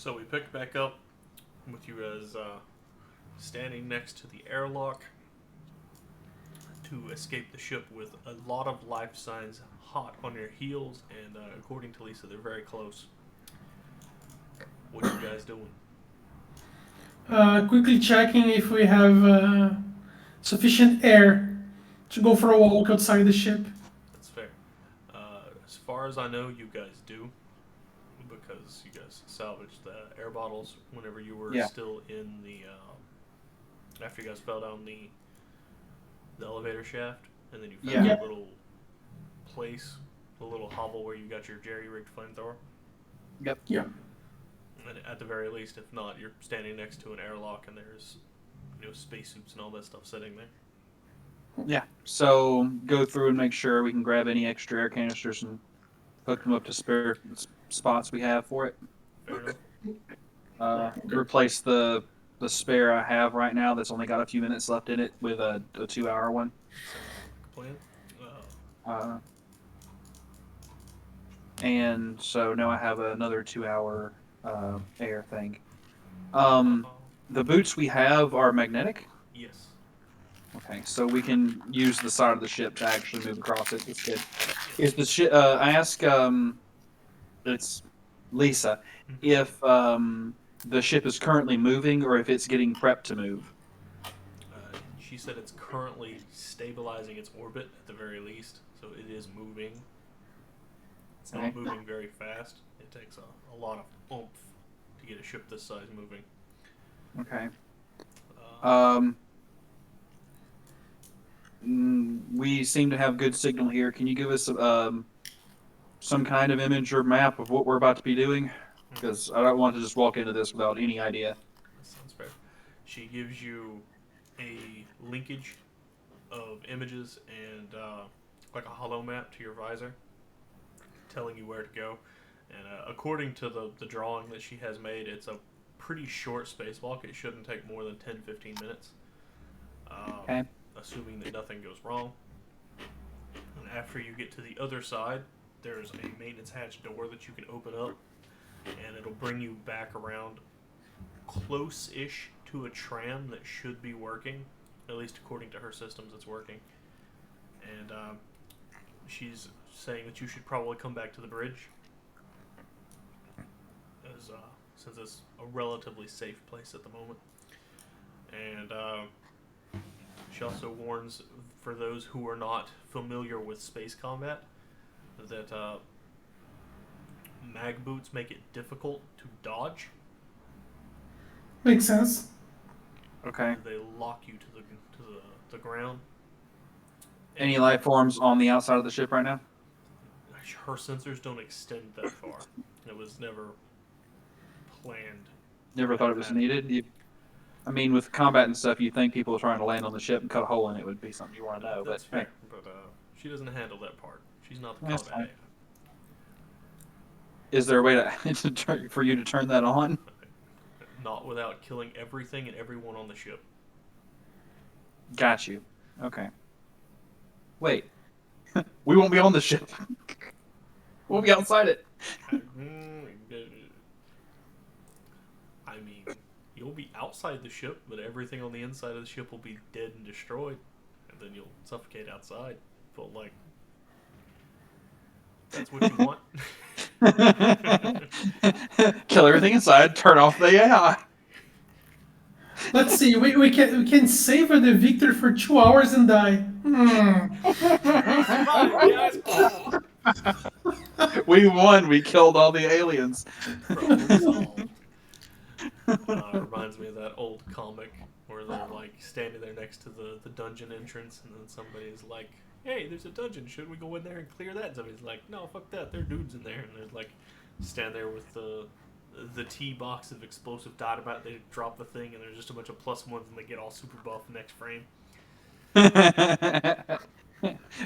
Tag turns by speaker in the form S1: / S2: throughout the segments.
S1: So we pick back up with you as standing next to the airlock to escape the ship with a lot of life signs hot on your heels, and according to Lisa, they're very close. What are you guys doing?
S2: Quickly checking if we have sufficient air to go for a walk outside the ship.
S1: That's fair. As far as I know, you guys do, because you guys salvaged the air bottles whenever you were
S3: Yeah.
S1: still in the after you guys fell down the elevator shaft, and then you found
S3: Yeah.
S1: a little place, a little hovel where you got your jerry rigged flamethrower.
S3: Yep.
S2: Yeah.
S1: And at the very least, if not, you're standing next to an airlock, and there's spacesuits and all that stuff sitting there.
S3: Yeah. So go through and make sure we can grab any extra air canisters and hook them up to spare spots we have for it.
S1: Fair enough.
S3: Replace the spare I have right now that's only got a few minutes left in it with a 2 hour one.
S1: Sounds like a plan.
S3: Uh, and so now I have another 2 hour air thing. Um, the boots we have are magnetic.
S1: Yes.
S3: Okay, so we can use the side of the ship to actually move across it. That's good. Is the ship? I ask. It's Lisa. If the ship is currently moving, or if it's getting prepped to move.
S1: She said it's currently stabilizing its orbit at the very least, so it is moving. It's not
S3: Okay.
S1: moving very fast. It takes a lot of oomph to get a ship this size moving.
S3: Okay.
S1: Uh,
S3: We seem to have good signal here. Can you give us some kind of image or map of what we're about to be doing? Because I don't want to just walk into this without any idea.
S1: that sounds fair. She gives you a linkage of images and like a hollow map to your visor, telling you where to go. And according to the drawing that she has made, it's a pretty short spacewalk. It shouldn't take more than 10-15 minutes,
S3: Okay.
S1: assuming that nothing goes wrong. And after you get to the other side, there's a maintenance hatch door that you can open up, and it'll bring you back around close-ish to a tram that should be working. At least according to her systems, it's working. And she's saying that you should probably come back to the bridge, as since it's a relatively safe place at the moment. And she also warns, for those who are not familiar with space combat, that mag boots make it difficult to dodge.
S2: Makes sense.
S3: Okay.
S1: They lock you to the ground.
S3: Any life forms on the outside of the ship right now?
S1: Her sensors don't extend that far. It was never planned.
S3: Never thought it was needed. I mean, with combat and stuff, you think people are trying to land on the ship and ut a hole in it would be something you want to know.
S1: That's
S3: But
S1: fair, but she doesn't handle that part. She's not the
S3: That's
S1: combat
S3: is there a way to for you to turn that on?
S1: AI. Not without killing everything and everyone on the ship.
S3: Got you. Okay. Wait. We won't be on the ship. We'll be outside it.
S1: I mean, you'll be outside the ship, but everything on the inside of the ship will be dead and destroyed, and then you'll suffocate outside. But like, that's what you want.
S3: Kill everything inside. Turn off the AI.
S2: Let's see. We can savor the victor for 2 hours and die.
S3: We won. We killed all the aliens.
S1: Problem solved. Reminds me of that old comic where they're like standing there next to the dungeon entrance, and then somebody's like, "Hey, there's a dungeon. Should we go in there and clear that?" And somebody's like, "No, fuck that. There are dudes in there." And they're like, stand there with the T box of explosive dynamite. They drop the thing, and there's just a bunch of plus ones, and they get all super buff next frame.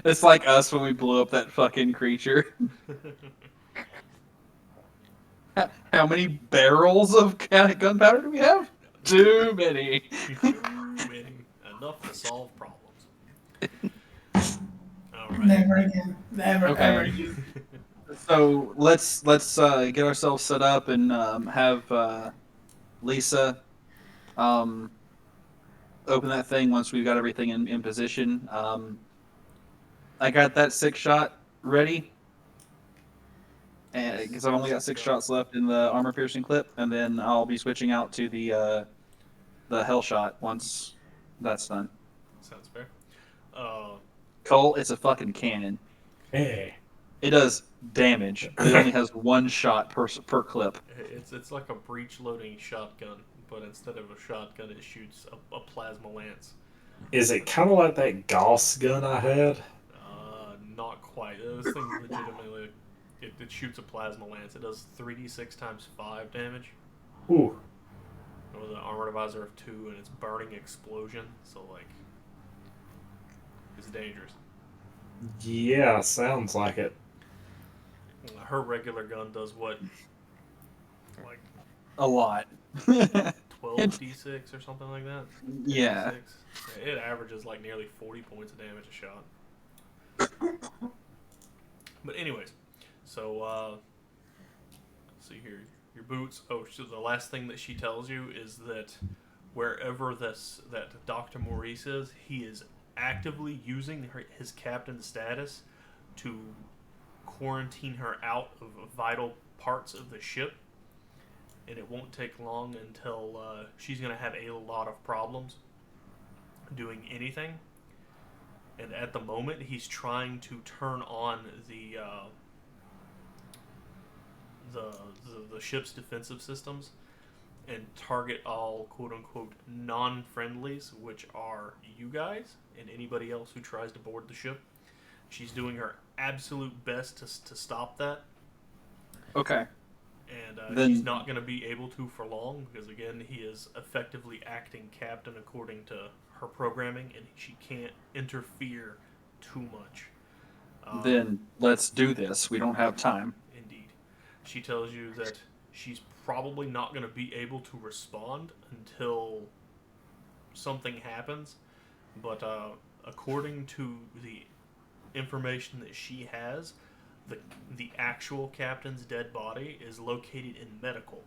S3: It's like us when we blew up that fucking creature. How many barrels of gunpowder do we have? Too many.
S1: Too many. Enough to solve problems. All right.
S2: Never again. Never
S3: Okay.
S2: ever again.
S3: So let's get ourselves set up and have Lisa open that thing once we've got everything in position. I got that 6-shot ready, and because I've only got 6 shots left in the armor piercing clip, and then I'll be switching out to the hell shot once that's done.
S1: Sounds fair.
S3: Cole, it's a fucking cannon.
S4: Hey.
S3: It does damage, but it only has 1 shot per clip.
S1: It's like a breech loading shotgun, but instead of a shotgun, it shoots a plasma lance.
S4: Is it kind of like that Gauss gun I had?
S1: Not quite. This thing legitimately, it shoots a plasma lance. It does 3d6 times 5 damage.
S4: Ooh.
S1: With an armor divisor of 2, and it's burning explosion. So like, it's dangerous.
S4: Yeah, sounds like it.
S1: Her regular gun does what? Like
S3: A lot.
S1: 12d6 or something like that?
S3: Yeah.
S1: 10d6? Yeah, it averages like nearly 40 points of damage a shot. But anyways, so see here, your boots. Oh, so the last thing that she tells you is that wherever that Dr. Maurice is, he is actively using his captain status to quarantine her out of vital parts of the ship, and it won't take long until she's going to have a lot of problems doing anything. And at the moment, he's trying to turn on the ship's defensive systems and target all quote-unquote non-friendlies, which are you guys and anybody else who tries to board the ship. She's doing her absolute best to stop that.
S3: Okay.
S1: And she's not going to be able to for long, because again, he is effectively acting captain according to her programming, and she can't interfere too much.
S3: Then let's do this. We don't have time.
S1: Indeed. She tells you that she's probably not going to be able to respond until something happens, but according to the information that she has, the actual captain's dead body is located in medical.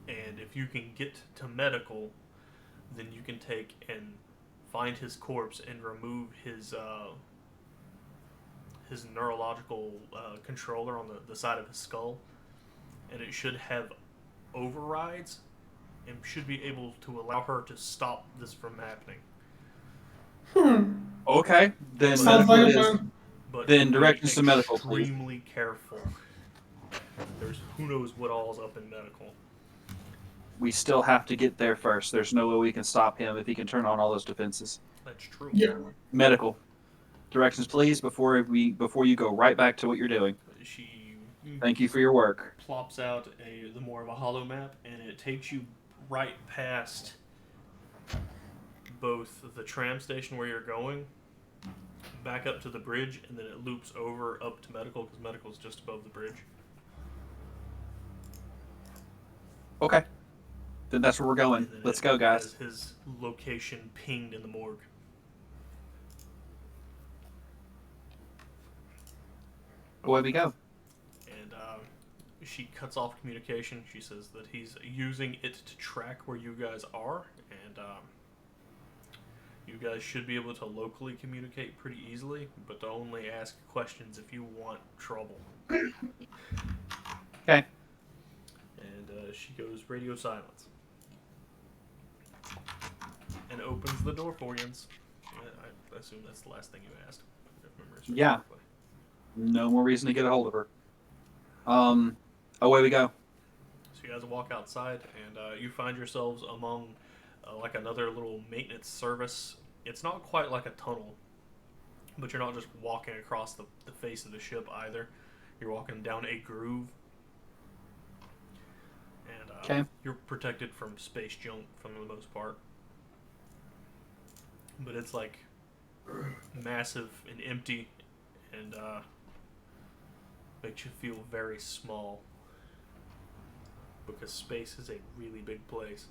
S1: And if you can get to medical, then you can take and find his corpse and remove his neurological controller on the side of his skull, and it should have overrides and should be able to allow her to stop this from happening.
S3: Okay, then
S2: Sounds
S3: medical
S2: like
S3: it
S2: a
S3: is.
S2: plan.
S1: But
S3: Then
S1: be
S3: directions to medical, please.
S1: Extremely careful. There's who knows what all's up in medical.
S3: We still have to get there first. There's no way we can stop him if he can turn on all those defenses.
S1: That's true.
S2: Yeah.
S3: Medical. Directions, please, before you go right back to what you're doing.
S1: She
S3: Thank you for your work.
S1: plops out the more of a hollow map, and it takes you right past both the tram station where you're going, back up to the bridge, and then it loops over up to medical, because medical is just above the bridge.
S3: Okay. Then that's where we're going.
S1: And then
S3: Let's
S1: it
S3: go, guys.
S1: has his location pinged in the morgue.
S3: Away we go.
S1: And she cuts off communication. She says that he's using it to track where you guys are, and you guys should be able to locally communicate pretty easily, but to only ask questions if you want trouble.
S3: Okay.
S1: And she goes radio silence and opens the door for you. I assume that's the last thing you asked. If memory serves
S3: Yeah.
S1: correctly.
S3: No more reason to get a hold of her. Away we go.
S1: So you guys walk outside, and you find yourselves among like another little maintenance service. It's not quite like a tunnel, but you're not just walking across the face of the ship either. You're walking down a groove, and
S3: Okay.
S1: you're protected from space junk for the most part. But it's like massive and empty, and makes you feel very small, because space is a really big place.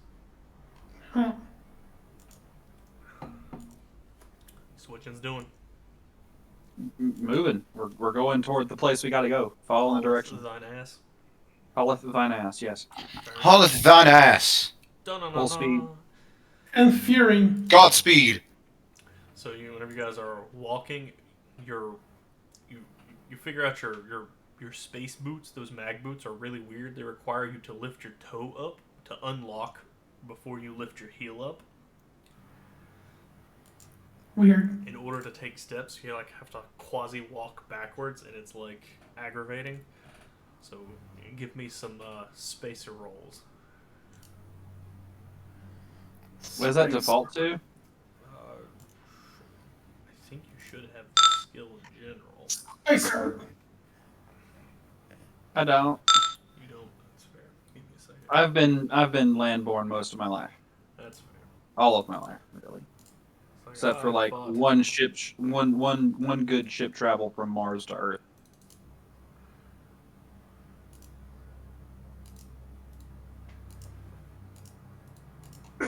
S2: Huh.
S1: So what you doing?
S3: Moving. We're going toward the place we got to go. Follow in the direction.
S1: Thine ass.
S3: Followeth thine ass. Yes.
S5: Hauleth thine ass.
S3: Full speed.
S2: And fearing.
S5: Godspeed.
S1: So whenever you guys are walking, you figure out your space boots. Those mag boots are really weird. They require you to lift your toe up to unlock before you lift your heel up.
S2: Weird.
S1: In order to take steps, you like have to quasi walk backwards, and it's like aggravating. So give me some spacer rolls.
S3: What is that default to?
S1: I think you should have skill in general.
S2: Spacer.
S3: I don't.
S1: You don't. That's fair. Give me a second.
S3: I've been landborn most of my life.
S1: That's fair.
S3: All of my life, really.
S1: It's like,
S3: Except for like
S1: fuck.
S3: one good ship travel from Mars to Earth.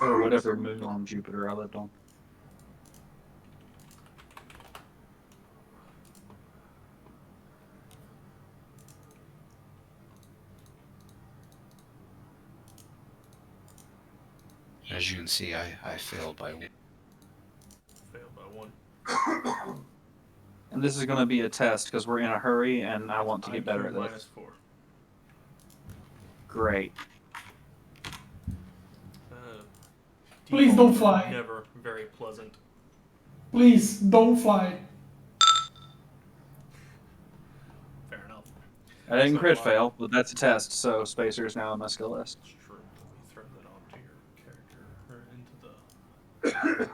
S3: Or whatever moon on Jupiter I lived on.
S5: As you can see, I failed by one.
S1: Failed by one.
S3: And this is going to be a test because we're in a hurry and I want to get better at
S1: IQ
S3: this.
S1: -4.
S3: Great.
S2: Please don't fly.
S1: Never very pleasant.
S2: Please don't fly.
S1: Fair enough.
S3: I didn't
S1: So,
S3: crit fail, but that's a test, so Spacer is now on my skill list.
S1: It's true. Let me throw that onto your character or into the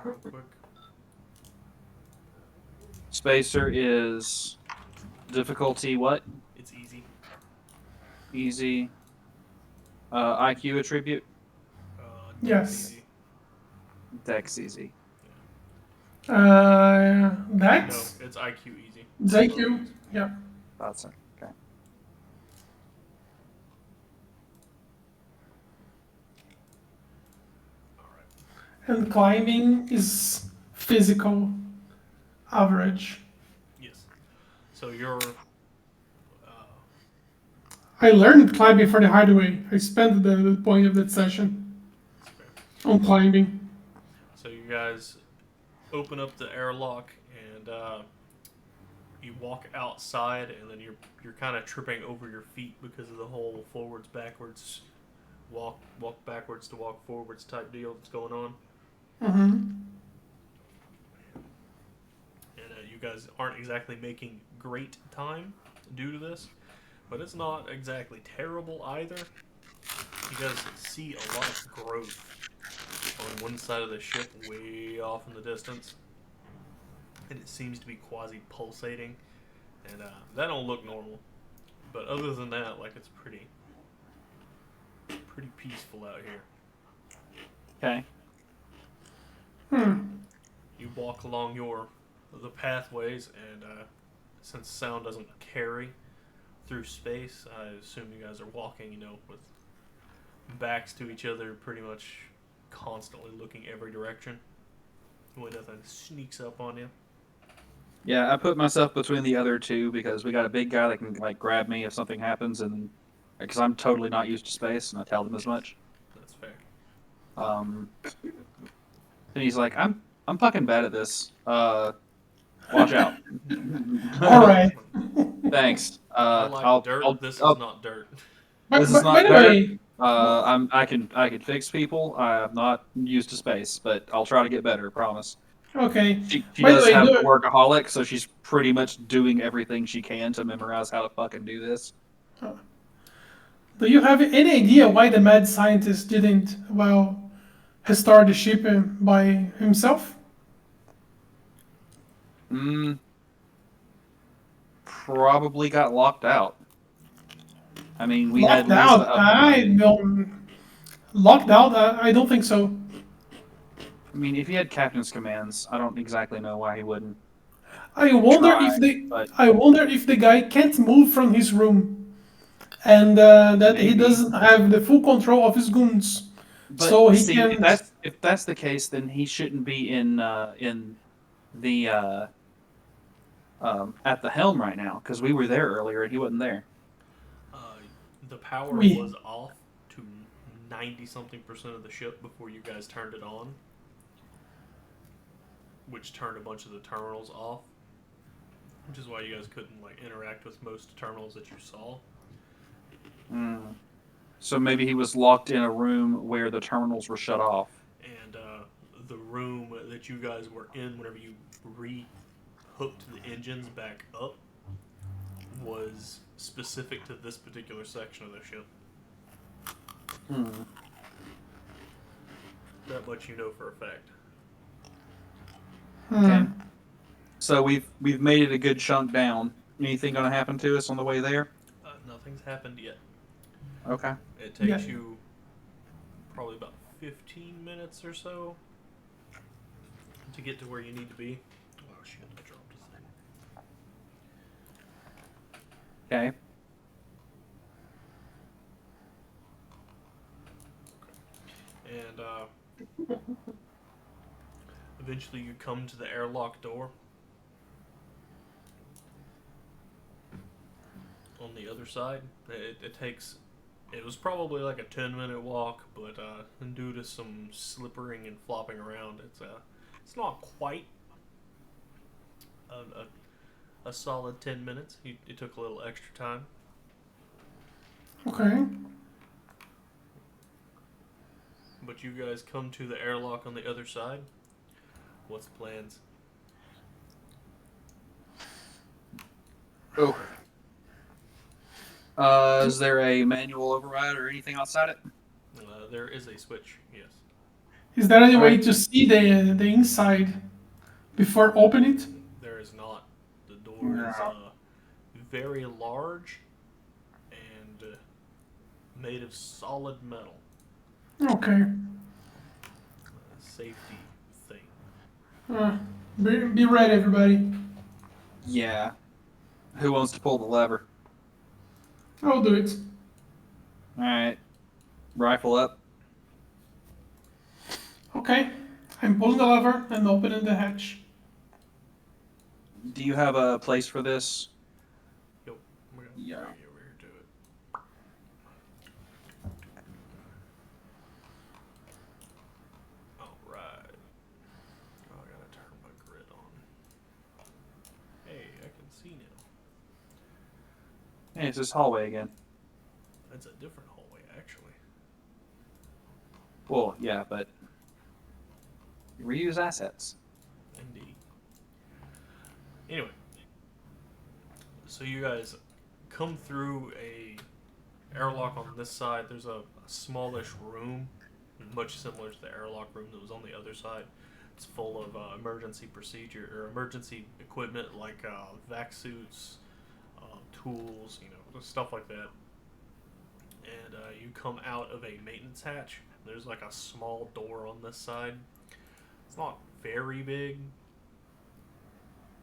S1: real quick.
S3: Spacer is difficulty what?
S1: It's easy.
S3: Easy. IQ attribute?
S2: Yes.
S1: Easy.
S3: Dex easy.
S2: That's
S1: No, it's IQ easy.
S2: IQ. Yeah.
S3: That's it. Okay.
S1: Alright.
S2: And climbing is physical average.
S1: Yes. So you're
S2: I learned climbing for the hard way. I spent the point of that session on climbing.
S1: so you guys open up the airlock and you walk outside, and then you're kind of tripping over your feet because of the whole forwards backwards walk backwards to walk forwards type deal that's going on.
S2: Mm-hmm.
S1: And you guys aren't exactly making great time due to this, but it's not exactly terrible either. You guys see a lot of growth on one side of the ship way off in the distance, and it seems to be quasi pulsating, and that don't look normal, but other than that, like, it's pretty peaceful out here.
S3: Okay.
S1: You walk along the pathways, and since sound doesn't carry through space, I assume you guys are walking, with backs to each other, pretty much constantly looking every direction when nothing sneaks up on you.
S3: Yeah, I put myself between the other two because we got a big guy that can like grab me if something happens, and because I'm totally not used to space, and I tell them as much.
S1: That's fair.
S3: And he's like, I'm fucking bad at this. Watch out.
S2: All right.
S3: Thanks.
S1: I like dirt. This is not dirt.
S3: This is not
S2: By the
S3: dirt.
S2: way,
S3: I can fix people. I'm not used to space, but I'll try to get better. Promise.
S2: okay.
S3: She
S2: By the
S3: does
S2: way,
S3: have a
S2: look-
S3: workaholic, so she's pretty much doing everything she can to memorize how to fucking do this.
S2: Do you have any idea why the mad scientist didn't, start the ship by himself?
S3: Probably got locked out. I mean, we
S2: Locked
S3: had Lisa
S2: out?
S3: up.
S2: I don't. Locked out? I don't think so.
S3: I mean, if he had captain's commands, I don't exactly know why he wouldn't.
S2: I wonder
S3: Try,
S2: if the
S3: but-
S2: I wonder if the guy can't move from his room, and that he
S3: Maybe.
S2: doesn't have the full control of his goons.
S3: But
S2: So he
S3: see,
S2: can.
S3: if that's the case, then he shouldn't be in the at the helm right now? Because we were there earlier and he wasn't there.
S1: The power
S2: We-
S1: was off to 90-something% of the ship before you guys turned it on, which turned a bunch of the terminals off, which is why you guys couldn't like interact with most terminals that you saw.
S3: So maybe he was locked in a room where the terminals were shut off.
S1: And the room that you guys were in whenever you re-hooked the engines back up was specific to this particular section of the ship. That much you know for a fact.
S3: Okay. So we've made it a good chunk down. Anything going to happen to us on the way there?
S1: Nothing's happened yet.
S3: Okay.
S1: It takes
S2: Yeah.
S1: you probably about 15 minutes or so to get to where you need to be. Oh shit, I dropped a thing.
S3: Okay.
S1: And eventually you come to the airlock door. On the other side, it was probably like a 10-minute walk, but due to some slippering and flopping around, it's not quite a solid 10 minutes. It took a little extra time.
S2: Okay.
S1: But you guys come to the airlock on the other side. What's the plans?
S3: Oh. Is there a manual override or anything outside it?
S1: There is a switch, yes.
S2: Is there any way
S3: Alright.
S2: to see the inside before open it?
S1: There is not. The door is very large and made of solid metal.
S2: Okay.
S1: Safety thing.
S2: Be ready, everybody.
S3: Yeah. Who wants to pull the lever?
S2: I'll do it.
S3: All right. Rifle up.
S2: Okay. I'm pulling the lever and opening the hatch.
S3: Do you have a place for this?
S1: Yep. We're gonna
S3: Yeah.
S1: bring you over here to it. Alright. Oh, I gotta turn my grid on. Hey, I can see now.
S3: Hey, it's this hallway again.
S1: That's a different hallway, actually.
S3: Well, yeah, but reuse assets.
S1: Indeed. Anyway, so you guys come through a airlock on this side. There's a smallish room, much similar to the airlock room that was on the other side. It's full of emergency procedure or emergency equipment like vac suits, tools, stuff like that. And you come out of a maintenance hatch. There's like a small door on this side. It's not very big.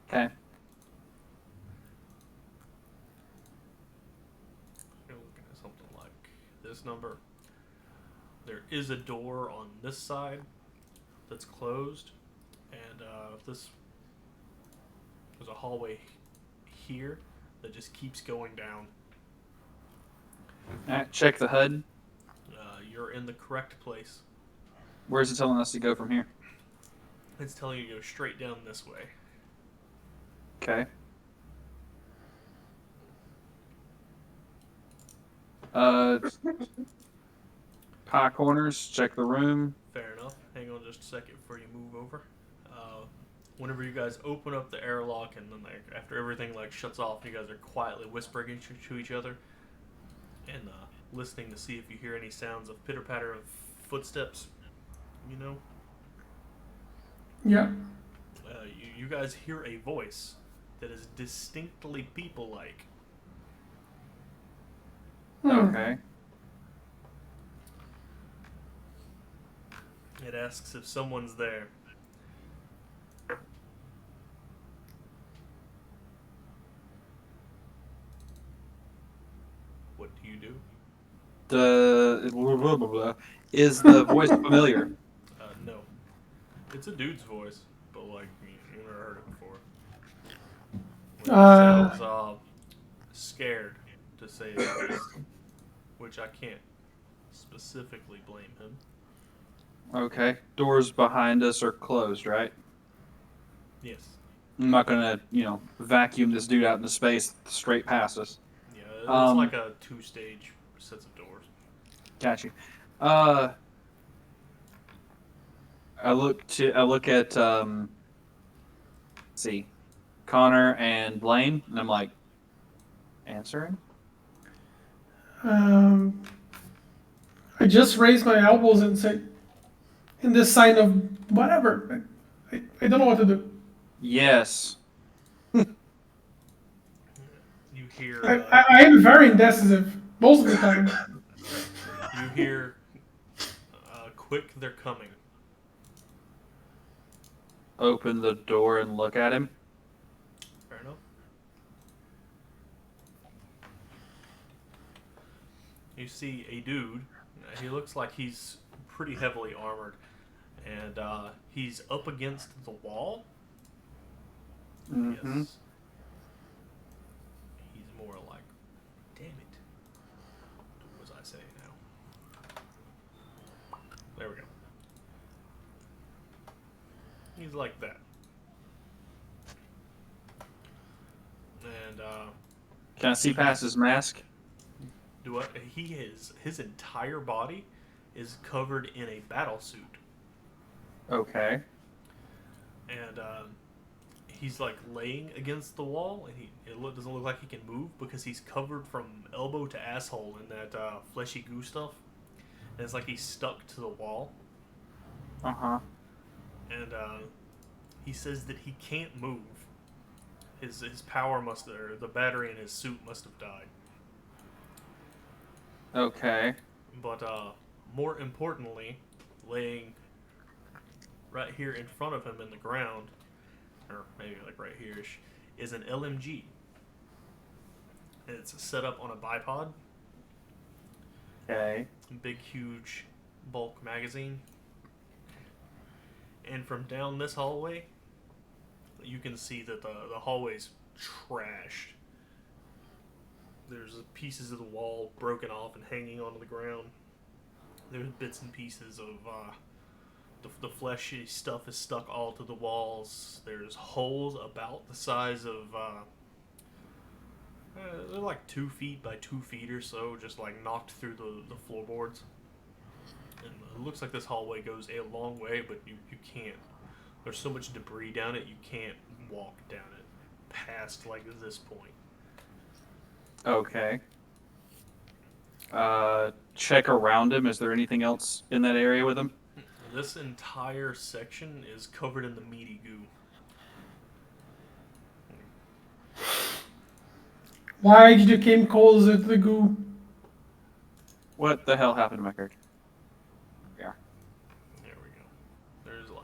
S3: Okay.
S1: You're looking at something like this number. There is a door on this side that's closed, and there's a hallway here that just keeps going down.
S3: All right, check the HUD.
S1: You're in the correct place.
S3: Where's it telling us to go from here?
S1: It's telling you to go straight down this way.
S3: Okay. Pie corners. Check the room.
S1: Fair enough. Hang on just a second before you move over. Whenever you guys open up the airlock and then after everything shuts off, you guys are quietly whispering to each other and listening to see if you hear any sounds of pitter patter of footsteps.
S2: Yeah.
S1: You guys hear a voice that is distinctly people-like.
S3: Okay.
S1: It asks if someone's there. What do you do?
S3: Is the voice familiar?
S1: No. It's a dude's voice, but you never heard it before. Sounds scared, to say the least. Which I can't specifically blame him.
S3: Okay. Doors behind us are closed, right?
S1: Yes.
S3: I'm not gonna, vacuum this dude out into space straight past us.
S1: Yeah, it's
S3: Um,
S1: like a 2-stage sets of doors.
S3: Got you. Uh, I look at let's see, Connor and Blaine, and I'm like, answering.
S2: I just raised my elbows and said, in this sign of whatever. I don't know what to do.
S3: Yes.
S1: You hear
S2: I am very indecisive most of the time.
S1: you hear quick, they're coming.
S3: Open the door and look at him.
S1: Fair enough. You see a dude. He looks like he's pretty heavily armored, and he's up against the wall.
S3: Mm-hmm.
S1: Yes. He's more like, damn it. What was I saying now? There we go. He's like that. And
S3: Can I see past his mask?
S1: his entire body is covered in a battle suit.
S3: Okay.
S1: And he's like laying against the wall, and it doesn't look like he can move because he's covered from elbow to asshole in that fleshy goo stuff. And it's like he's stuck to the wall.
S3: Uh-huh.
S1: And he says that he can't move. His power or the battery in his suit must have died.
S3: Okay.
S1: But more importantly, laying right here in front of him in the ground, or maybe like right here-ish, is an LMG. And it's set up on a bipod.
S3: Okay.
S1: Big, huge bulk magazine. And from down this hallway, you can see that the hallway's trashed. There's pieces of the wall broken off and hanging onto the ground. There's bits and pieces of the fleshy stuff is stuck all to the walls. There's holes about the size of they're like 2 feet by 2 feet or so, just like knocked through the floorboards. And it looks like this hallway goes a long way, but you can't. There's so much debris down it, you can't walk down it past like this point.
S3: Okay. Check around him. Is there anything else in that area with him?
S1: This entire section is covered in the meaty goo.
S2: Why did you came closer to the goo?
S3: What the hell happened to my character? Yeah.
S1: There we go. There's like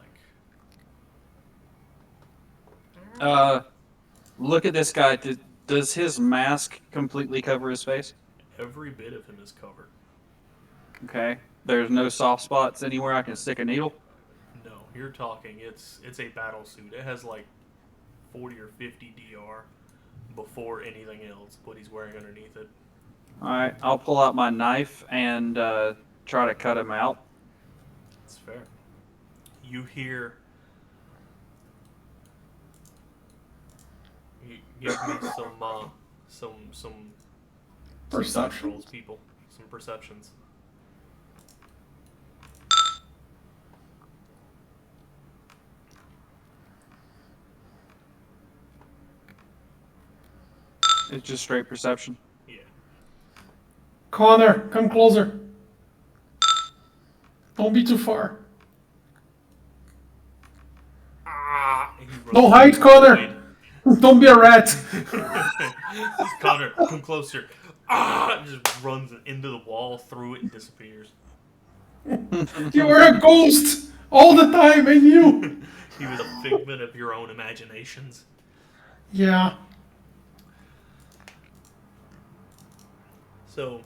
S3: Look at this guy. Does his mask completely cover his face?
S1: every bit of him is covered.
S3: Okay. There's no soft spots anywhere I can stick a needle?
S1: No, you're talking. It's a battle suit. It has like 40 or 50 DR before anything else. What he's wearing underneath it.
S3: Alright, I'll pull out my knife and try to cut him out.
S1: It's fair. You hear. Give me some
S2: Perception.
S1: rolls, people. Some perceptions.
S3: It's just straight perception.
S1: Yeah.
S2: Connor, come closer. Don't be too far.
S1: He runs
S2: Don't hide,
S1: away.
S2: Connor. Don't be a rat.
S1: Connor, come closer. Just runs into the wall, through it, and disappears.
S2: You were a ghost all the time, I knew.
S1: He was a figment of your own imaginations.
S2: Yeah.
S1: So,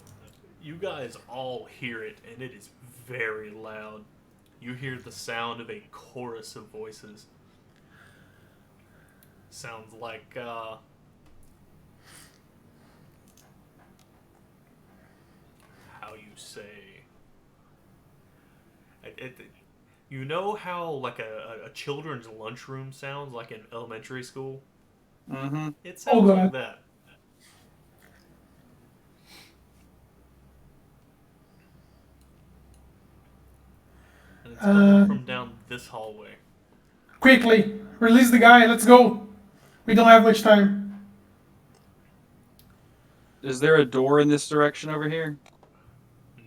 S1: you guys all hear it, and it is very loud. You hear the sound of a chorus of voices. Sounds like say? You know how like a children's lunchroom sounds like in elementary school?
S3: Mm-hmm.
S1: It
S2: Oh,
S1: sounds like
S2: God.
S1: that. And it's coming from down this hallway.
S2: Quickly, release the guy. Let's go. We don't have much time.
S3: Is there a door in this direction over here?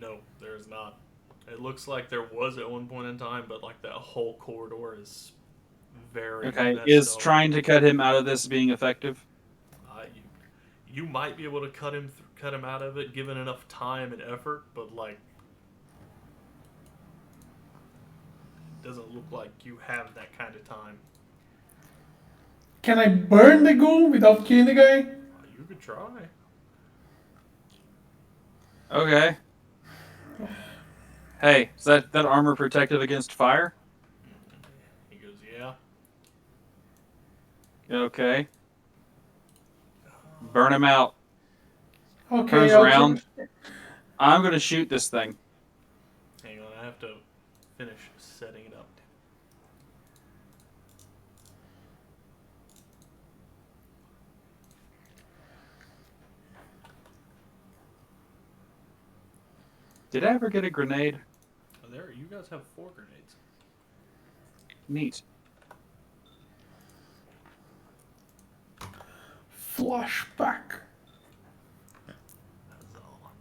S1: No, there is not. It looks like there was at one point in time, but like that whole corridor is very
S3: Okay.
S1: messed
S3: Is
S1: up.
S3: trying to cut him out of this being effective?
S1: You might be able to cut him out of it given enough time and effort, but like it doesn't look like you have that kind of time.
S2: Can I burn the ghoul without killing the guy?
S1: You could try.
S3: Okay. Hey, is that armor protected against fire?
S1: He goes, yeah.
S3: Okay. Burn him out.
S2: Okay,
S3: Turns
S2: I'll
S3: around.
S2: check.
S3: I'm gonna shoot this thing.
S1: Hang on, I have to finish setting it up.
S3: Did I ever get a grenade?
S1: Oh, there, you guys have 4 grenades.
S3: Neat.
S2: Flashback.
S1: That's all.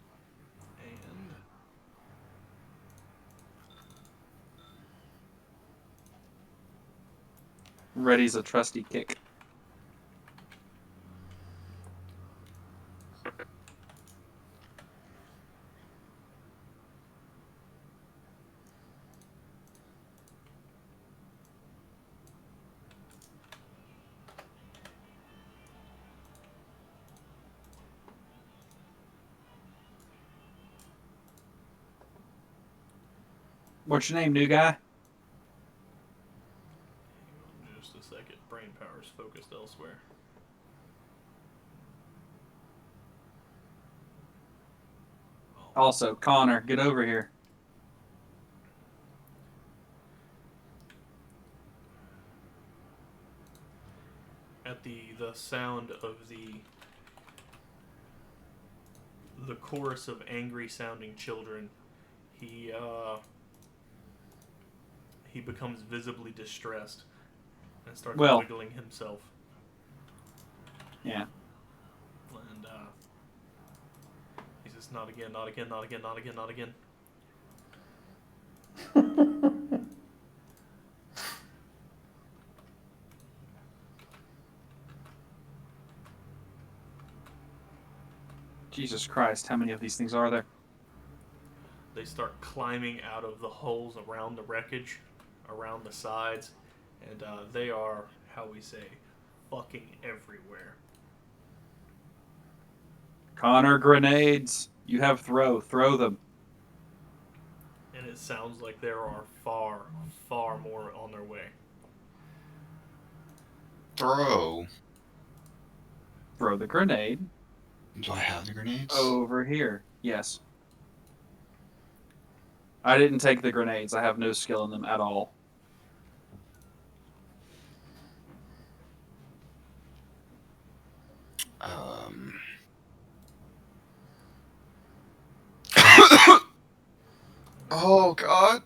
S1: And
S3: Ready's a trusty kick. What's your name, new guy?
S1: hang on just a second. Brain power's focused elsewhere.
S3: Also, Connor, get over here.
S1: At the sound of the chorus of angry sounding children, he becomes visibly distressed and starts
S3: Well.
S1: wiggling himself.
S3: Yeah.
S1: And he says, "Not again, not again, not again, not again, not again."
S3: Jesus Christ, how many of these things are there?
S1: They start climbing out of the holes around the wreckage, around the sides, and they are, how we say, fucking everywhere.
S3: Connor, grenades. You have throw. Throw them.
S1: And it sounds like there are far, far more on their way.
S5: Throw.
S3: Throw the grenade
S5: Do I have the grenades?
S3: over here. Yes. I didn't take the grenades. I have no skill in them at all.
S5: Oh God.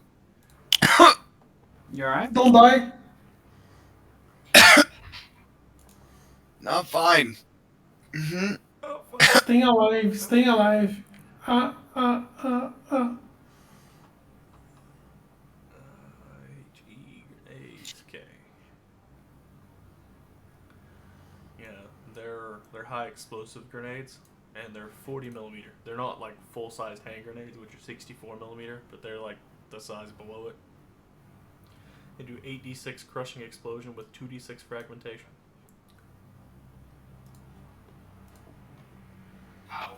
S3: You alright?
S2: Don't die.
S5: No, I'm fine. Mm-hmm.
S2: Staying alive. Staying alive.
S1: HE grenades. Okay. Yeah, they're high explosive grenades, and they're 40 millimeter. They're not like full size hand grenades, which are 64 millimeter, but they're like the size below it. They do 8d6 crushing explosion with 2d6 fragmentation.
S5: Wow.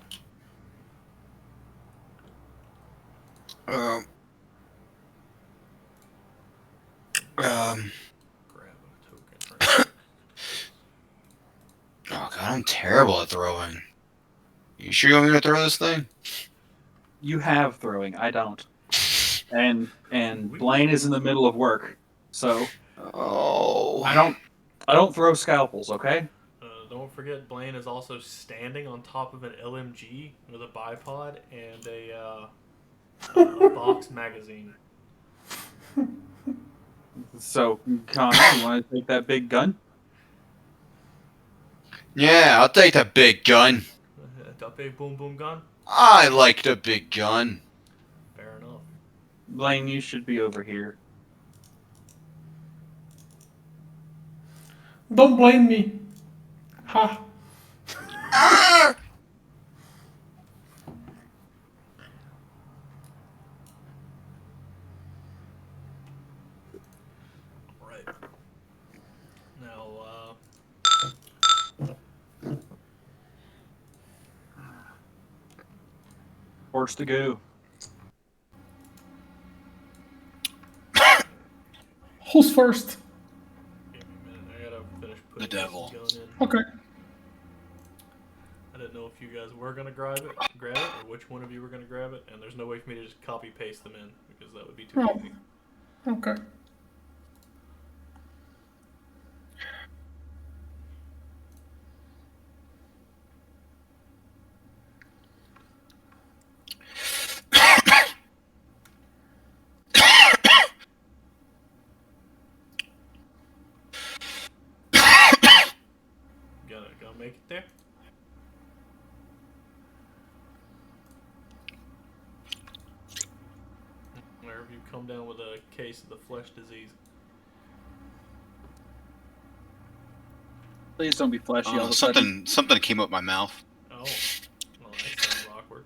S1: Grab a token. Right.
S5: Oh God, I'm terrible at throwing. You sure you want me to throw this thing?
S3: You have throwing. I don't. And Blaine is in the middle of work, so
S5: Oh.
S3: I don't throw scalpels. Okay.
S1: Don't forget, Blaine is also standing on top of an LMG with a bipod and a box magazine.
S3: So Connor, you want to take that big gun?
S5: Yeah, I'll take the big gun.
S1: A big boom boom gun?
S5: I like the big gun.
S1: Fair enough.
S3: Blaine, you should be over here.
S2: Don't blame me. Ha.
S5: Ah!
S1: Right. Now,
S3: Horse to go.
S2: Who's first?
S1: give me a minute. I gotta finish putting
S5: The devil.
S1: this gun in.
S2: Okay.
S1: I didn't know if you guys were gonna grab it, or which one of you were gonna grab it, and there's no way for me to just copy paste them in because that would be too
S2: Oh.
S1: easy.
S2: Okay.
S1: Gonna make it there. Or have you come down with a case of the flesh disease?
S3: Please don't be fleshy all of a sudden.
S5: Something came up my mouth.
S1: Oh, well, that sounds awkward.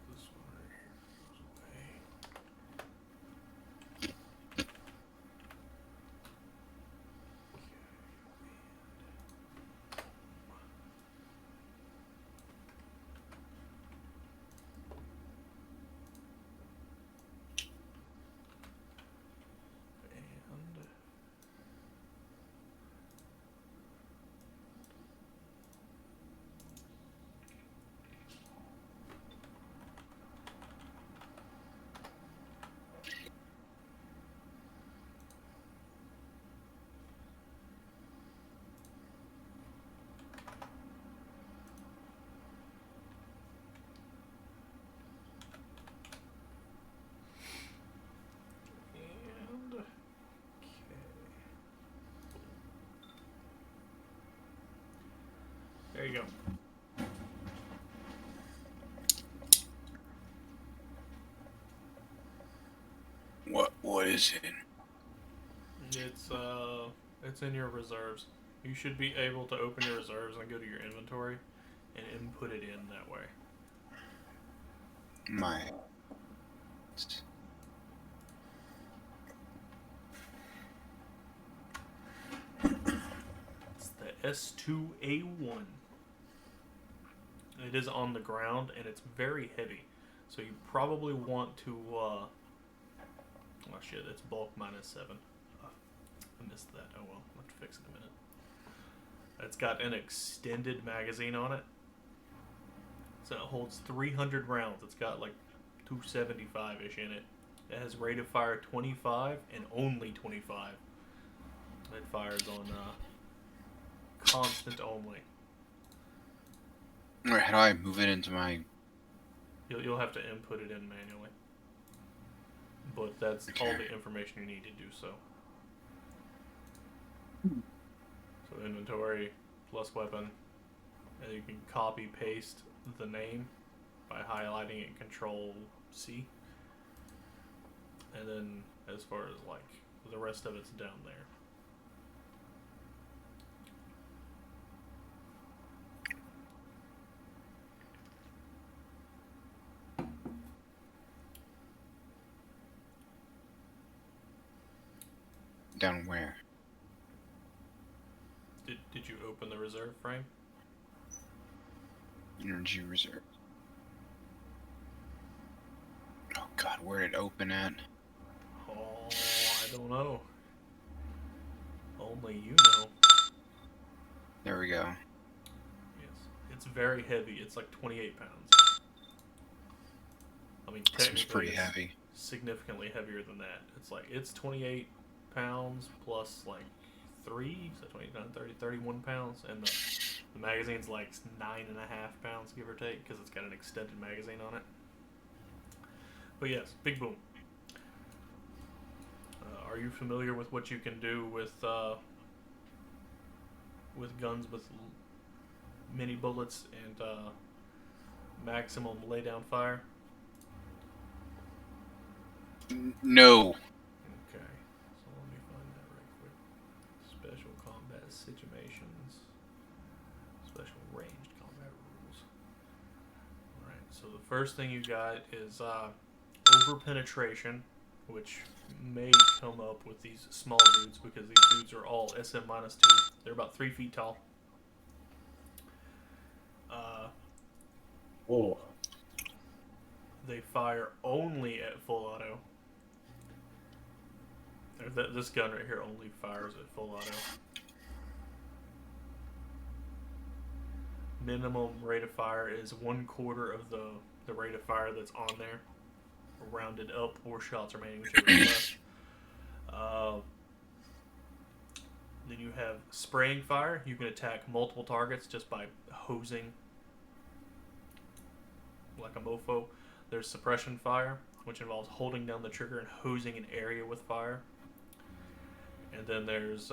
S1: This one right here goes away. And and okay. There you go.
S5: What is it?
S1: It's in your reserves. You should be able to open your reserves and go to your inventory and input it in that way.
S5: My.
S1: It's the S2A1. It is on the ground and it's very heavy, so you probably want to. Oh shit! It's bulk -7. I missed that. Oh well, I'll have to fix it in a minute. It's got an extended magazine on it, so it holds 300 rounds. It's got like 275-ish in it. It has rate of fire 25 and only 25. It fires on constant only.
S5: Alright, how do I move it into my...
S1: You'll have to input it in manually, but that's all the information you need to do so. So inventory plus weapon, and you can copy paste the name by highlighting it Control C, and then as far as like the rest of it's down there.
S5: Down where?
S1: Did you open the reserve frame?
S5: Energy reserve. Oh god, where did it open at?
S1: Oh, I don't know. Only you know.
S5: There we go.
S1: Yes. It's very heavy. It's like 28 pounds. I mean,
S5: This was
S1: technically
S5: pretty
S1: it's
S5: heavy.
S1: significantly heavier than that. It's 28 pounds plus like 3, so 29, 30, 31 pounds. And the magazine's like 9.5 pounds, give or take, because it's got an extended magazine on it. But yes, big boom. Are you familiar with what you can do with guns with mini bullets and maximum laydown fire?
S5: No.
S1: Okay, so let me find that right quick. Special combat situations, special ranged combat rules. Alright, so the first thing you got is over penetration, which may come up with these small dudes because these dudes are all SM-2. They're about 3 feet tall.
S4: Oh,
S1: They fire only at full auto. This gun right here only fires at full auto. Minimum rate of fire is 1/4 of the rate of fire that's on there, rounded up, or shots remaining, whichever is less. Then you have spraying fire. You can attack multiple targets just by hosing like a mofo. There's suppression fire, which involves holding down the trigger and hosing an area with fire. And then there's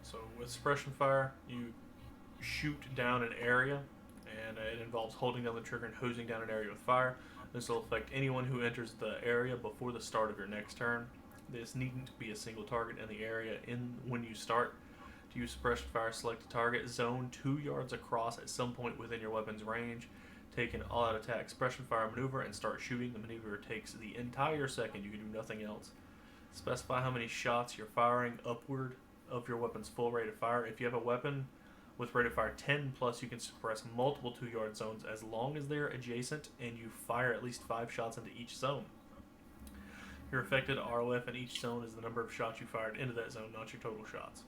S1: So with suppression fire, you shoot down an area, and it involves holding down the trigger and hosing down an area with fire. This will affect anyone who enters the area before the start of your next turn. This needn't be a single target in the area when you start. To use suppression fire, select a target zone 2 yards across at some point within your weapon's range. Take an all-out attack suppression fire maneuver and start shooting. The maneuver takes the entire second. You can do nothing else. Specify how many shots you're firing upward of your weapon's full rate of fire. If you have a weapon with rate of fire 10 plus, you can suppress multiple 2-yard zones as long as they're adjacent and you fire at least 5 shots into each zone. Your affected ROF in each zone is the number of shots you fired into that zone, not your total shots.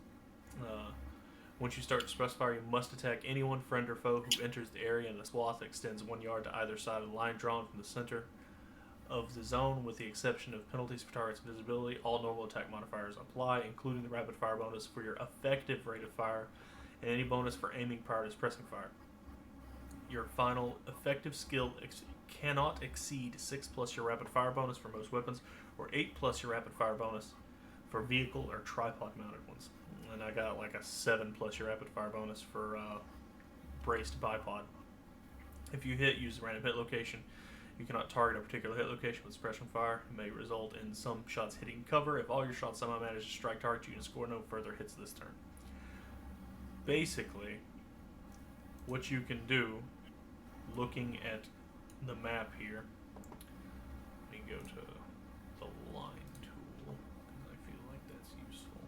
S1: Once you start to suppress fire, you must attack anyone, friend or foe, who enters the area in a swath that extends 1 yard to either side of the line drawn from the center of the zone, with the exception of penalties for target's visibility. All normal attack modifiers apply, including the rapid fire bonus for your effective rate of fire and any bonus for aiming prior to suppressing fire. Your final effective skill cannot exceed 6 plus your rapid fire bonus for most weapons, or 8 plus your rapid fire bonus for vehicle or tripod mounted ones. And I got like a 7 plus your rapid fire bonus for braced bipod. If you hit, use the random hit location. You cannot target a particular hit location with suppression fire. It may result in some shots hitting cover. If all your shots somehow manage to strike targets, you can score no further hits this turn. Basically, what you can do, looking at the map here, let me go to the line tool, because I feel like that's useful.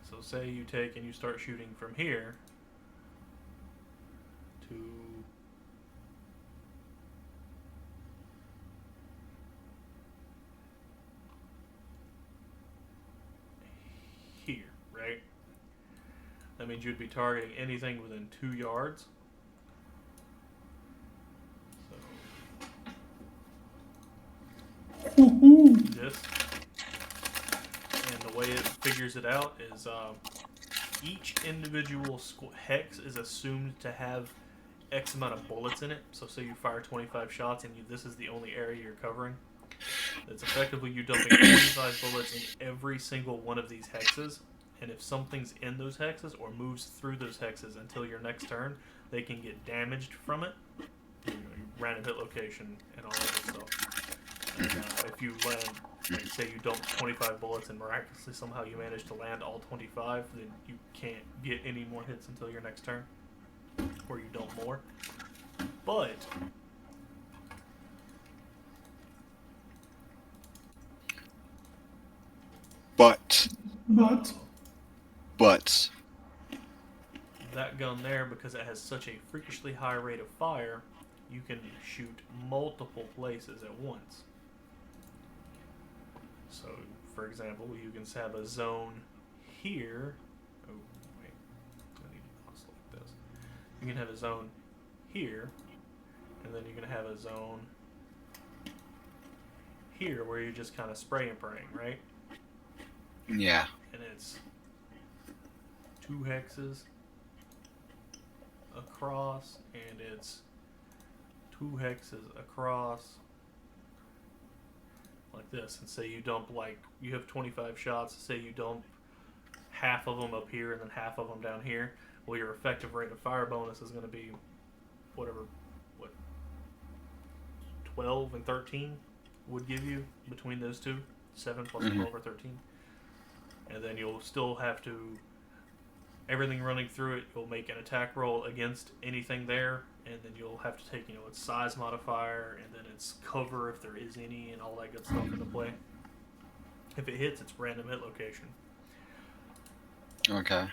S1: So say you take and you start shooting from here to here, right? That means you'd be targeting anything within 2 yards. So this, and the way it figures it out is each individual hex is assumed to have X amount of bullets in it. So say you fire 25 shots and this is the only area you're covering. It's effectively you dumping 25 bullets in every single one of these hexes, and if something's in those hexes or moves through those hexes until your next turn, they can get damaged from it. You know, random hit location and all that good stuff. And, if you land, like say you dump 25 bullets and miraculously somehow you manage to land all 25, then you can't get any more hits until your next turn, or you dump more. But that gun there, because it has such a freakishly high rate of fire, you can shoot multiple places at once. So, for example, you can have a zone here. Oh, wait. I need to select this. You can have a zone here, and then you can have a zone here where you're just kind of spray and praying, right?
S5: Yeah.
S1: And it's 2 hexes across, and it's 2 hexes across, like this. And say you dump, like, you have 25 shots, say you dump half of them up here and then half of them down here. Well, your effective rate of fire bonus is going to be what 12 and 13 would give you between those two. 7 plus 12 or 13. And then you'll still have to, everything running through it, you'll make an attack roll against anything there, and then you'll have to take, its size modifier, and then its cover if there is any, and all that good stuff into play. If it hits, it's random hit location.
S5: Okay.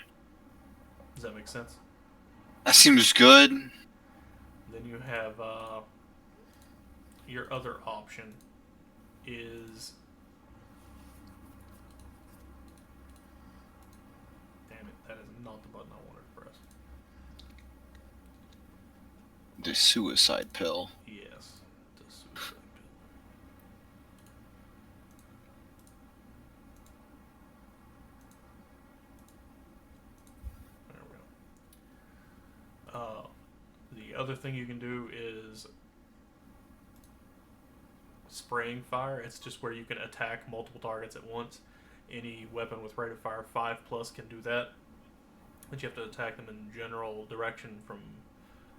S1: Does that make sense?
S5: That seems good.
S1: Then you have your other option is, damn it, that is not the button I wanted to press.
S5: The suicide pill.
S1: Yes, the suicide pill. There we go. The other thing you can do is spraying fire. It's just where you can attack multiple targets at once. Any weapon with rate of fire 5 plus can do that, but you have to attack them in general direction from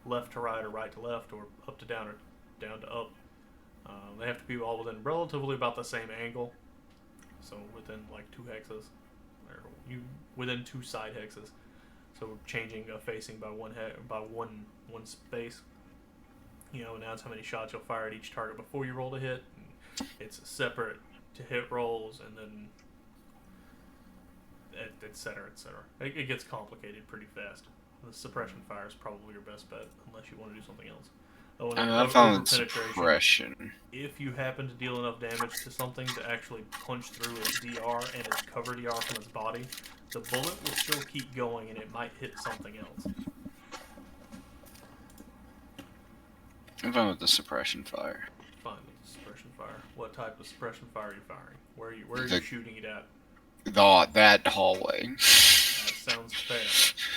S1: left to right or right to left or up to down or down to up. They have to be all within relatively about the same angle, so within like 2 hexes, or within 2 side hexes. So changing facing by one space. And that's how many shots you'll fire at each target before you roll to hit. It's separate to hit rolls, and then et cetera, et cetera. It gets complicated pretty fast. The suppression fire is probably your best bet, unless you want to do something else. Oh, and
S5: I found suppression.
S1: If you happen to deal enough damage to something to actually punch through its DR and its cover DR from its body, the bullet will still keep going, and it might hit something else.
S5: I'm fine with the suppression fire.
S1: Fine with the suppression fire. What type of suppression fire are you firing? Where are you shooting it at?
S5: That hallway.
S1: That's Sounds fair.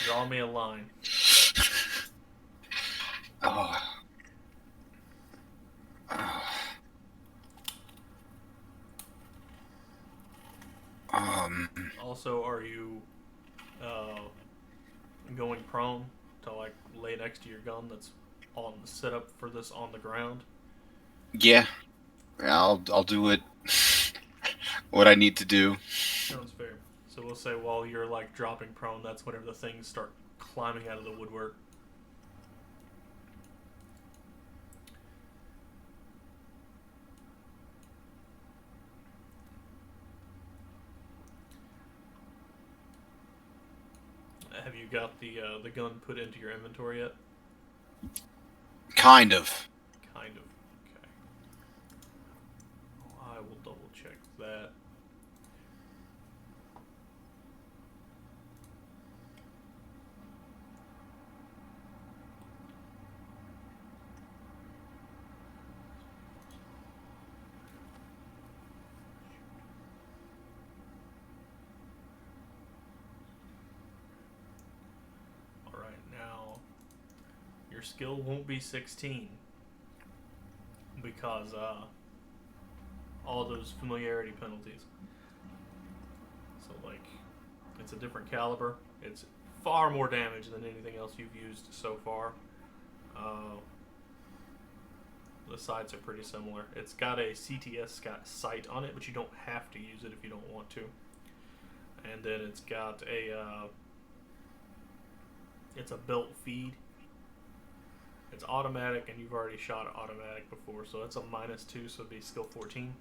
S1: Draw me a line.
S5: Oh. Oh.
S1: Also, are you going prone to like lay next to your gun that's on the setup for this on the ground?
S5: Yeah. I'll do it. What I need to do.
S1: Sounds fair. So we'll say while you're like dropping prone, that's whenever the things start climbing out of the woodwork. Have you got the gun put into your inventory yet?
S5: Kind of.
S1: Kind of. Okay. I will double check that. Alright, now your skill won't be 16 because all those familiarity penalties. So like it's a different caliber. It's far more damage than anything else you've used so far. The sights are pretty similar. It's got a CTS sight on it, but you don't have to use it if you don't want to. And then it's got a it's a belt feed. It's automatic, and you've already shot automatic before, so it's a -2, so it'd be skill 14.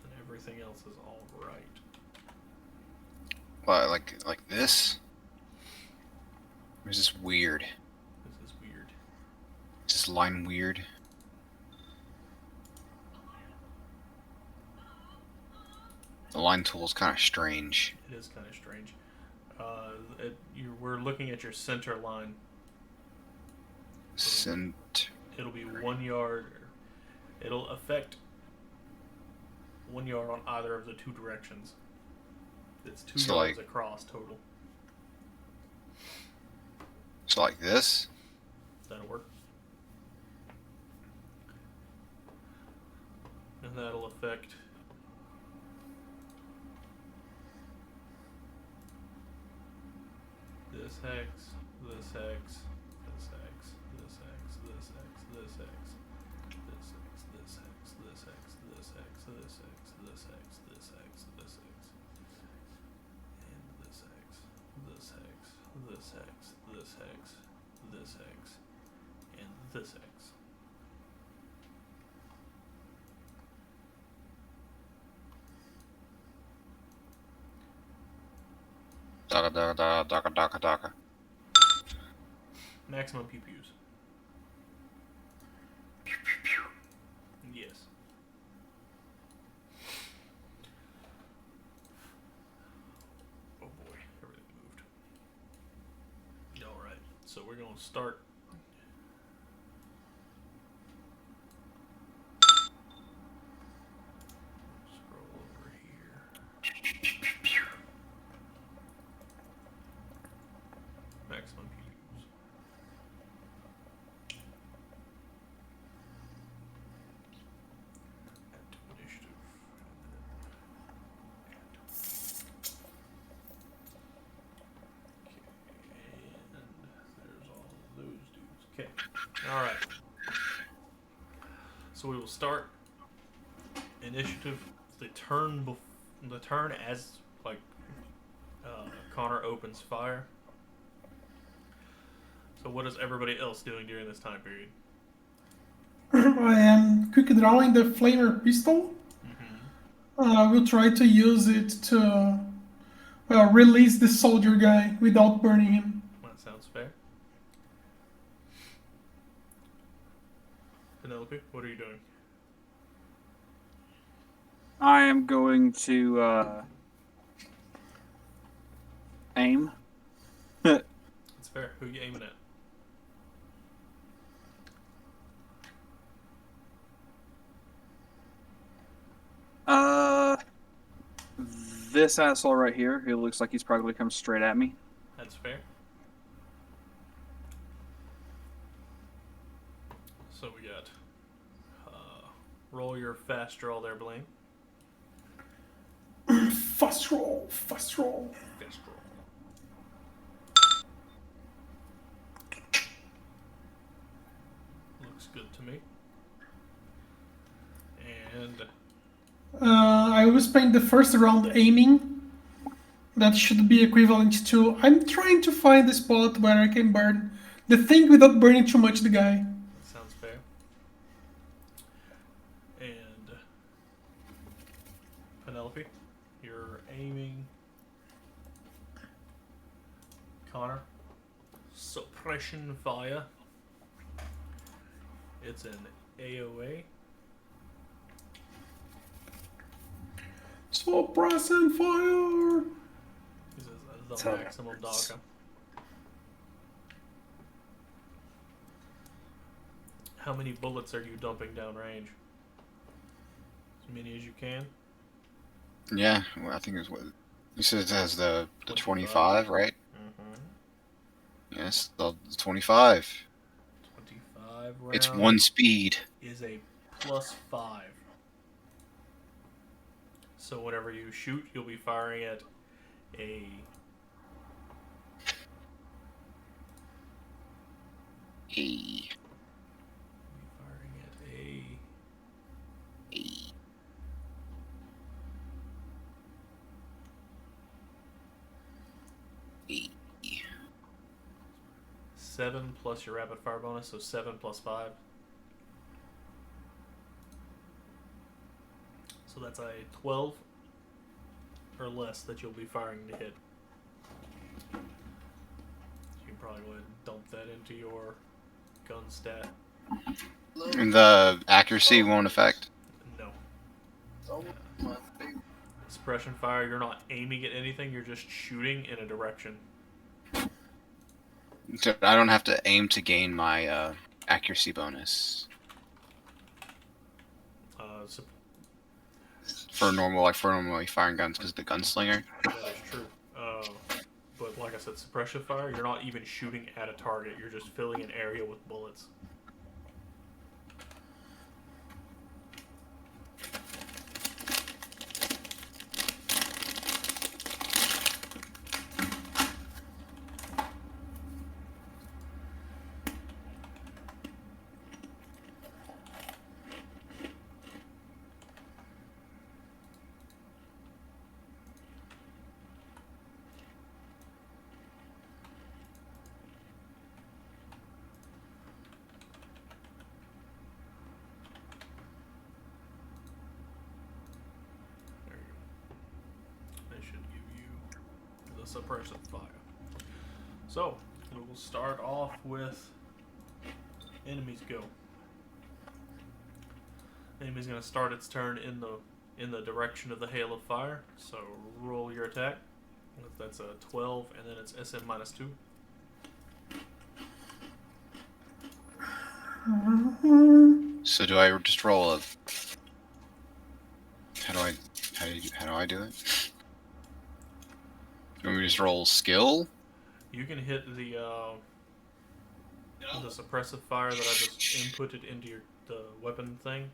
S1: And everything else is all right.
S5: What, like this? Or is this weird?
S1: This is weird.
S5: Is this line weird? The line tool is kind of strange.
S1: It is kind of strange. We're looking at your center line. It'll be 1 yard. It'll affect 1 yard on either of the two directions. It's 2
S5: So,
S1: yards
S5: like,
S1: across total.
S5: So like this?
S1: That'll work. And that'll affect this hex, this hex, this hex, this hex, this hex, this hex, this hex, this hex, this hex, this hex, this hex, this hex, this hex, this hex, and this hex, this hex, this hex, this hex, this hex, and this hex.
S5: Daka.
S1: Maximum pew pews. Yes. Oh boy, everything moved. Alright, so we're going to start. Scroll over here. Maximum pew pews. Add to initiative. And there's all of those dudes. Okay. Alright. So we will start initiative the turn as like Connor opens fire. So what is everybody else doing during this time period?
S2: I am quick drawing the flamer pistol. I will try to use it to, release the soldier guy without burning him.
S1: That sounds fair. Penelope, what are you doing?
S3: I am going to aim.
S1: That's fair. Who are you aiming at?
S3: this asshole right here, who looks like he's probably going to come straight at me.
S1: That's fair. So we got roll your fast draw there, Blaine.
S2: Fast roll, fast roll.
S1: Fast roll. Looks good to me. And
S2: I will spend the first round aiming. That should be equivalent to... I'm trying to find the spot where I can burn the thing without burning too much the guy.
S1: that sounds fair. And Penelope, you're aiming. Connor, suppression fire. It's an AOA.
S2: Suppressing fire!
S1: This is the
S4: Tell me.
S1: maximum DACA. How many bullets are you dumping downrange? As many as you can.
S5: Yeah, well, I think it's what you said. It has the
S1: 25.
S5: 25, right?
S1: Mm-hmm.
S5: Yes, the 25.
S1: 25 rounds.
S5: It's 1 speed.
S1: Is a +5. So whenever you shoot, you'll be firing at a
S5: E.
S1: firing at a
S5: E.
S1: 7 plus your rapid fire bonus, so 7 plus 5. So that's a 12 or less that you'll be firing to hit. You can probably go ahead and dump that into your gun stat.
S5: And the accuracy won't affect.
S1: No. Suppression fire, you're not aiming at anything, you're just shooting in a direction.
S5: So I don't have to aim to gain my accuracy bonus
S1: So
S5: for normally firing guns because of the gunslinger.
S1: that is true. But like I said, suppression fire, you're not even shooting at a target, you're just filling an area with bullets. There you go. They should give you the suppression fire. So, we will start off with enemies go. Enemy's going to start its turn in the direction of the hail of fire. So roll your attack. That's a 12, and then it's SM minus 2.
S5: So do I just roll a? How do I do it? Do we just roll skill?
S1: You can hit the suppressive fire that I just inputted into the weapon thing,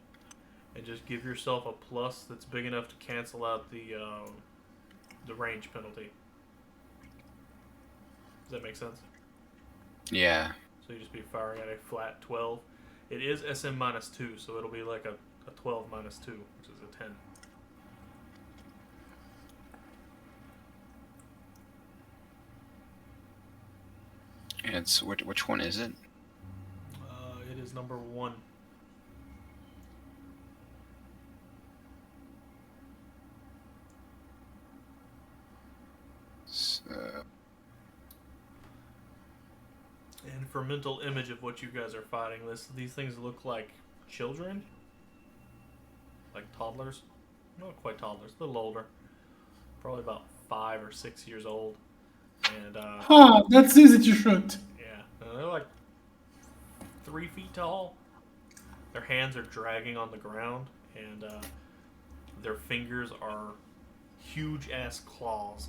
S1: and just give yourself a plus that's big enough to cancel out the range penalty. Does that make sense?
S5: Yeah.
S1: So you just be firing at a flat 12. It is SM minus 2, so it'll be like a 12 minus 2, which is a 10.
S5: And it's which one is it?
S1: It is number 1. And for mental image of what you guys are fighting, these things look like children, like toddlers, not quite toddlers, a little older, probably about 5 or 6 years old, and
S2: That's easy to shoot.
S1: yeah, they're like 3 feet tall. Their hands are dragging on the ground, and their fingers are huge ass claws.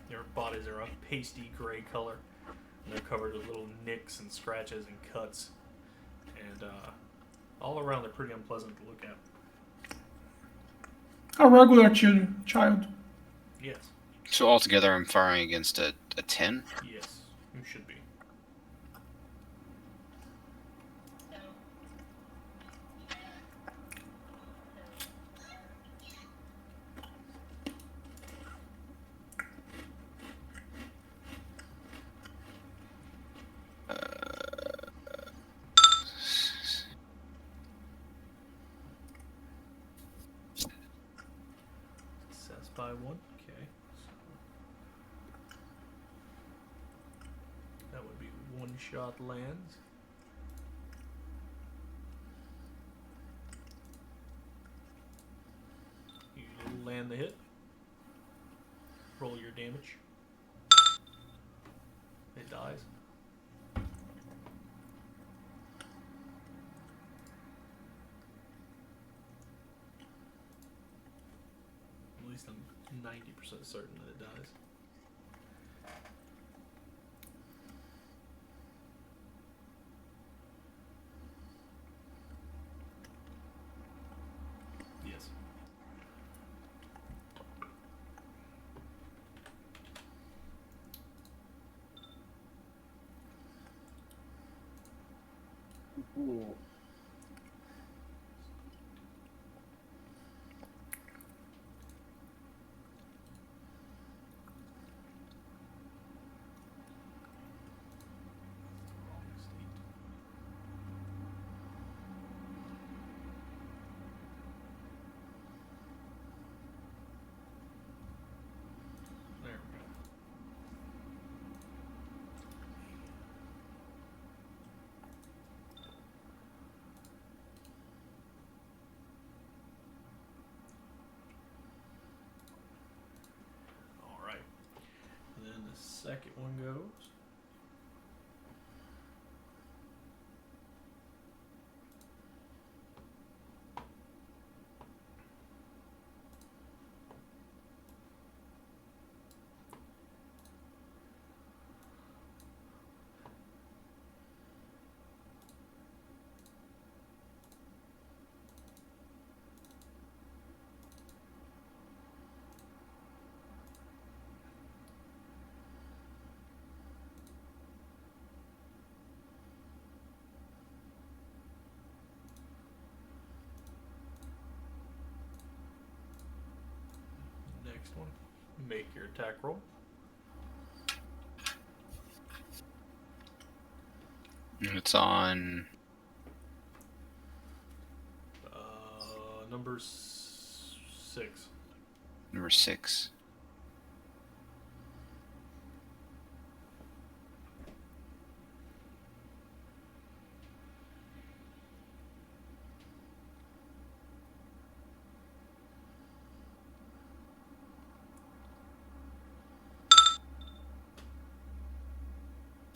S1: Their bodies are a pasty gray color. And they're covered with little nicks and scratches and cuts. And all around they're pretty unpleasant to look at.
S2: A regular child.
S1: Yes.
S5: So altogether, I'm firing against a 10.
S1: Yes. You should be. Success by 1. Okay. So that would be 1 shot lands. You land the hit. Roll your damage. It dies. At least I'm 90% certain that it dies. Yes. There we go. Alright. And then the second one goes. Next one. Make your attack roll.
S5: And it's on.
S1: Number 6.
S5: Number 6.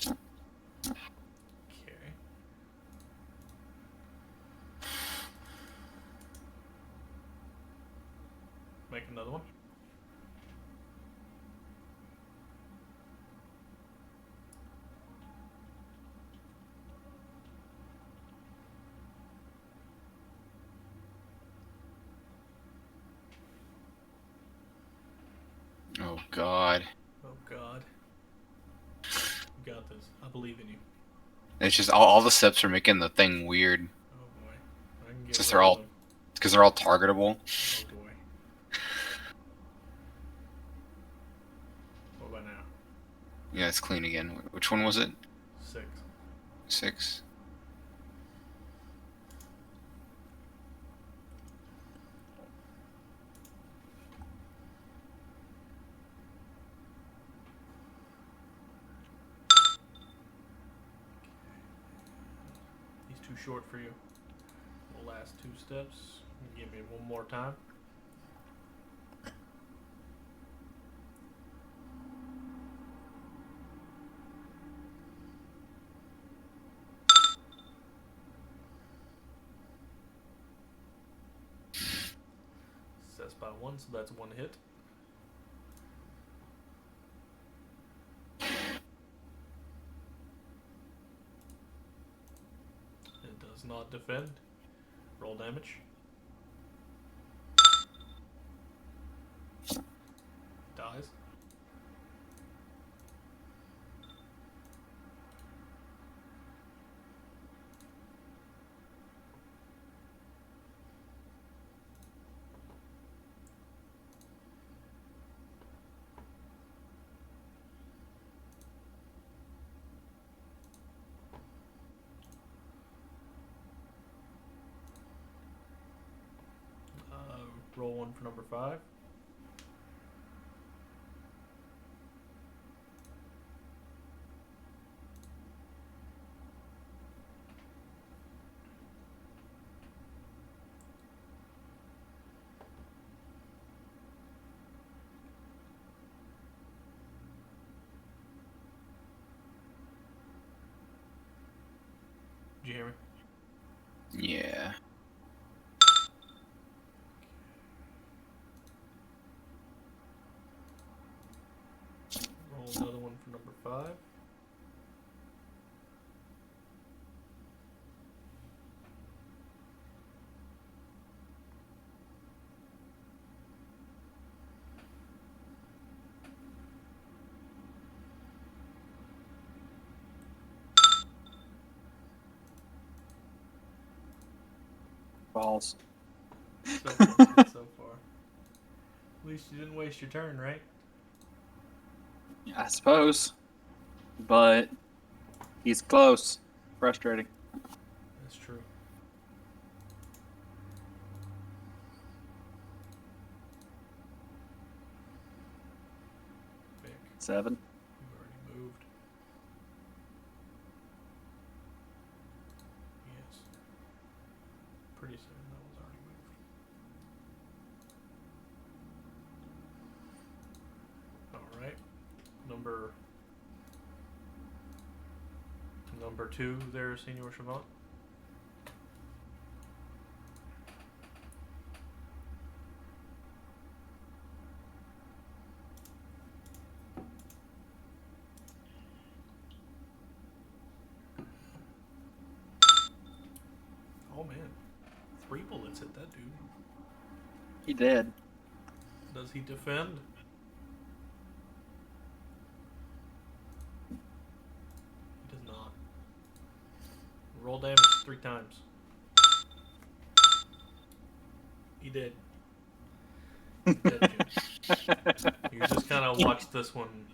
S1: Okay. Make another one.
S5: Oh God.
S1: Oh God. You got this. I believe in you.
S5: It's just all the steps are making the thing weird.
S1: Oh boy. I can get
S5: Since
S1: rid
S5: they're
S1: of
S5: all
S1: them.
S5: because they're all targetable.
S1: Oh boy. What about now?
S5: Yeah, it's clean again. Which one was it?
S1: 6.
S5: 6.
S1: He's too short for you. The last 2 steps. Give me one more time. by 1, so that's 1 hit. It does not defend. Roll damage. Dies. Roll 1 for number 5. Did you hear me?
S5: Yeah.
S1: Roll another one for number 5.
S3: Balls.
S1: So far. So far. At least you didn't waste your turn, right?
S3: I suppose. But he's close. Frustrating.
S1: That's true. Vic,
S3: 7.
S1: you've already moved. Yes. Pretty soon that was already moved. Alright. Number 2 there, Senor Chavant. Oh man. 3 bullets hit that dude.
S3: He did.
S1: Does he defend? He does not. Roll damage 3 times. He did. Dead, Jim. You just kind of watched this one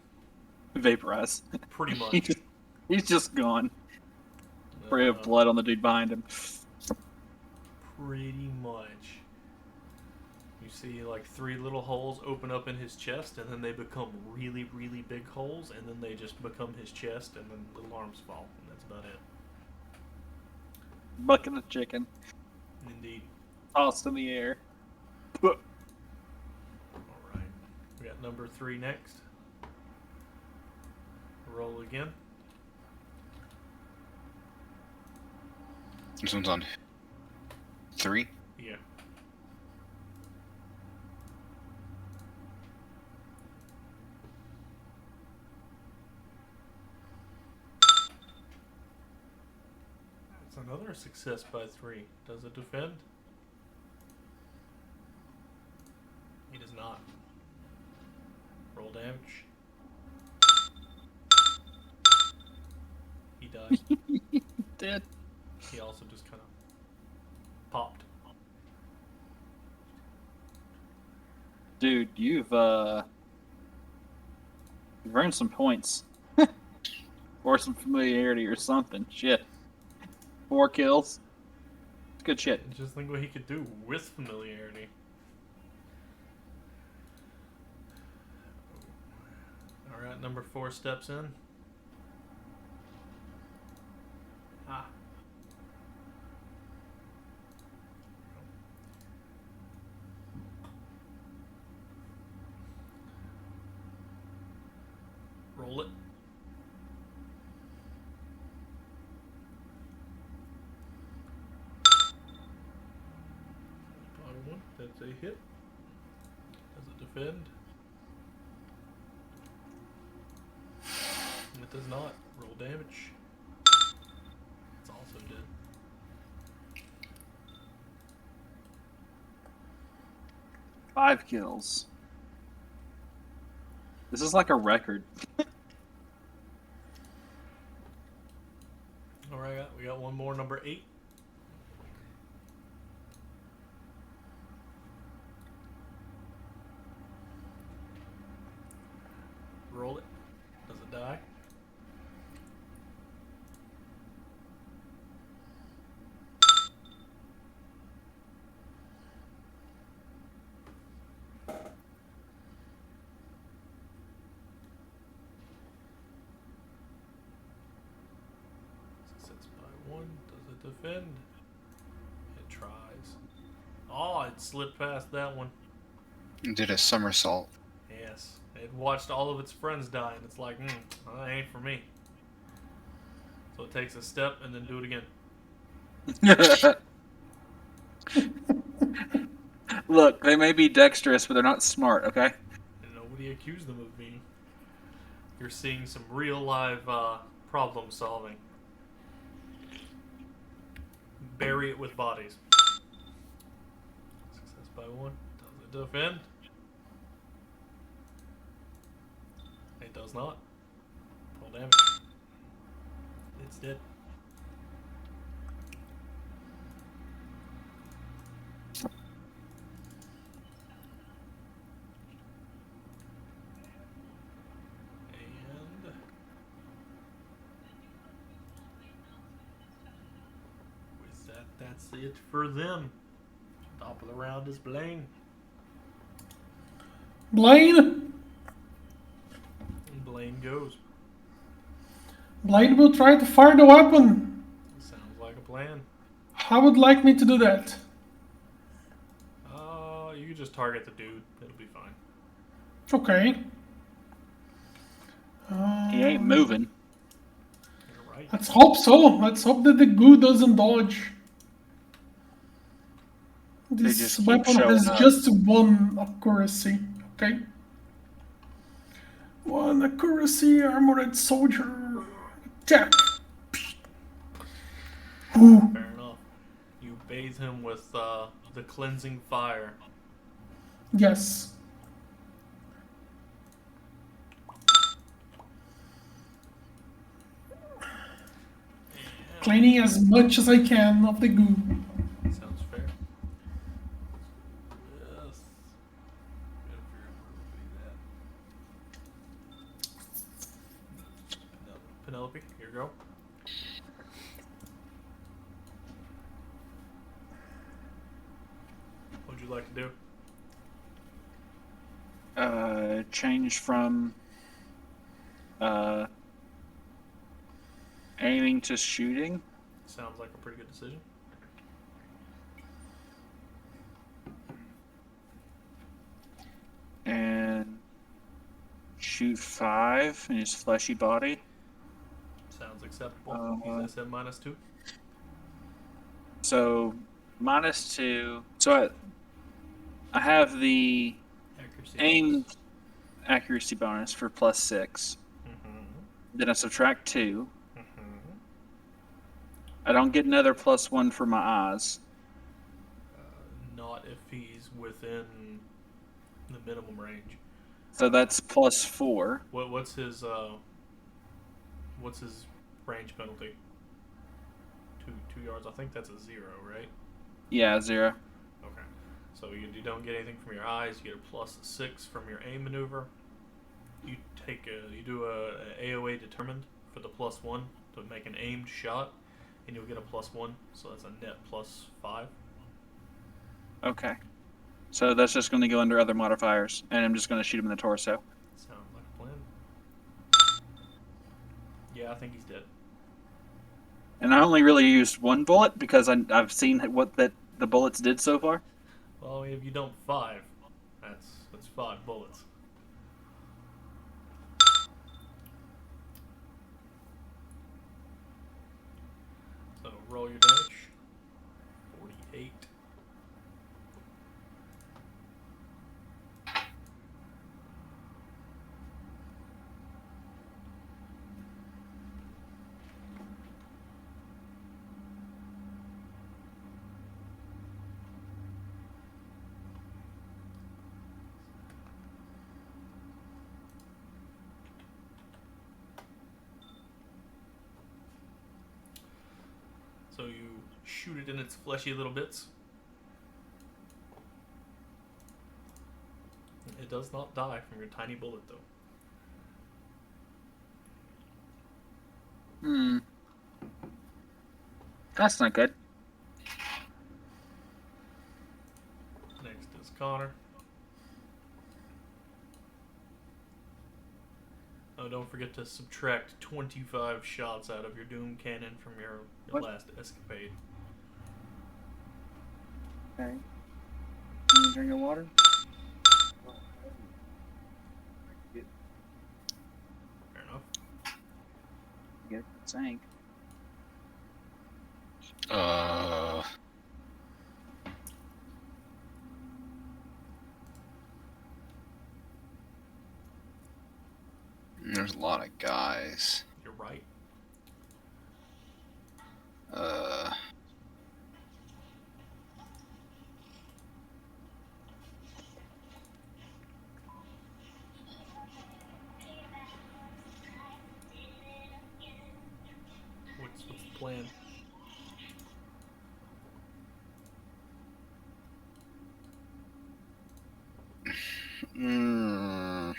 S3: Vaporize.
S1: pretty much.
S3: He's just gone. Spray of blood on the dude behind him.
S1: Pretty much. You see like 3 little holes open up in his chest, and then they become really, really big holes, and then they just become his chest, and then little arms fall, and that's about it.
S3: Bucket of chicken.
S1: Indeed.
S3: Tossed in the air.
S1: Alright. We got number 3 next. Roll again.
S5: This one's on 3.
S1: Yeah. That's another success by 3. Does it defend? He does not. Roll damage. He died.
S3: Dead.
S1: He also just kind of popped.
S3: Dude, you've earned some points. Or some familiarity or something. Shit. 4 kills. Good shit.
S1: Just think what he could do with familiarity. Alright, number 4 steps in. Ah. Roll it. That's a hit. defend? It does not. Roll damage. It's also dead.
S3: Five kills. This is like a record.
S1: Alright, we got one more, number 8. Roll it. Does it die? Success by 1. Does it defend? It tries. Oh, it slipped past that one.
S5: Did a somersault.
S1: Yes. It watched all of its friends die, and it's like, that ain't for me. So it takes a step and then do it again.
S3: Look, they may be dexterous, but they're not smart, okay?
S1: And nobody accused them of being. You're seeing some real live problem solving. Bury it with bodies. Success by 1. Does it defend? It does not. Roll damage. It's dead. And with that, that's it for them. Top of the round is Blaine.
S2: Blaine?
S1: And Blaine goes.
S2: Blaine will try to fire the weapon.
S1: Sounds like a plan.
S2: How would like me to do that?
S1: You can just target the dude. It'll be fine.
S2: Okay.
S3: He ain't moving.
S1: You're right.
S2: Let's hope so. Let's hope that the goo doesn't dodge. This
S3: just keep
S2: weapon
S3: showing
S2: has
S3: up.
S2: just 1 accuracy. Okay. 1 accuracy, armored soldier. Attack. Ooh.
S1: Fair enough. You bathe him with the cleansing fire.
S2: Yes. Cleaning as much as I can of the goo.
S1: Sounds fair. Yes. Gotta figure out where to be at. Penelope, here you go. What'd you like to do?
S3: Change from aiming to shooting.
S1: Sounds like a pretty good decision.
S3: And shoot 5 in his fleshy body.
S1: Sounds acceptable. Use SM -2.
S3: So -2. So I have the
S1: Accuracy.
S3: aim accuracy bonus for +6.
S1: Mm-hmm.
S3: Then I subtract 2.
S1: Mm-hmm.
S3: I don't get another +1 for my eyes.
S1: Not if he's within the minimum range.
S3: So that's +4.
S1: What's his range penalty? 2 yards. I think that's a 0, right?
S3: Yeah, 0.
S1: Okay. So you don't get anything from your eyes. You get a +6 from your aim maneuver. You do a AOA determined for the +1 to make an aimed shot, and you'll get a +1. So that's a net +5.
S3: Okay. So that's just going to go under other modifiers, and I'm just going to shoot him in the torso.
S1: Sounds like a plan. Yeah, I think he's dead.
S3: And I only really used 1 bullet because I've seen what the bullets did so far.
S1: Well, if you don't 5, that's 5 bullets. So roll your damage. 48. So you shoot it in its fleshy little bits. It does not die from your tiny bullet, though.
S3: That's not good.
S1: Next is Connor. Oh, don't forget to subtract 25 shots out of your Doom cannon from your
S3: What?
S1: last escapade.
S3: Okay. Can you drink of water?
S1: Fair enough.
S3: Get it to the sink.
S5: There's a lot of guys.
S1: You're right. What's the plan?
S5: Mm,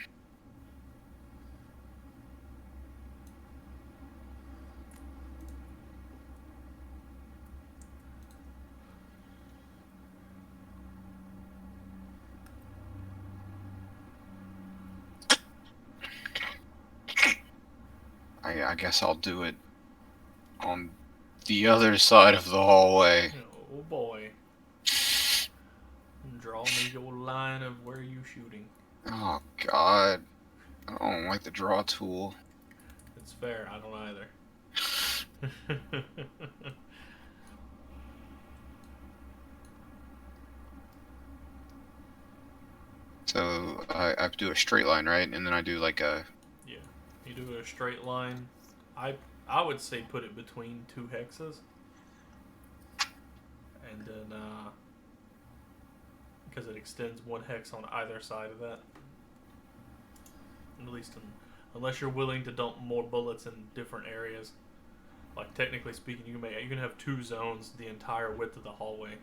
S5: I guess I'll do it on the other side of the hallway.
S1: Oh boy. Draw me your line of where you shooting.
S5: Oh God, I don't like the draw tool.
S1: It's fair. I don't either.
S5: So I do a straight line, right? And then I do like a.
S1: Yeah, you do a straight line. I would say put it between two hexes, and then because it extends one hex on either side of that. At least unless you're willing to dump more bullets in different areas. Like technically speaking, you can have two zones the entire width of the hallway.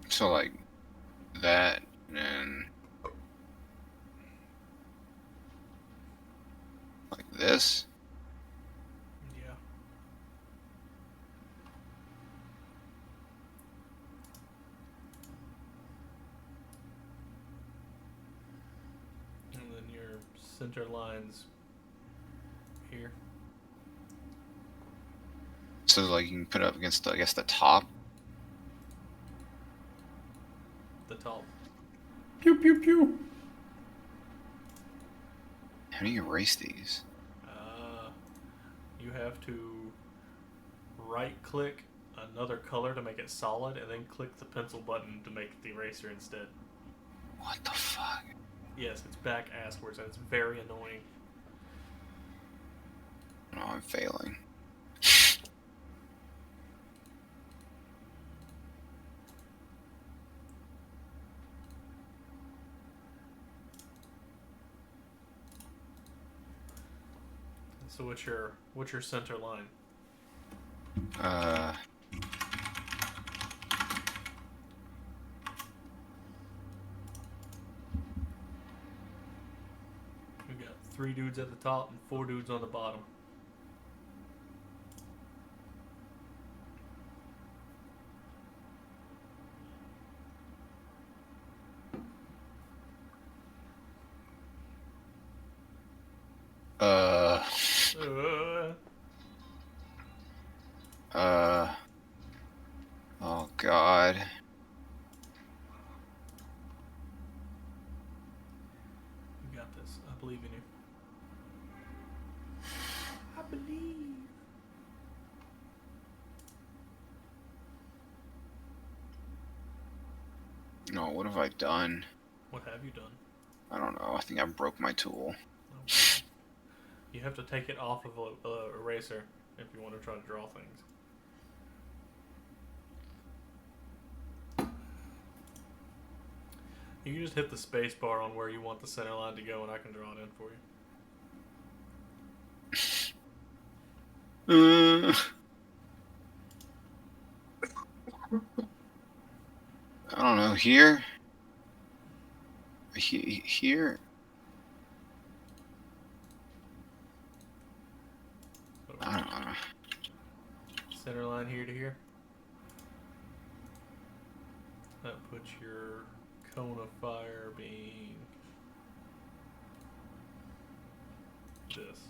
S5: So like that and like this.
S1: Yeah. And then your center lines here.
S5: So like you can put it up against I guess the top.
S1: The top.
S2: Pew pew pew.
S5: How do you erase these?
S1: You have to right click another color to make it solid, and then click the pencil button to make the eraser instead.
S5: What the fuck?
S1: Yes, it's back asswards, and it's very annoying.
S5: No, I'm failing.
S1: So what's your center line? We got 3 dudes at the top and 4 dudes on the bottom.
S5: Oh God.
S1: You got this. I believe in you. I believe.
S5: No, what have I done?
S1: What have you done?
S5: I don't know. I think I broke my tool.
S1: Okay. You have to take it off of a eraser if you want to try to draw things. You can just hit the space bar on where you want the center line to go, and I can draw it in for you.
S5: I don't know. Here. Here. I don't know.
S1: Center line here to here. That puts your cone of fire being this.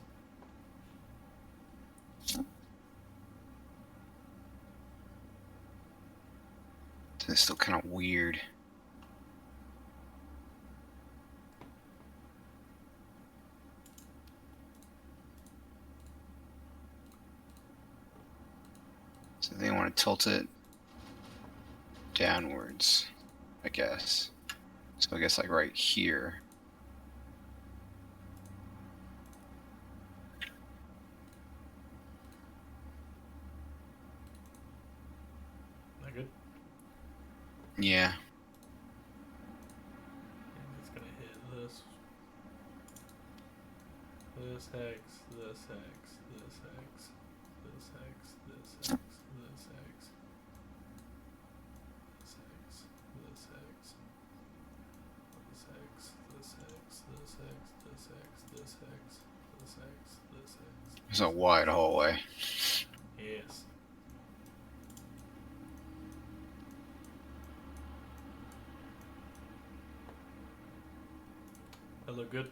S5: It's still kind of weird. So they want to tilt it downwards, I guess. So I guess like right here.
S1: That good?
S5: Yeah.
S1: And it's gonna hit this. This hex, this hex, this hex, this hex, this hex, this hex.
S5: It's a wide hallway.
S1: Yes. That look good?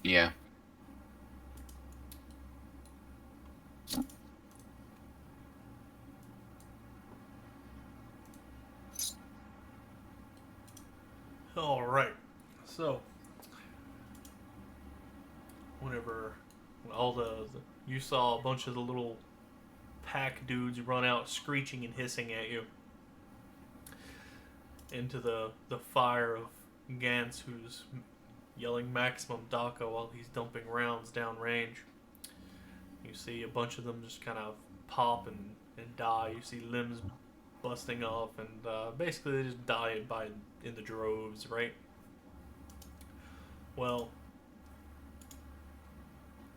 S5: Yeah.
S1: All right. So, whenever you saw a bunch of the little pack dudes run out screeching and hissing at you into the fire of Gantz, who's yelling maximum Daka while he's dumping rounds downrange. You see a bunch of them just kind of pop and die. You see limbs busting off, and basically they just die in the droves, right? Well,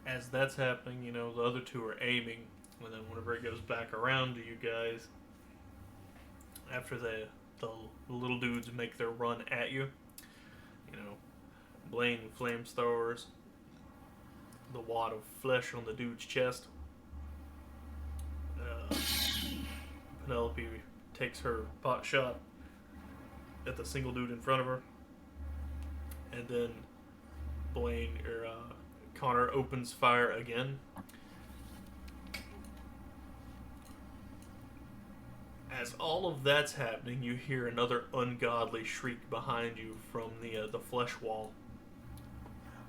S1: as that's happening, you know, the other two are aiming, and then whenever it goes back around to you guys, after the little dudes make their run at you, you know, Blaine flames throwers, the wad of flesh on the dude's chest. Penelope takes her pot shot at the single dude in front of her, and then Connor opens fire again. As all of that's happening, you hear another ungodly shriek behind you from the flesh wall.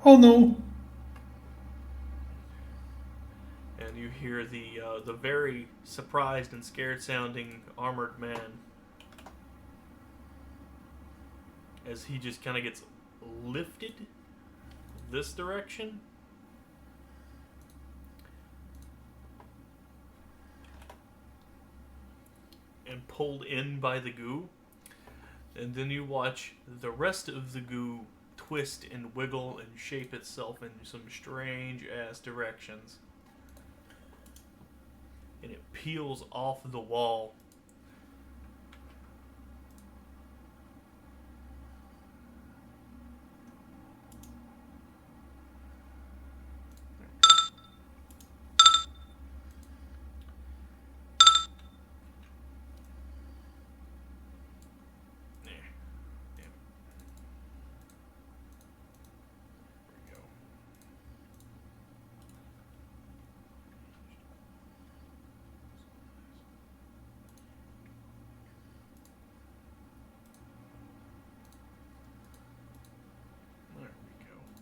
S2: Oh no.
S1: And you hear the very surprised and scared sounding armored man as he just kind of gets lifted this direction. And pulled in by the goo. And then you watch the rest of the goo twist and wiggle and shape itself in some strange ass directions. And it peels off the wall.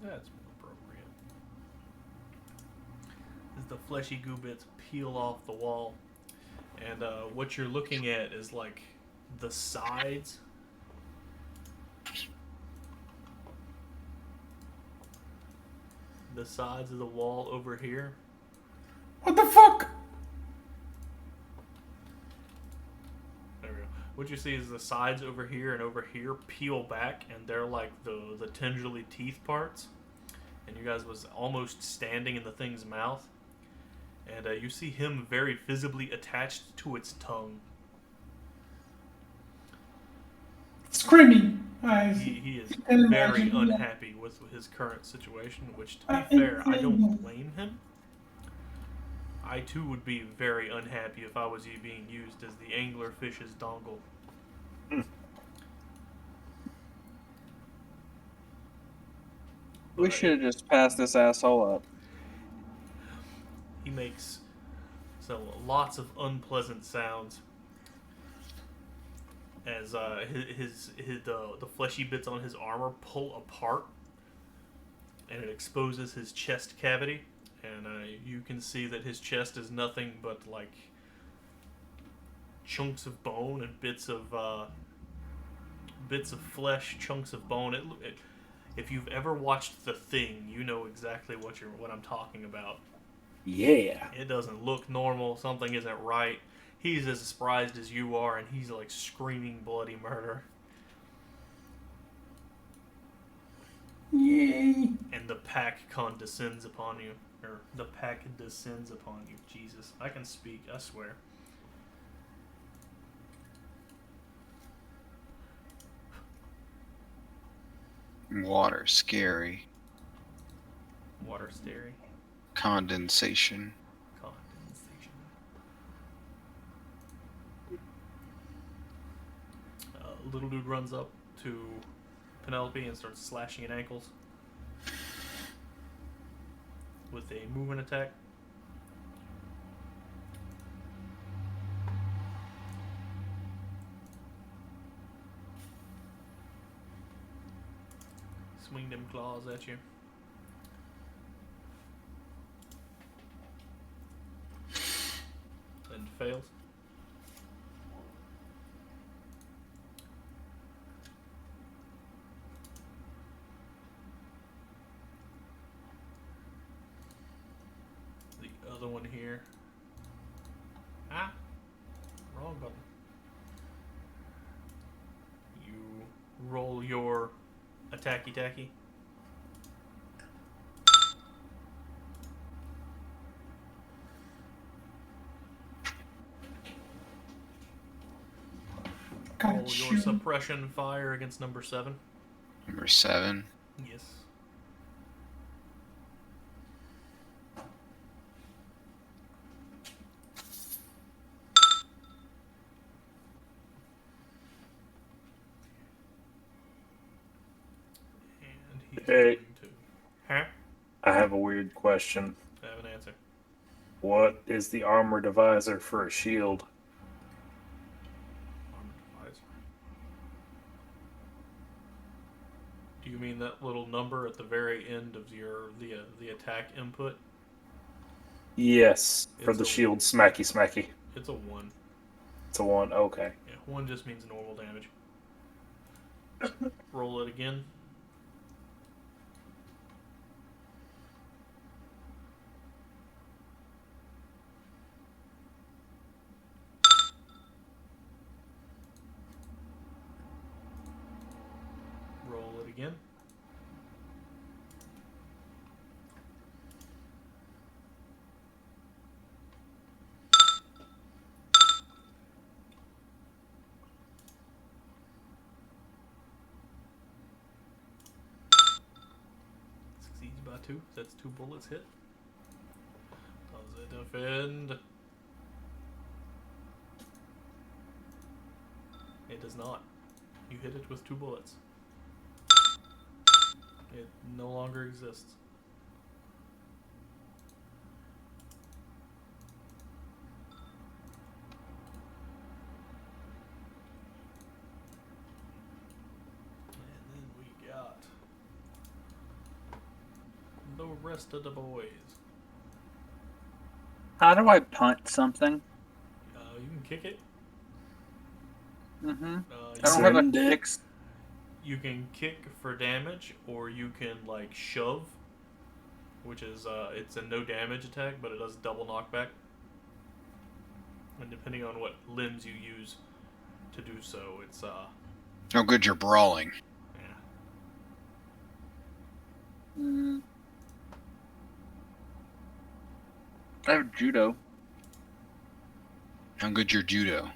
S1: That's more appropriate. As the fleshy goo bits peel off the wall, and what you're looking at is like the sides the sides of the wall over here.
S2: What the fuck?
S1: There we go. What you see is the sides over here and over here peel back, and they're like the tendrily teeth parts. And you guys was almost standing in the thing's mouth. And you see him very visibly attached to its tongue.
S2: Screaming.
S1: He is
S2: can
S1: very
S2: imagine, yeah.
S1: unhappy with his current situation, which, to be fair, I don't blame him. I too would be very unhappy if I was being used as the anglerfish's dongle.
S3: We should have just passed this asshole up.
S1: He makes lots of unpleasant sounds as the fleshy bits on his armor pull apart, and it exposes his chest cavity, and you can see that his chest is nothing but like chunks of bone and bits of flesh, chunks of bone. If you've ever watched The Thing, you know exactly what I'm talking about.
S4: Yeah.
S1: It doesn't look normal. Something isn't right. He's as surprised as you are, and he's like screaming bloody murder.
S2: Yay.
S1: And the pack condescends upon you. Or the pack descends upon you. Jesus. I can speak, I swear.
S5: Water, scary.
S1: Water stary.
S5: Condensation.
S1: Condensation. Little dude runs up to Penelope and starts slashing at ankles with a movement attack. Swing them claws at you. And fails. The other one here. Ah! Wrong button. You roll your attacky tacky. Roll
S2: Got
S1: your
S2: you.
S1: suppression fire against number 7.
S5: Number 7.
S1: Yes. And he's
S4: Hey.
S1: going to. Huh?
S4: I have a weird question.
S1: I have an answer.
S4: What is the armor divisor for a shield?
S1: Armor divisor. Do you mean that little number at the very end of the attack input?
S4: Yes, for
S1: It's
S4: the
S1: a-
S4: shield smacky smacky.
S1: It's a 1.
S4: It's a 1. Okay.
S1: Yeah, 1 just means normal damage. Roll it again. Roll it again. Succeeds by 2. That's 2 bullets hit. Does it defend? It does not. You hit it with 2 bullets. It no longer exists. And then we got the rest of the boys.
S3: How do I punt something?
S1: You can kick it.
S3: Mm-hmm.
S1: You,
S3: I don't have a dicks.
S1: you can kick for damage, or you can like shove. which is it's a no damage attack, but it does double knockback. And depending on what limbs you use to do so, it's
S5: Oh, good, you're brawling.
S1: yeah.
S3: I have judo.
S5: How good your judo?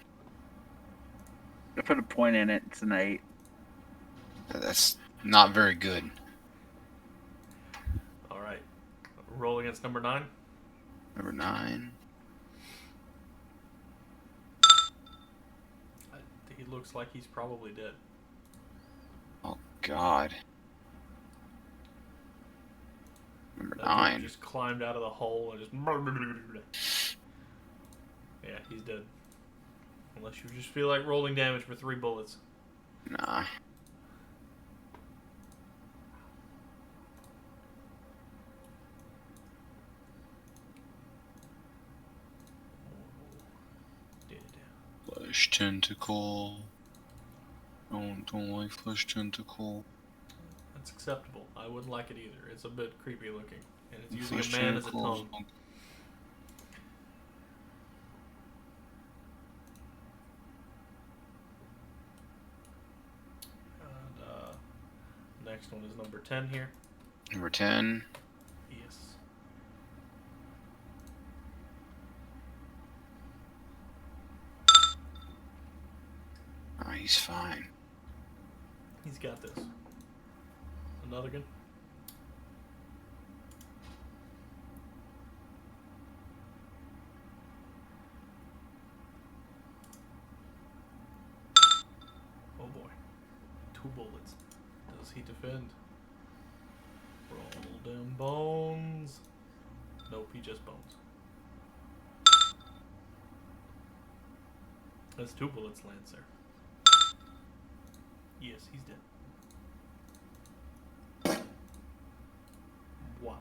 S3: I put a point in it. It's an 8.
S5: That's not very good.
S1: All right. Roll against number 9.
S5: Number 9.
S1: He looks like he's probably dead.
S5: Oh God. Number
S1: That
S5: 9.
S1: dude just climbed out of the hole and just. Yeah, he's dead. Unless you just feel like rolling damage for 3 bullets.
S5: Nah. Flesh tentacle. Don't like flesh tentacle.
S1: That's acceptable. I wouldn't like it either. It's a bit creepy looking. And it's using
S5: Flesh
S1: a man as a
S5: tentacles.
S1: tongue. And next one is number 10 here.
S5: Number 10.
S1: Yes.
S5: Oh, he's fine.
S1: He's got this. Another gun. Oh boy. 2 bullets. Does he defend? Roll them bones. Nope, he just bones. That's 2 bullets, Lancer. Yes, he's dead. Wow.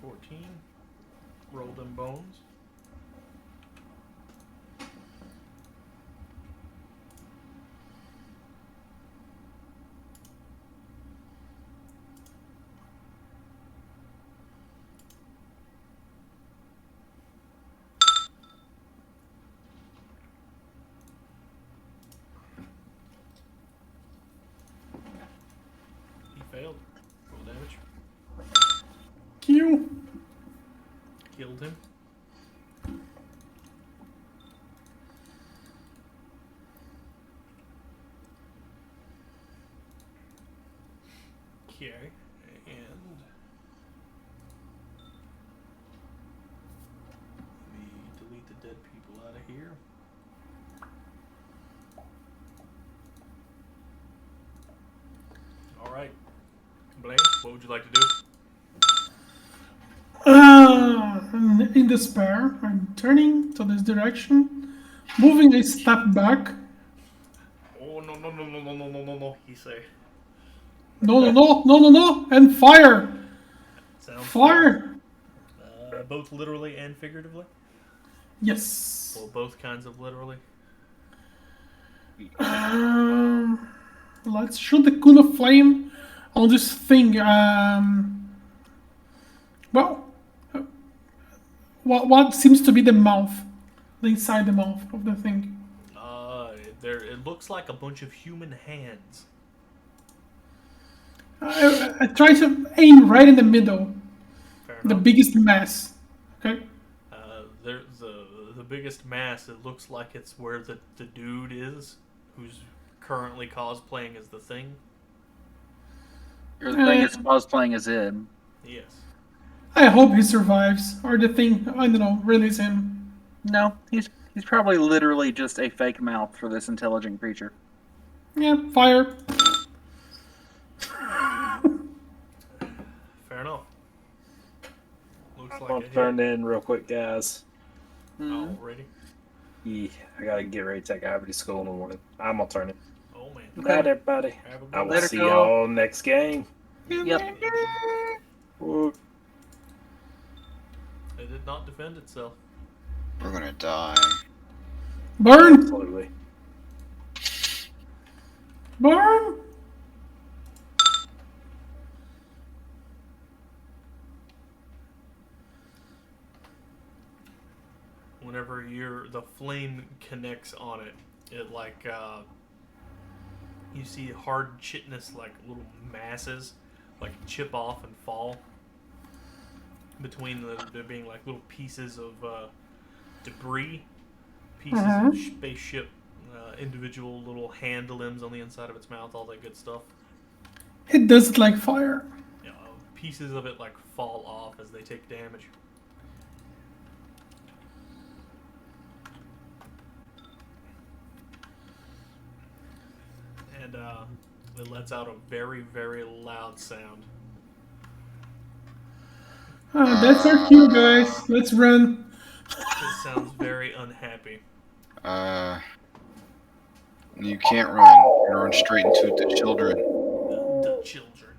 S1: Number 14. Roll them bones. He failed. Roll damage.
S2: Q.
S1: Killed him. Okay, and let me delete the dead people out of here. All right, Blaine, what would you like to do?
S2: In despair, I'm turning to this direction, moving a step back.
S1: Oh no no no no no no no no no! He say.
S2: No, and fire!
S1: Sounds
S2: Fire!
S1: both literally and figuratively.
S2: Yes.
S1: Well, both kinds of literally.
S2: Let's shoot the cone of flame on this thing. Well, what seems to be the mouth, the inside the mouth of the thing.
S1: There. It looks like a bunch of human hands.
S2: I try to aim right in the middle,
S1: Fair
S2: the
S1: enough.
S2: biggest mass. Okay.
S1: There's the biggest mass. It looks like it's where the dude is, who's currently cosplaying as the Thing.
S3: Or the thing is cosplaying as him.
S1: Yes.
S2: I hope he survives, or the thing, I don't know, release him.
S3: No, he's probably literally just a fake mouth for this intelligent creature.
S2: Yeah, fire.
S1: Fair enough. Looks
S4: I'm
S1: like
S4: gonna
S1: a
S4: turn
S1: hit
S4: in real quick, guys.
S1: already.
S4: Yeah, I gotta get ready to take Ivy to school in the morning. I'm gonna turn it.
S1: Oh man.
S3: Okay.
S4: Night, everybody.
S1: Have a good
S4: I will
S1: one.
S4: see
S3: Carl.
S4: y'all next game.
S3: Yep.
S4: Woo.
S1: It did not defend itself.
S5: We're gonna die.
S2: Burn!
S4: Absolutely.
S2: Burn!
S1: Whenever the flame connects on it, it like you see hard chitness, like little masses, like chip off and fall between there being like little pieces of debris, pieces of spaceship, individual little hand limbs on the inside of its mouth, all that good stuff.
S2: It does it like fire.
S1: You know, pieces of it like fall off as they take damage. And it lets out a very, very loud sound.
S2: That's our cue, guys. Let's run.
S1: It sounds very unhappy.
S5: You can't run. You're run straight into the children.
S1: The children.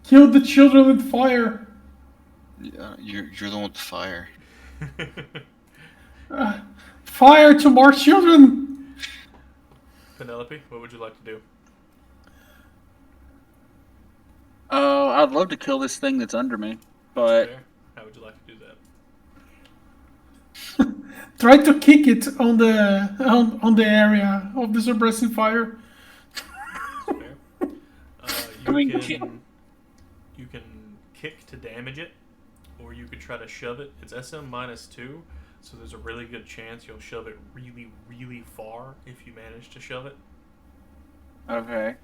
S2: Kill the children with fire.
S5: You're the one with the fire.
S2: Fire to more children.
S1: Penelope, what would you like to do?
S3: I'd love to kill this thing that's under me, but
S1: Fair. How would you like to do that?
S2: Try to kick it on the area of the suppressing fire.
S1: Fair.
S3: I mean,
S1: You can kick to damage it, or you could try to shove it. It's SM -2, so there's a really good chance you'll shove it really, really far if you manage to shove it.
S3: okay.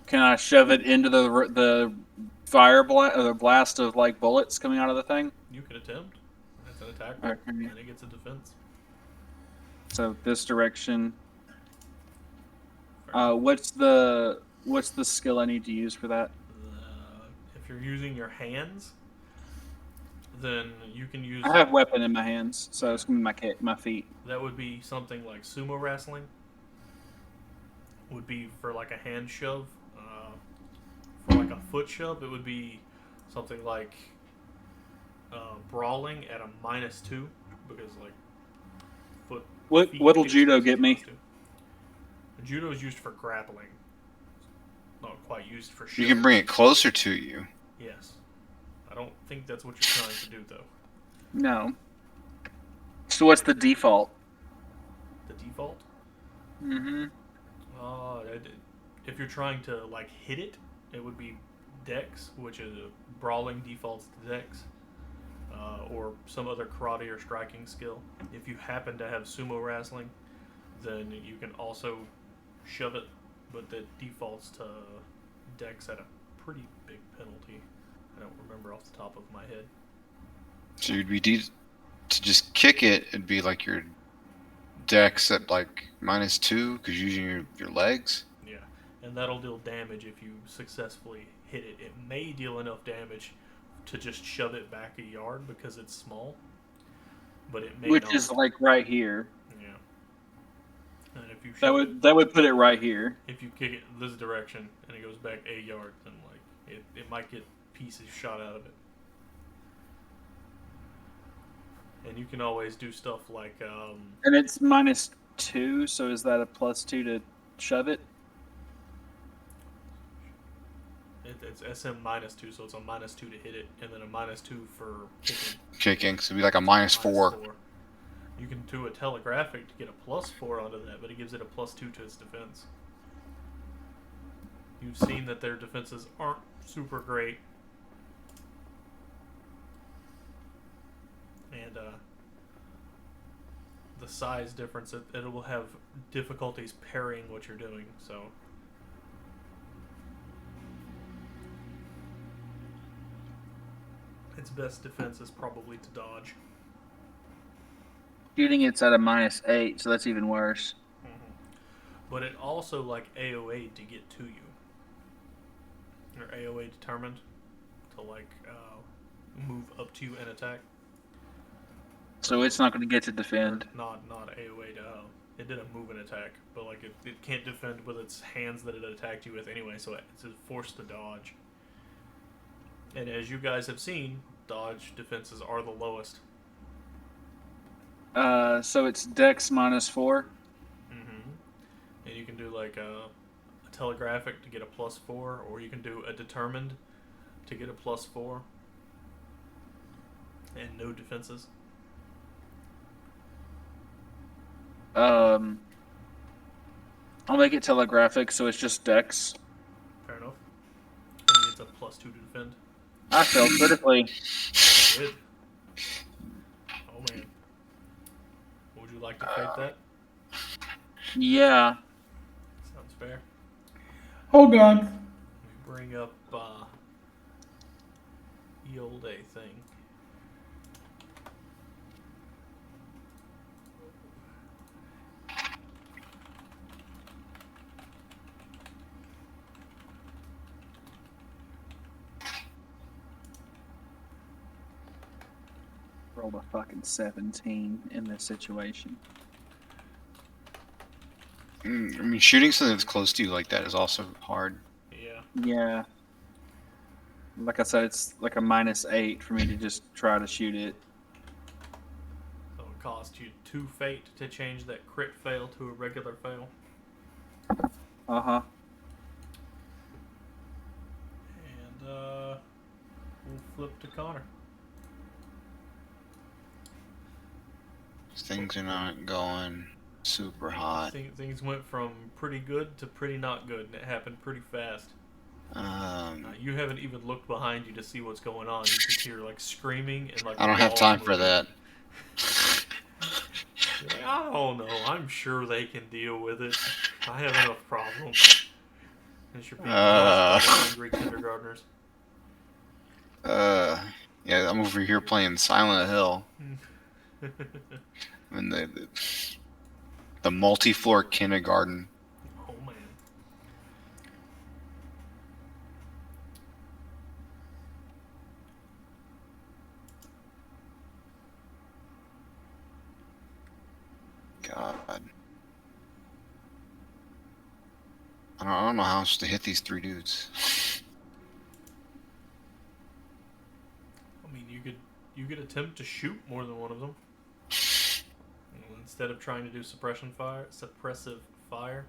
S3: Can I shove it into the fire the blast of like bullets coming out of the thing?
S1: You can attempt. That's an attack,
S3: Okay.
S1: and it gets a defense.
S3: So this direction. What's the skill I need to use for that?
S1: If you're using your hands, then you can use.
S3: I have weapon in my hands, so it's gonna be my feet.
S1: That would be something like sumo wrestling. Would be for like a hand shove. For like a foot shove, it would be something like brawling at a -2 because like foot. feet
S3: What'll
S1: kicks
S3: judo
S1: is
S3: get me?
S1: +2. Judo is used for grappling. Not quite used for.
S5: You can bring it closer to you.
S1: Yes. I don't think that's what you're trying to do though.
S3: No. So what's the default?
S1: The default.
S3: Mm-hmm.
S1: If you're trying to like hit it, it would be Dex, which is brawling defaults to Dex, or some other karate or striking skill. If you happen to have sumo wrestling, then you can also shove it, but that defaults to Dex at a pretty big penalty. I don't remember off the top of my head.
S5: So you'd be to just kick it. It'd be like your dex at like -2 because you're using your legs.
S1: Yeah, and that'll deal damage if you successfully hit it. It may deal enough damage to just shove it back a yard because it's small, but it may
S3: Which
S1: not.
S3: is like right here.
S1: Yeah. And if you
S3: That would put it right here.
S1: if you kick it this direction and it goes back a yard, then like it might get pieces shot out of it. And you can always do stuff like
S3: And it's -2, so is that a +2 to shove it?
S1: it's SM -2, so it's a -2 to hit it, and then a -2 for kicking.
S5: Kicking, so it'd be like a -4.
S1: You can do a telegraphic to get a +4 onto that, but it gives it a +2 to its defense. You've seen that their defenses aren't super great. And the size difference, it will have difficulties parrying what you're doing, so. its best defense is probably to dodge.
S3: Shooting it's at a -8, so that's even worse.
S1: But it also like AOA to get to you. Or AOA determined to like move up to you and attack.
S3: So it's not going to get to defend.
S1: Or not AOA to it did a move and attack, but like it can't defend with its hands that it attacked you with anyway, so it's forced to dodge. And as you guys have seen, dodge defenses are the lowest.
S3: So it's Dex -4.
S1: And you can do like a telegraphic to get a +4, or you can do a determined to get a +4, and no defenses.
S3: I'll make it telegraphic, so it's just Dex.
S1: Fair enough. And it's a +2 to defend.
S3: I failed critically.
S1: Good. Oh man. Would you like to fight that?
S3: Yeah.
S1: Sounds fair.
S2: Oh god.
S1: Let me bring up the old A thing.
S3: Rolled a fucking 17 in this situation.
S5: I mean, shooting something that's close to you like that is also hard.
S1: Yeah.
S3: Yeah. Like I said, it's like a -8 for me to just try to shoot it.
S1: So it cost you 2 fate to change that crit fail to a regular fail.
S3: Uh-huh.
S1: And we'll flip to Connor.
S5: Things are not going super hot.
S1: Things went from pretty good to pretty not good, and it happened pretty fast. You haven't even looked behind you to see what's going on. You just hear like screaming and like.
S5: I don't have time for that.
S1: You're like, I don't know. I'm sure they can deal with it. I have enough problems. As you're being lost by angry kindergartners.
S5: Yeah, I'm over here playing Silent Hill. And the multi-floor kindergarten.
S1: Oh man.
S5: God. I don't know how else to hit these 3 dudes.
S1: I mean, you could attempt to shoot more than one of them. Instead of trying to do suppressive fire,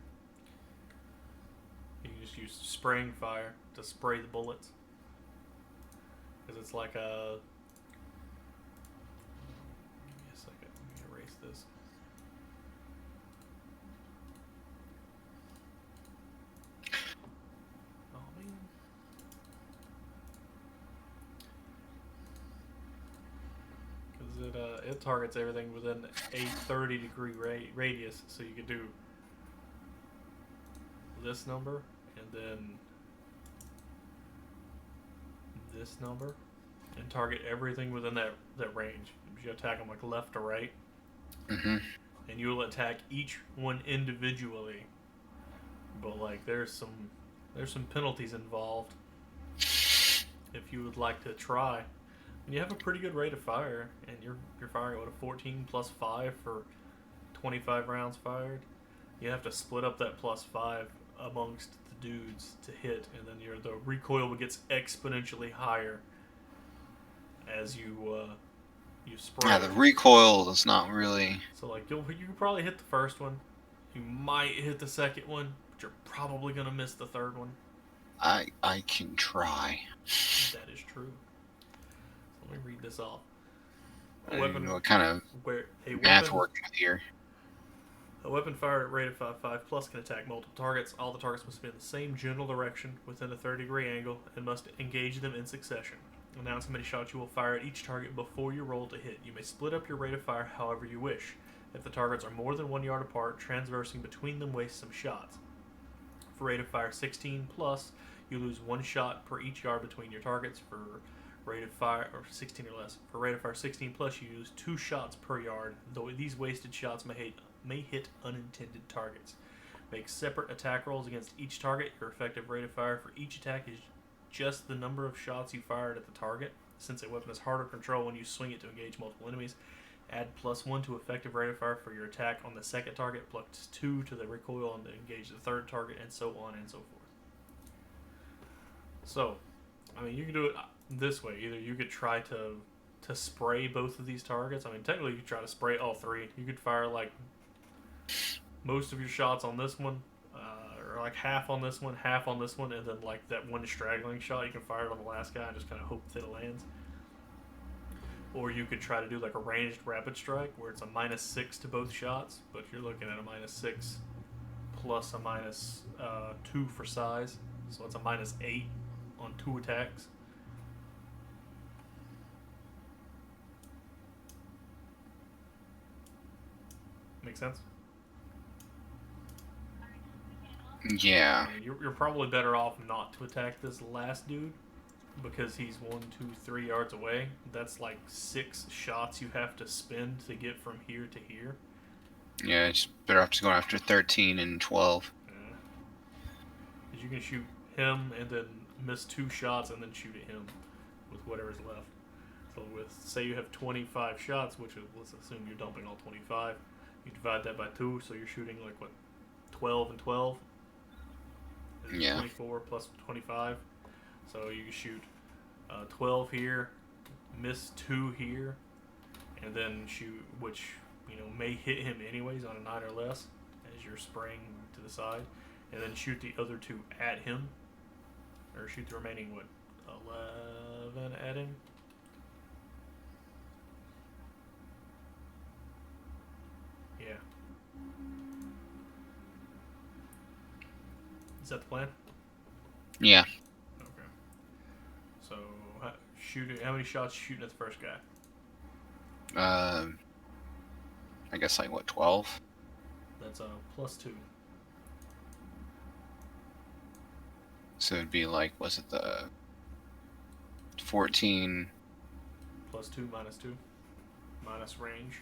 S1: you can just use spraying fire to spray the bullets. Because it's like a. Give me a second. Let me erase this. Oh man. Because it targets everything within a 30-degree radius, so you could do this number and then this number and target everything within that range. You attack them like left to right, and you will attack each one individually. But like there's some penalties involved if you would like to try. You have a pretty good rate of fire, and you're firing at a 14 plus 5 for 25 rounds fired. You have to split up that plus 5 amongst the dudes to hit, and then the recoil gets exponentially higher as you spray.
S5: Yeah, the recoil is not really.
S1: So like you can probably hit the first one, you might hit the second one, but you're probably gonna miss the third one.
S5: I can try.
S1: That is true. Let me read this off.
S5: I don't know what kind of math working here.
S1: A weapon fired at rate of 5.5 plus can attack multiple targets. All the targets must be in the same general direction within a 30-degree angle and must engage them in succession. Announce how many shots you will fire at each target before you roll to hit. You may split up your rate of fire however you wish. If the targets are more than 1 yard apart, transversing between them wastes some shots. For rate of fire 16 plus, you lose 1 shot per each yard between your targets. For Rate of fire, or 16 or less. For rate of fire 16 plus, you use 2 shots per yard, though these wasted shots may hit unintended targets. Make separate attack rolls against each target. Your effective rate of fire for each attack is just the number of shots you fired at the target. Since a weapon is harder to control when you swing it to engage multiple enemies, add +1 to effective rate of fire for your attack on the second target, +2 to the recoil on the engage the third target, and so on and so forth. So, I mean, you can do it this way. Either you could try to spray both of these targets. I mean, technically you could try to spray all 3. You could fire like most of your shots on this one, or like half on this one, half on this one, and then like that one straggling shot you can fire it on the last guy and just kind of hope that it lands. Or you could try to do like a ranged rapid strike where it's a -6 to both shots, but you're looking at a -6 plus a -2 for size, so it's a -8 on 2 attacks. Make sense?
S5: Yeah.
S1: I mean, you're probably better off not to attack this last dude because he's 1, 2, 3 yards away. That's like 6 shots you have to spend to get from here to here.
S5: Yeah, it's better off just going after 13 and 12.
S1: Yeah. 'Cause you can shoot him and then miss 2 shots and then shoot at him with whatever's left. So with, say you have 25 shots, which is, let's assume you're dumping all 25, you divide that by 2, so you're shooting like what, 12 and 12?
S5: Yeah.
S1: 24 plus 25. So you can shoot 12 here, miss 2 here, and then shoot, which, you know, may hit him anyways on a 9 or less as you're spraying to the side, and then shoot the other 2 at him, or shoot the remaining, what, 11 at him? Yeah. Is that the plan?
S5: Yeah.
S1: Okay. So, how many shots shooting at the first guy?
S5: I guess like what, 12?
S1: That's a +2.
S5: So it'd be like, was it the 14?
S1: +2 -2 minus range.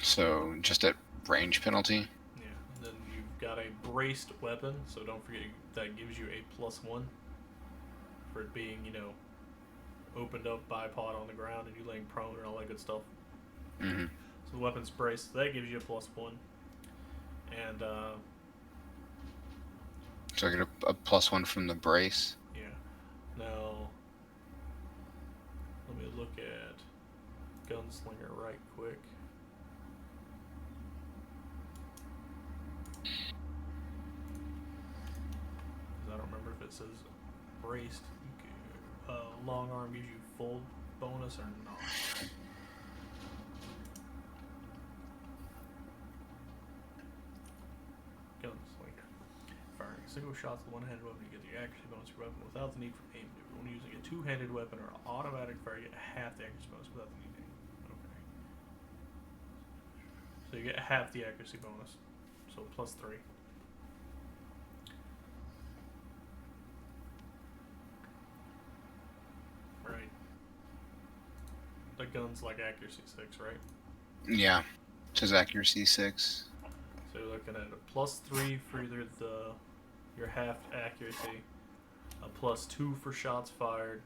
S5: So just at range penalty?
S1: Yeah. And then you've got a braced weapon, so don't forget that gives you a +1 for it being, you know, opened up bipod on the ground and you laying prone and all that good stuff.
S5: Mm-hmm.
S1: So the weapon's braced, so that gives you a +1. And
S5: So I get a +1 from the brace?
S1: yeah. Now let me look at Gunslinger right quick. I don't remember if it says braced. Long arm gives you full bonus or not. Gunslinger. Firing single shots with one-handed weapon, you get the accuracy bonus of your weapon without the need for aim. When using a two-handed weapon or automatic fire, you get half the accuracy bonus without the need to aim. Okay. So you get half the accuracy bonus. So +3. Right. The gun's like accuracy 6, right?
S5: Yeah. It says accuracy 6.
S1: So you're looking at a +3 for either your half accuracy, a +2 for shots fired,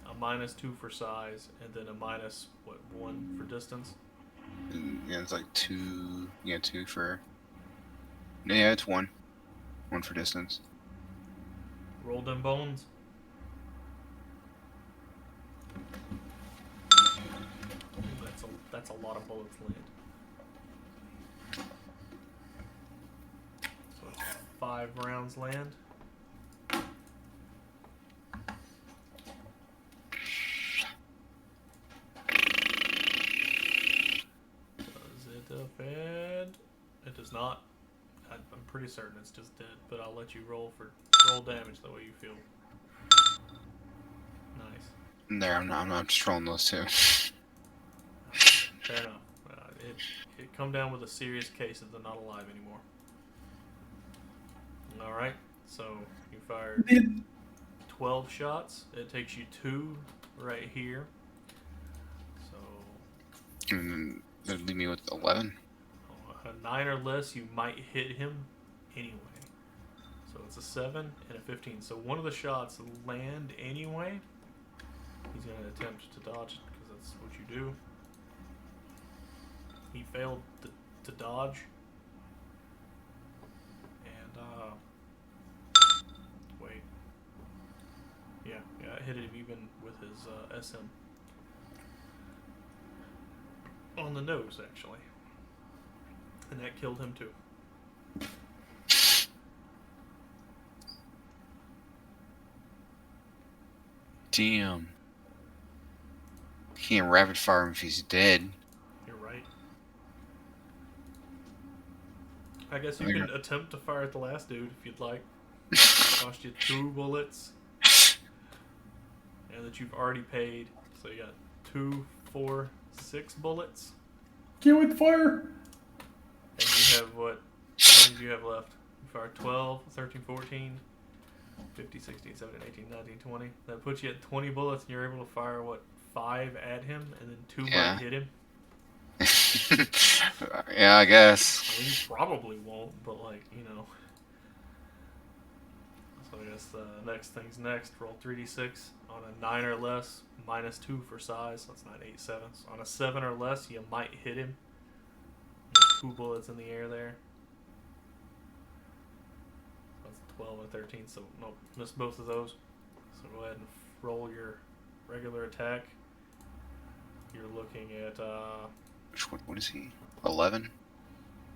S1: a -2 for size, and then a -1 for distance.
S5: Yeah, it's like 2. Yeah, 2 for. Yeah, it's 1. 1 for distance.
S1: Roll them bones. That's a lot of bullets land. So it's 5 rounds land. Does it offend? It does not. I'm pretty certain it's just dead, but I'll let you roll damage the way you feel. Nice.
S5: There, I'm just rolling those 2.
S1: Fair enough. It come down with a serious case of they're not alive anymore. So, 5 rounds land. Does it offend? It does not. I'm pretty certain it's just dead, but I'll let you roll damage the way you feel. Nice. Fair enough. It come down with a serious case of they're not alive anymore. All right. So you fired
S2: Did
S1: 12 shots. It takes you 2 right here. So
S5: And then that'd leave me with 11.
S1: a 9 or less, you might hit him anyway. So it's a 7 and a 15. So one of the shots land anyway. He's going to attempt to dodge it because that's what you do. He failed to dodge. And, wait. Yeah, I hit him even with his SM. On the nose, actually. And that killed him too.
S5: Damn. Can't rapid fire him if he's dead.
S1: You're right. I guess you can attempt to fire at the last dude if you'd like. Cost you 2 bullets. And that you've already paid. So you got 2, 4, 6 bullets.
S2: kill with fire.
S1: And you have what? How many do you have left? You fired 12, 13, 14, 15, 16, 17, 18, 19, 20. That puts you at 20 bullets and you're able to fire, what, 5 at him? And then 2 might hit him?
S5: Yeah, I guess.
S1: I mean, you probably won't, but, like, you know. So I guess the next thing's next. Roll 3d6 on a 9 or less, minus 2 for size. That's not 8, 7. So on a 7 or less, you might hit him. There's 2 bullets in the air there. That's 12 and 13, so nope, missed both of those. So go ahead and roll your regular attack. You're looking at,
S5: Which one? What is he? 11?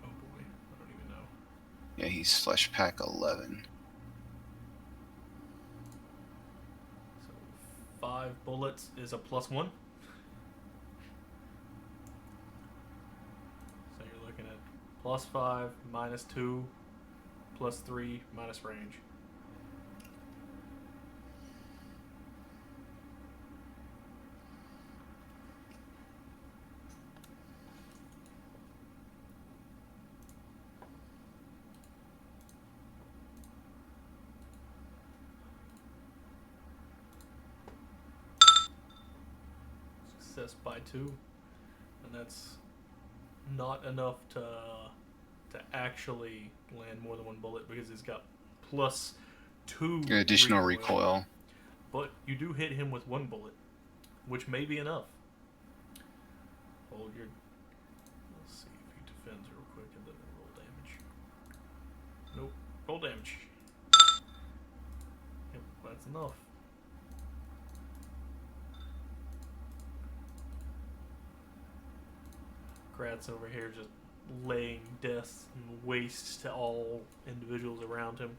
S1: oh boy, I don't even know.
S5: Yeah, he's flesh pack 11.
S1: So 5 bullets is a +1. So you're looking at +5, -2, +3, minus range. Success by 2, and that's not enough to actually land more than 1 bullet because he's got +2
S5: Additional recoil.
S1: But you do hit him with 1 bullet, which may be enough. Hold your. Let's see if he defends real quick and then roll damage. Nope. Roll damage. Yep, that's enough. Kratz over here just laying death and waste to all individuals around him.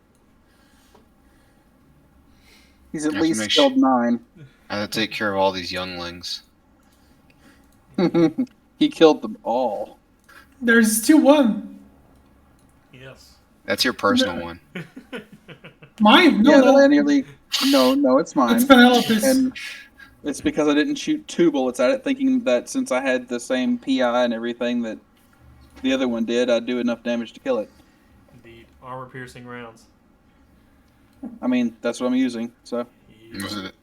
S3: He's at
S5: You have to
S3: least
S5: make
S3: killed 9.
S5: I have to take care of all these younglings.
S3: He killed them all.
S2: There's still one.
S1: Yes.
S5: That's your personal one.
S2: Mine?
S3: Yeah,
S2: No,
S3: the
S2: no.
S3: nearly. No, it's mine.
S2: It's Penelope's.
S3: And it's because I didn't shoot 2 bullets at it, thinking that since I had the same PI and everything that the other one did, I'd do enough damage to kill it.
S1: Indeed. Armor-piercing rounds.
S3: I mean, that's what I'm using, so.
S5: Was it?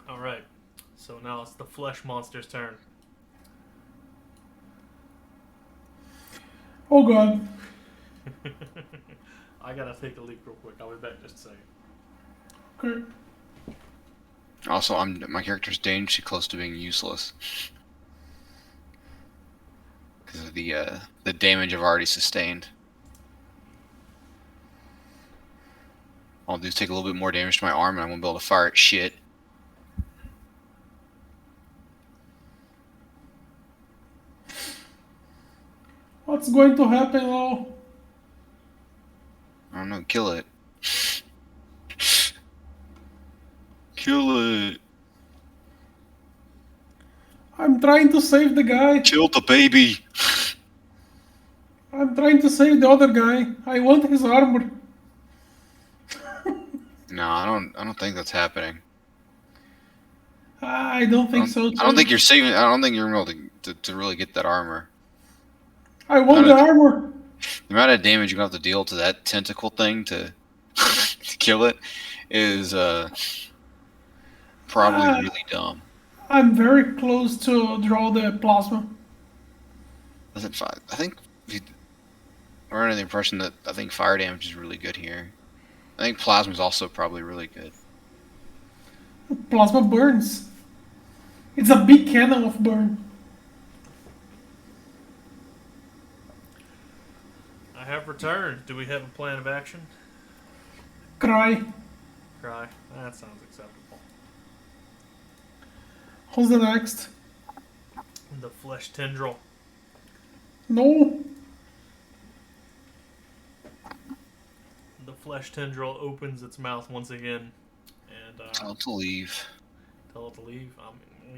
S1: Alright. So now it's the flesh monster's turn.
S2: Oh god.
S1: I gotta take a leak real quick. I'll be back just a second.
S2: Okay.
S5: Also, my character's dangerously close to being useless because of the damage I've already sustained. All I'll do is take a little bit more damage to my arm, and I won't be able to fire at shit.
S2: What's going to happen now?
S5: I don't know. Kill it. Kill it.
S2: I'm trying to save the guy.
S5: Kill the baby.
S2: I'm trying to save the other guy. I want his armor.
S5: No, I don't think that's happening.
S2: I don't think so. Too.
S5: I don't think you're saving. I don't think you're able to really get that armor.
S2: I want the armor.
S5: The amount of damage you have to deal to that tentacle thing to to kill it is probably really dumb.
S2: I'm very close to draw the plasma.
S5: Is it five? I think we're under the impression that I think fire damage is really good here. I think plasma is also probably really good.
S2: Plasma burns. It's a big cannon of burn.
S1: I have returned. Do we have a plan of action?
S2: Cry.
S1: Cry. That sounds acceptable.
S2: Who's the next?
S1: The flesh tendril.
S2: No.
S1: The flesh tendril opens its mouth once again and
S5: Tell it to leave.
S1: tell it to leave.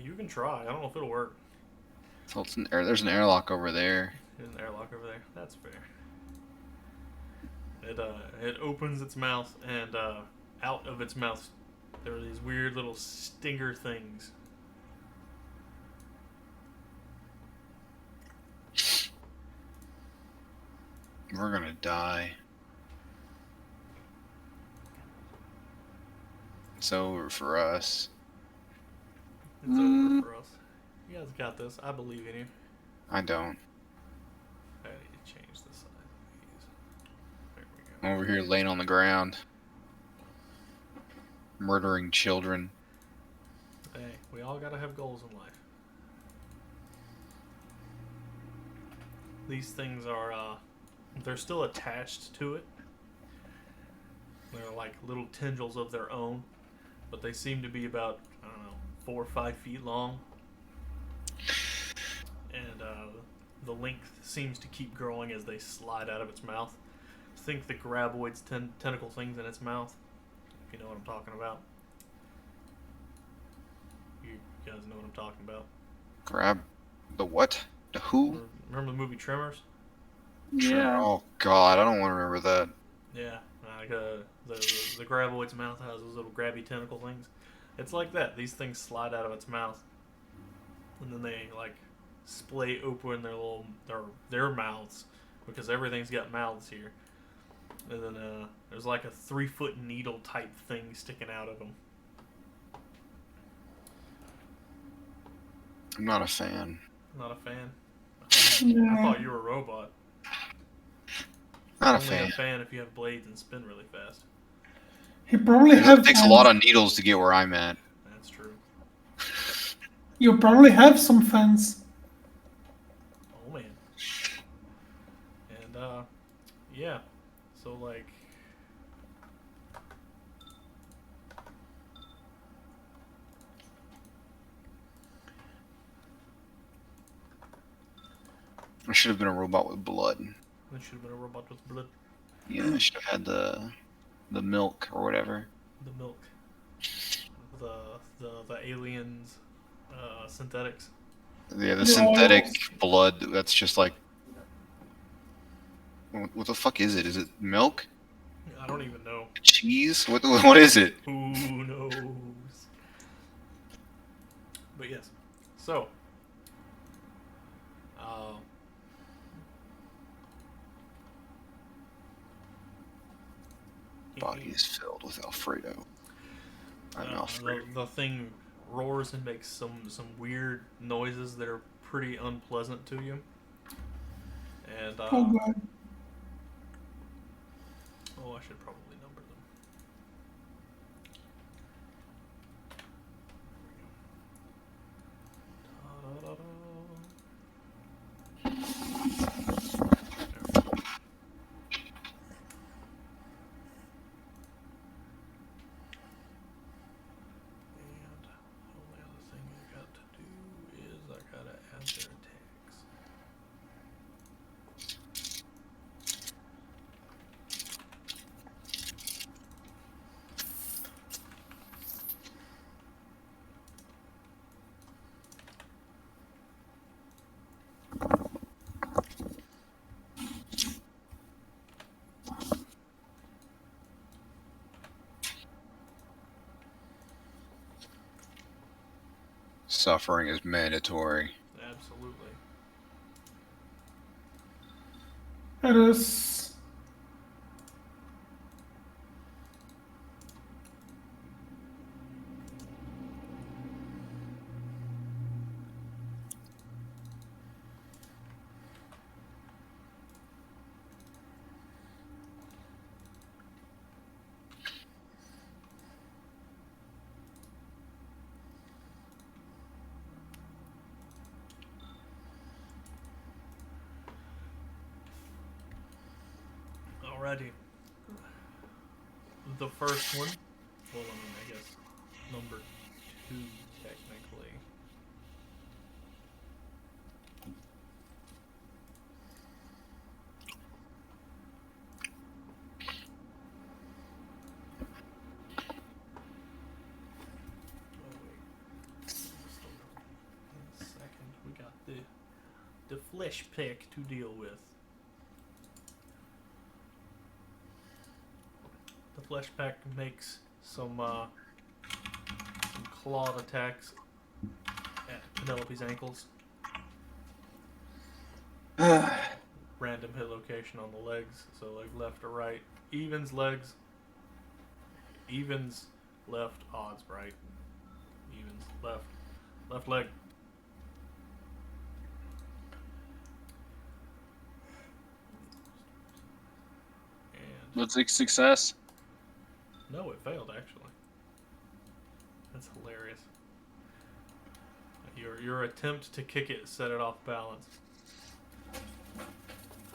S1: You can try. I don't know if it'll work.
S5: So it's there's an airlock over there.
S1: There's an airlock over there. That's fair. It opens its mouth and out of its mouth there are these weird little stinger things.
S5: We're gonna die. It's over for us.
S1: It's over for us. You guys got this. I believe in you.
S5: I don't.
S1: I need to change the size of these. There we
S5: I'm over here laying on the ground. Murdering children.
S1: go. Hey, we all gotta have goals in life. These things are, they're still attached to it. They're like little tendrils of their own, but they seem to be about, I don't know, 4 or 5 feet long. And the length seems to keep growing as they slide out of its mouth. Think the graboids tentacle things in its mouth, if you know what I'm talking about. You guys know what I'm talking about.
S5: Grab the what? The who?
S1: Remember the movie Tremors?
S3: Yeah.
S5: Oh god, I don't want to remember that.
S1: Yeah, like the graboid's mouth has those little grabby tentacle things. It's like that. These things slide out of its mouth, and then they like splay open their mouths because everything's got mouths here. And then there's like a 3-foot needle type thing sticking out of them.
S5: I'm not a fan.
S1: Not a fan.
S2: Yeah.
S1: I thought you were a robot.
S5: Not a
S1: Only
S5: fan.
S1: a fan if you have blades and spin really fast.
S2: He probably have.
S5: It takes a lot of needles to get where I'm at.
S1: That's true.
S2: You probably have some fans.
S1: Oh man. And yeah. So like
S5: I should have been a robot with blood.
S1: it should have been a robot with blood.
S5: Yeah, I should have had the milk or whatever.
S1: The milk. The aliens synthetics.
S5: Yeah, the
S2: No.
S5: synthetic blood. That's just like. What the fuck is it? Is it milk?
S1: I don't even know.
S5: Cheese? What is it?
S1: Who knows? But yes. So
S5: Body is filled with Alfredo. I'm Alfredo.
S1: the thing roars and makes some weird noises that are pretty unpleasant to you. And
S2: Oh god.
S1: I should probably number them. Da-da-da-da. And the only other thing I got to do is I gotta add their attacks.
S5: Suffering is mandatory.
S1: Absolutely.
S2: It is.
S1: Alrighty. The first one. Well, I guess number 2 technically. Second, we got the flesh pick to deal with. The flesh pack makes some clawed attacks at Penelope's ankles. Random hit location on the legs, so like left or right. Evens legs. Evens left, odds right. Evens left. Left leg. And
S3: Looks like success.
S1: no, it failed actually. That's hilarious. Your attempt to kick it set it off balance.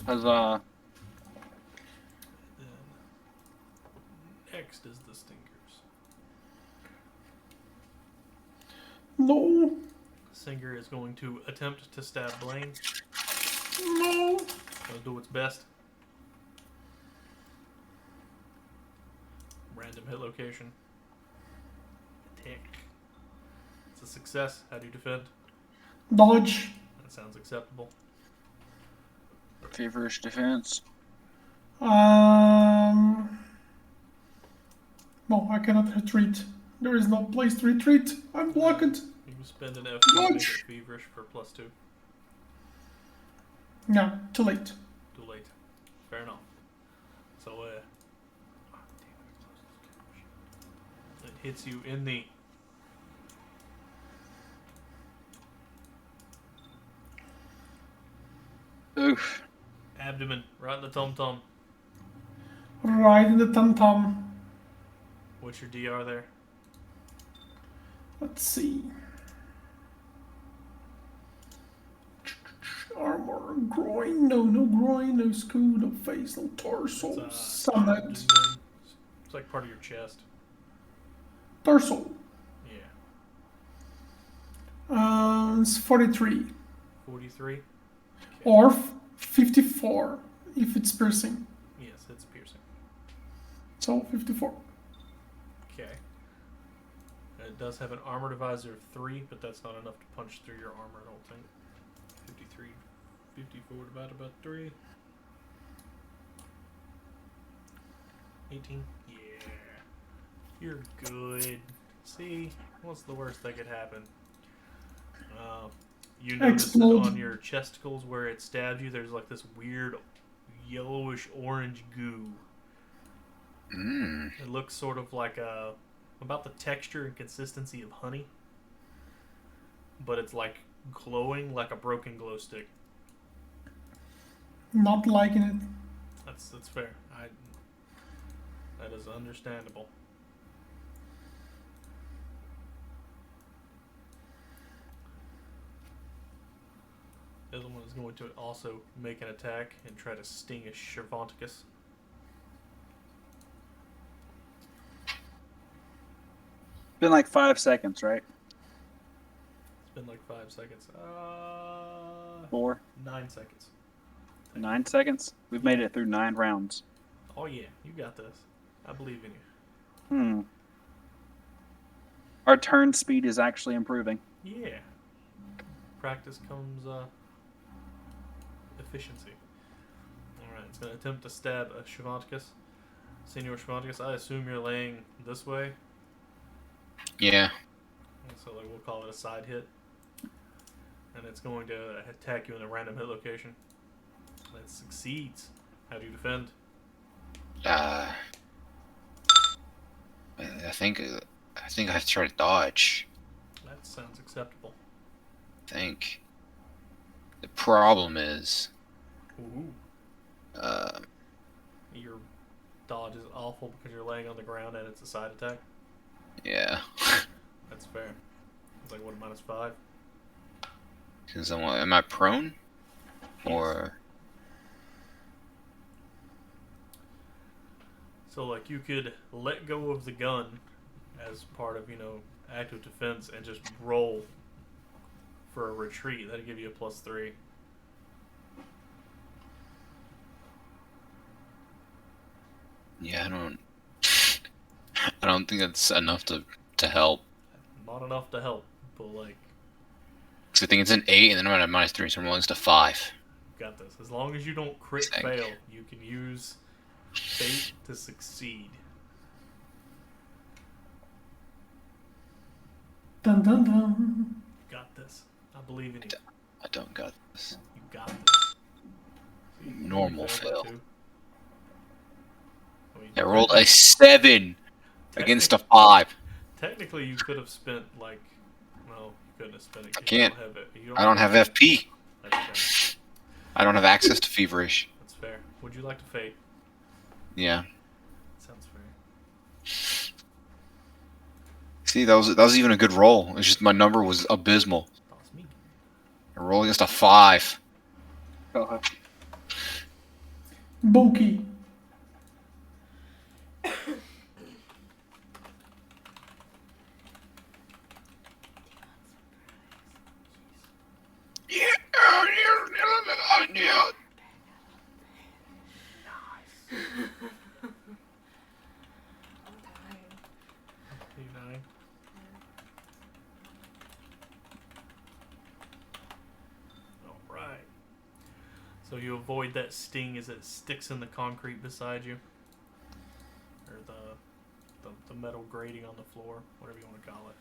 S3: Huzzah.
S1: Then next is the stingers.
S2: No.
S1: Singer is going to attempt to stab Blaine.
S2: No.
S1: Gonna do its best. Random hit location. Attack. It's a success. How do you defend?
S2: Dodge.
S1: That sounds acceptable.
S3: Feverish defense.
S2: No, I cannot retreat. There is no place to retreat. I'm blocked.
S1: You can spend an F to make it feverish for +2.
S2: Yeah, too late.
S1: Too late. Fair enough. So, it hits you in the
S3: Oof.
S1: abdomen, right in the tum-tum.
S2: Right in the tum-tum.
S1: What's your DR there?
S2: Let's see. Armor, groin, no groin, no skull, no face, no torso, summit,
S1: It's like part of your chest.
S2: torso.
S1: Yeah.
S2: It's 43
S1: 43? Okay.
S2: or 54 if it's piercing.
S1: Yes, it's piercing.
S2: So 54.
S1: Okay. It does have an armor divisor of 3, but that's not enough to punch through your armor, I don't think. 53, 54 divided by 3. 18? Yeah. You're good. See? What's the worst that could happen? You notice that
S2: Explode.
S1: on your chesticles where it stabbed you, there's like this weird yellowish orange goo.
S5: Mm.
S1: It looks sort of like about the texture and consistency of honey, but it's like glowing like a broken glow stick.
S2: Not liking it.
S1: That's fair. That is understandable. The other one is going to also make an attack and try to sting a Cervanticus.
S3: Been like 5 seconds, right?
S1: It's been like 5 seconds.
S3: 4,
S1: 9 seconds.
S3: 9 seconds. We've made it through 9 rounds.
S1: Oh yeah, you got this. I believe in you.
S3: Our turn speed is actually improving.
S1: Yeah. Practice comes efficiency. Alright, it's going to attempt to stab a Cervanticus. Senior Cervanticus, I assume you're laying this way.
S5: Yeah.
S1: So like we'll call it a side hit. And it's going to attack you in a random hit location. That succeeds. How do you defend?
S5: I think I have to try to dodge.
S1: That sounds acceptable.
S5: I think. The problem is,
S1: Ooh. Your dodge is awful because you're laying on the ground and it's a side attack.
S5: yeah.
S1: That's fair. It's like what, -5?
S5: Because am I prone? Or
S1: So like you could let go of the gun as part of, you know, active defense and just roll for a retreat. That'd give you a +3.
S5: yeah, I don't think that's enough to help.
S1: Not enough to help, but like,
S5: Because I think it's an 8, and then I'm at a -3, so I'm rolling to 5.
S1: you got this. As long as you don't crit
S5: Thank
S1: fail, you can use fate to succeed.
S2: Dun dun dun.
S1: You got this. I believe in you.
S5: I don't got this.
S1: You got this. See, you
S5: Normal
S1: failed that
S5: fail.
S1: too. I mean,
S5: I rolled a 7 against a 5.
S1: Technically, you could have spent like, well, you couldn't have spent it. 'Cause
S5: I can't.
S1: You don't have it.
S5: I don't have FP.
S1: That's fair.
S5: I don't have access to Feverish.
S1: That's fair. Would you like to fate?
S5: Yeah.
S1: Sounds fair.
S5: See, that was even a good roll. It's just my number was abysmal.
S1: That's me.
S5: I rolled against a 5.
S2: Bulky.
S5: Yeah.
S1: P9. All right. So you avoid that sting as it sticks in the concrete beside you, or the metal grating on the floor, whatever you want to call it.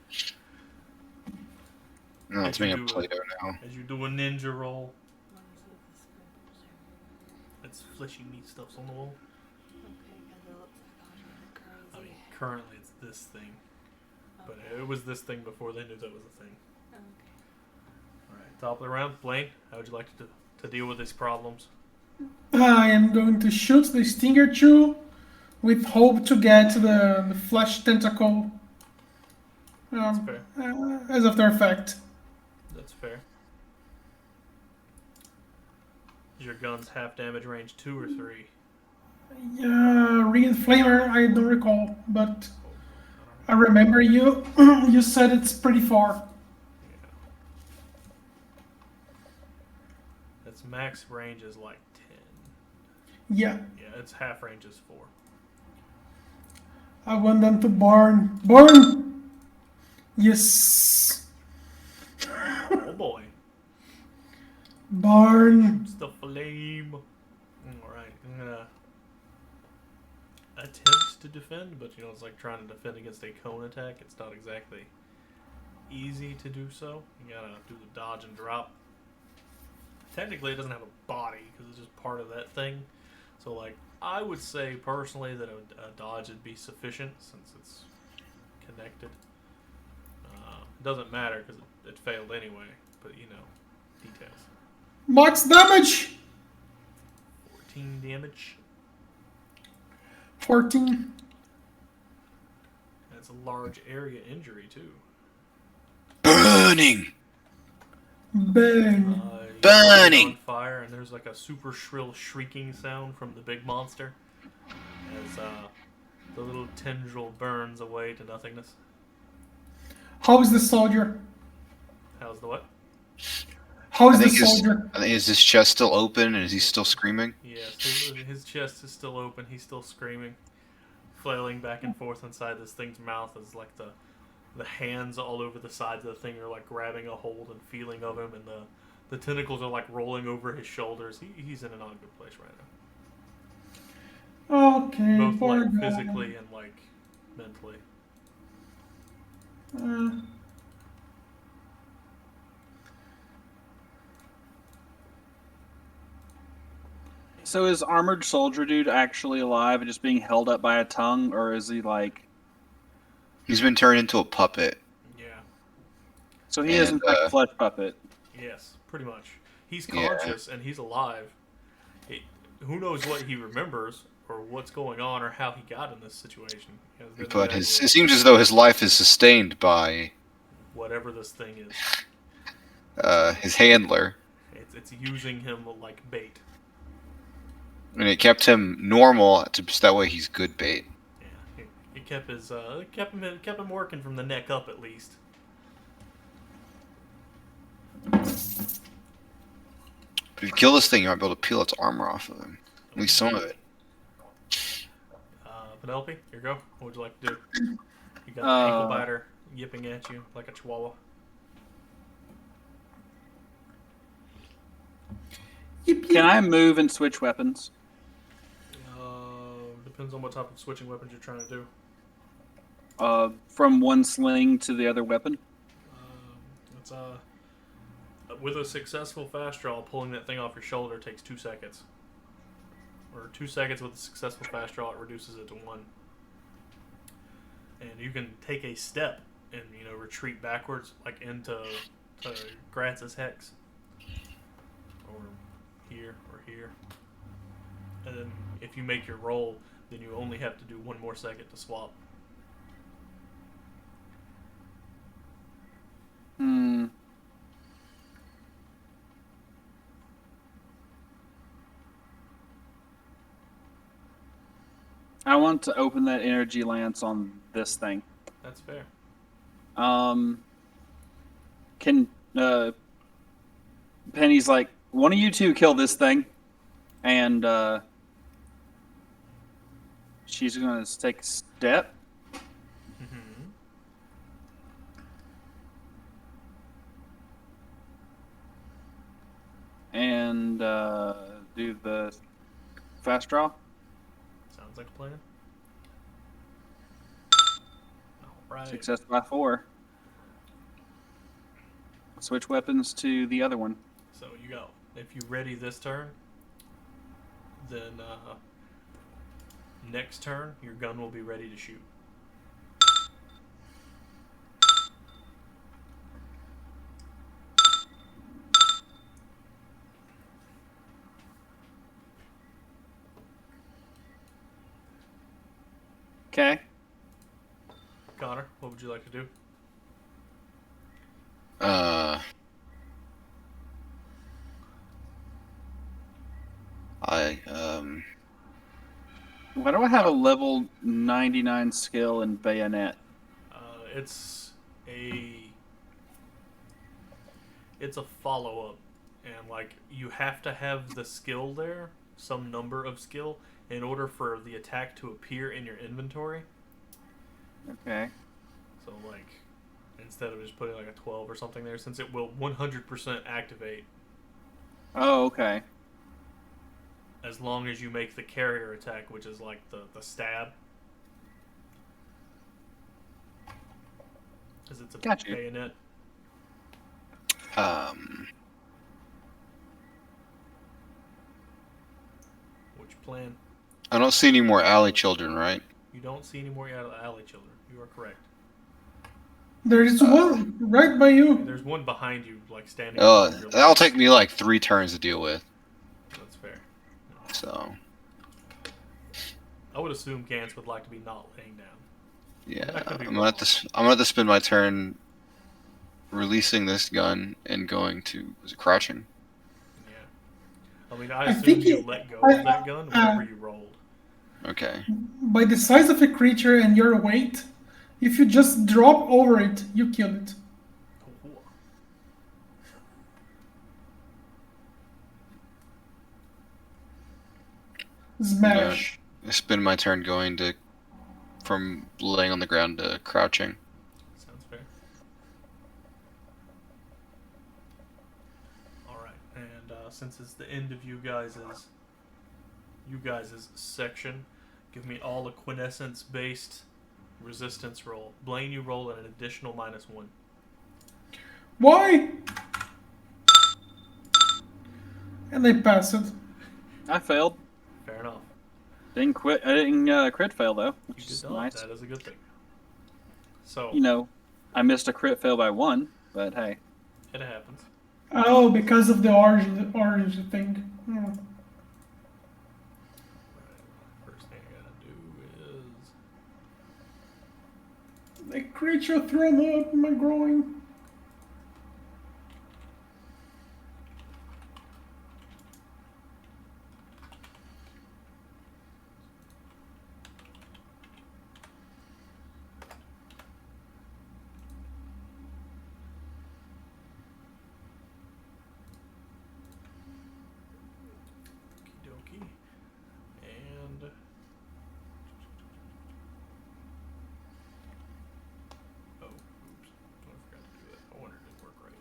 S5: No, it's
S1: As you
S5: being a
S1: do
S5: Play-Doh now.
S1: As you do a ninja roll, it's fleshy meat stuff's on the wall. I mean, currently it's this thing, but it was this thing before they knew that was a thing. All right, top of the round, Blaine. How would you like to deal with these problems?
S2: I am going to shoot the Stinger 2 with hope to get the flesh tentacle
S1: That's fair.
S2: as after effect.
S1: That's fair. Is your gun's half damage range 2 or 3?
S2: Ring Flamer, I don't recall, but
S1: I
S2: I
S1: don't know.
S2: remember you you said it's pretty far.
S1: Yeah. Its max range is like 10.
S2: Yeah,
S1: Yeah, its half range is 4.
S2: I want them to burn. Burn! Yes!
S1: Oh boy.
S2: Burn!
S1: It's the flame. Alright, I'm gonna attempt to defend, but you know, it's like trying to defend against a cone attack. It's not exactly easy to do so. You gotta do the dodge and drop. Technically, it doesn't have a body because it's just part of that thing. So, like, I would say personally that a dodge would be sufficient since it's connected. It doesn't matter because it failed anyway, but you know, details.
S2: Max damage!
S1: 14 damage.
S2: 14.
S1: That's a large area injury too.
S5: Burning!
S2: Bang!
S1: You
S5: Burning!
S1: on fire, and there's like a super shrill shrieking sound from the big monster as the little tendril burns away to nothingness.
S2: How is the soldier?
S1: How's the what?
S2: How is
S5: I
S2: the
S5: think his-
S2: soldier?
S5: I think is his chest still open, and is he still screaming?
S1: Yes, his chest is still open. He's still screaming, flailing back and forth inside this thing's mouth as like the hands all over the sides of the thing are like grabbing a hold and feeling of him, and the tentacles are like rolling over his shoulders. He's in a not good place right now,
S2: Okay,
S1: both
S2: poor
S1: like
S2: guy.
S1: physically and like mentally.
S3: So is Armored Soldier Dude actually alive and just being held up by a tongue, or is he like...
S5: He's been turned into a puppet.
S1: Yeah.
S3: So he is in fact a flesh puppet.
S1: Yes, pretty much. He's
S5: Yeah.
S1: conscious and he's alive. Who knows what he remembers or what's going on or how he got in this situation. He has no
S5: But
S1: idea
S5: it seems as though his life is sustained by
S1: whatever this thing is.
S5: his handler.
S1: It's using him like bait.
S5: And it kept him normal, so that way he's good bait.
S1: Yeah, it kept his kept him working from the neck up at least.
S5: But if you kill this thing, you might be able to peel its armor off of him. At least some of it.
S1: Penelope, here you go. What would you like to do? You got the ankle biter yipping at you like a chihuahua.
S3: Can I move and switch weapons?
S1: Depends on what type of switching weapons you're trying to do.
S3: From one sling to the other weapon?
S1: It's with a successful fast draw, pulling that thing off your shoulder takes 2 seconds. Or 2 seconds with a successful fast draw, it reduces it to 1. And you can take a step and retreat backwards, like into Gratz's hex, or here or here. And then if you make your roll, then you only have to do 1 more second to swap.
S3: I want to open that energy lance on this thing.
S1: That's fair.
S3: Can Penny's like, one of you two kill this thing, and she's gonna take a step.
S1: Mm-hmm.
S3: And do the fast draw.
S1: Sounds like a plan. Alright.
S3: Success by 4. Switch weapons to the other one.
S1: So you go. If you ready this turn, then next turn your gun will be ready to shoot.
S3: Okay.
S1: Connor, what would you like to do?
S3: Why do I have a level 99 skill in bayonet?
S1: It's a follow-up, and like you have to have the skill there, some number of skill, in order for the attack to appear in your inventory.
S3: Okay.
S1: So like, instead of just putting like a 12 or something there, since it will 100% activate.
S3: Oh, okay.
S1: As long as you make the carrier attack, which is like the stab. Because it's a bayonet. Which plan?
S5: I don't see any more alley children, right?
S1: You don't see any more alley children. You are correct.
S2: There is one right by you.
S1: There's one behind you, like standing.
S5: That'll take me like 3 turns to deal with.
S1: That's fair.
S5: So.
S1: I would assume Gantz would like to be not laying down.
S5: Yeah, I'm gonna have to spend my turn releasing this gun and going to crouching.
S1: Yeah. I mean, I assume you let go of that gun whenever you rolled.
S5: Okay.
S2: By the size of a creature and your weight, if you just drop over it, you kill it. Smash.
S5: I spend my turn going from laying on the ground to crouching.
S1: Sounds fair. Alright, and since it's the end of you guys' section, give me all a quintessence-based resistance roll. Blaine, you roll an additional -1.
S2: Why? And I pass it.
S3: I failed.
S1: Fair enough.
S3: Didn't quit. I didn't crit fail though,
S1: You
S3: which
S1: did
S3: is
S1: not.
S3: nice.
S1: That is a good thing. So,
S3: You know, I missed a crit fail by 1, but hey.
S1: it happens.
S2: Oh, because of the orange thing. Hmm.
S1: Right. First thing I gotta do is...
S2: The creature thrown up my groin.
S1: Okie dokie. And... Oh, oops. I forgot to do that. I wonder if it worked right.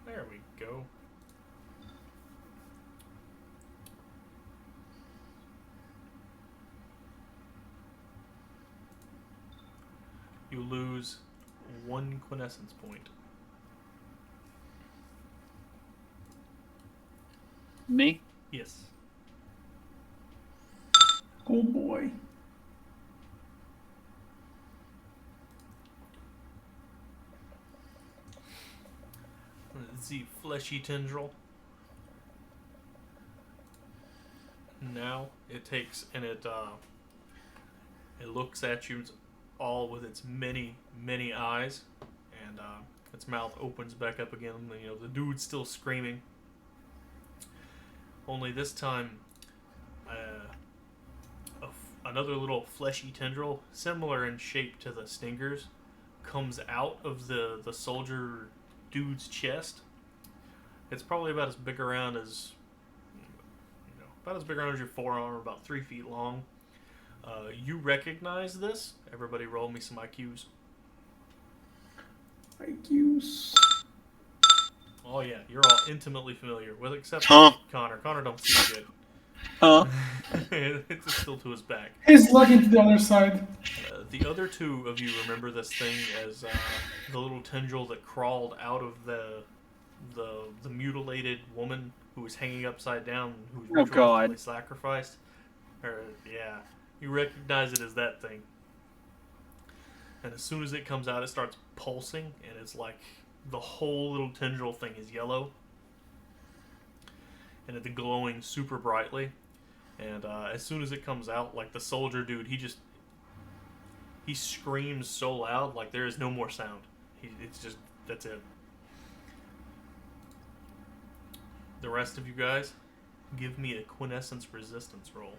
S1: There we go. You lose 1 quintessence point.
S3: Me?
S1: Yes.
S2: Oh boy.
S1: The fleshy tendril. Now it takes and it looks at you all with its many eyes, and its mouth opens back up again. You know, the dude's still screaming. Only this time, another little fleshy tendril, similar in shape to the stingers, comes out of the soldier dude's chest. It's probably about as big around as your forearm, about 3 feet long. You recognize this. Everybody roll me some IQs.
S2: IQs.
S1: Oh yeah, you're all intimately familiar with, except
S5: Huh?
S1: Connor. Connor don't see shit.
S3: Huh?
S1: It's still to his back.
S2: He's looking to the other side.
S1: The other 2 of you remember this thing as the little tendril that crawled out of the mutilated woman who was hanging upside down, who was ritualistically sacrificed. Yeah, you recognize it as that thing. And as soon as it comes out, it starts pulsing, and it's like the whole little tendril thing is yellow, and it's glowing super brightly. And as soon as it comes out, like the soldier dude, he screams so loud, like there is no more sound. It's just, that's it. The rest of you guys, give me a quintessence resistance roll.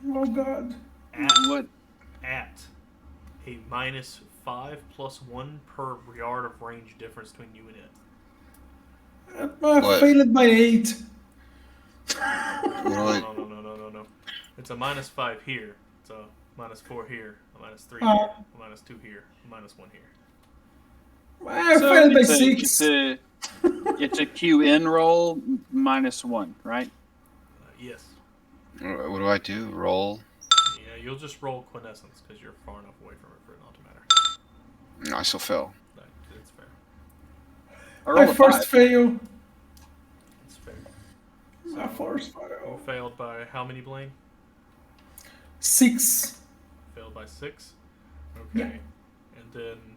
S2: Oh god.
S3: What?
S1: At a -5 + 1 per yard of range difference between you and it.
S2: I
S5: What?
S2: failed by 8.
S1: No. It's a -5 here. It's a -4 here. A -3 here. A -2 here. A -1 here.
S2: I failed by
S3: it's
S2: 6.
S3: It's a QN roll -1, right?
S1: Yes.
S5: What do I do? Roll?
S1: Yeah, you'll just roll quintessence because you're far enough away from it for it not to matter.
S5: No, I still fail.
S1: It's fair.
S2: I first fail.
S1: It's fair.
S2: I first
S1: You
S2: fail.
S1: failed by how many, Blaine?
S2: 6.
S1: Failed by 6? Okay.
S2: Yeah.
S1: And then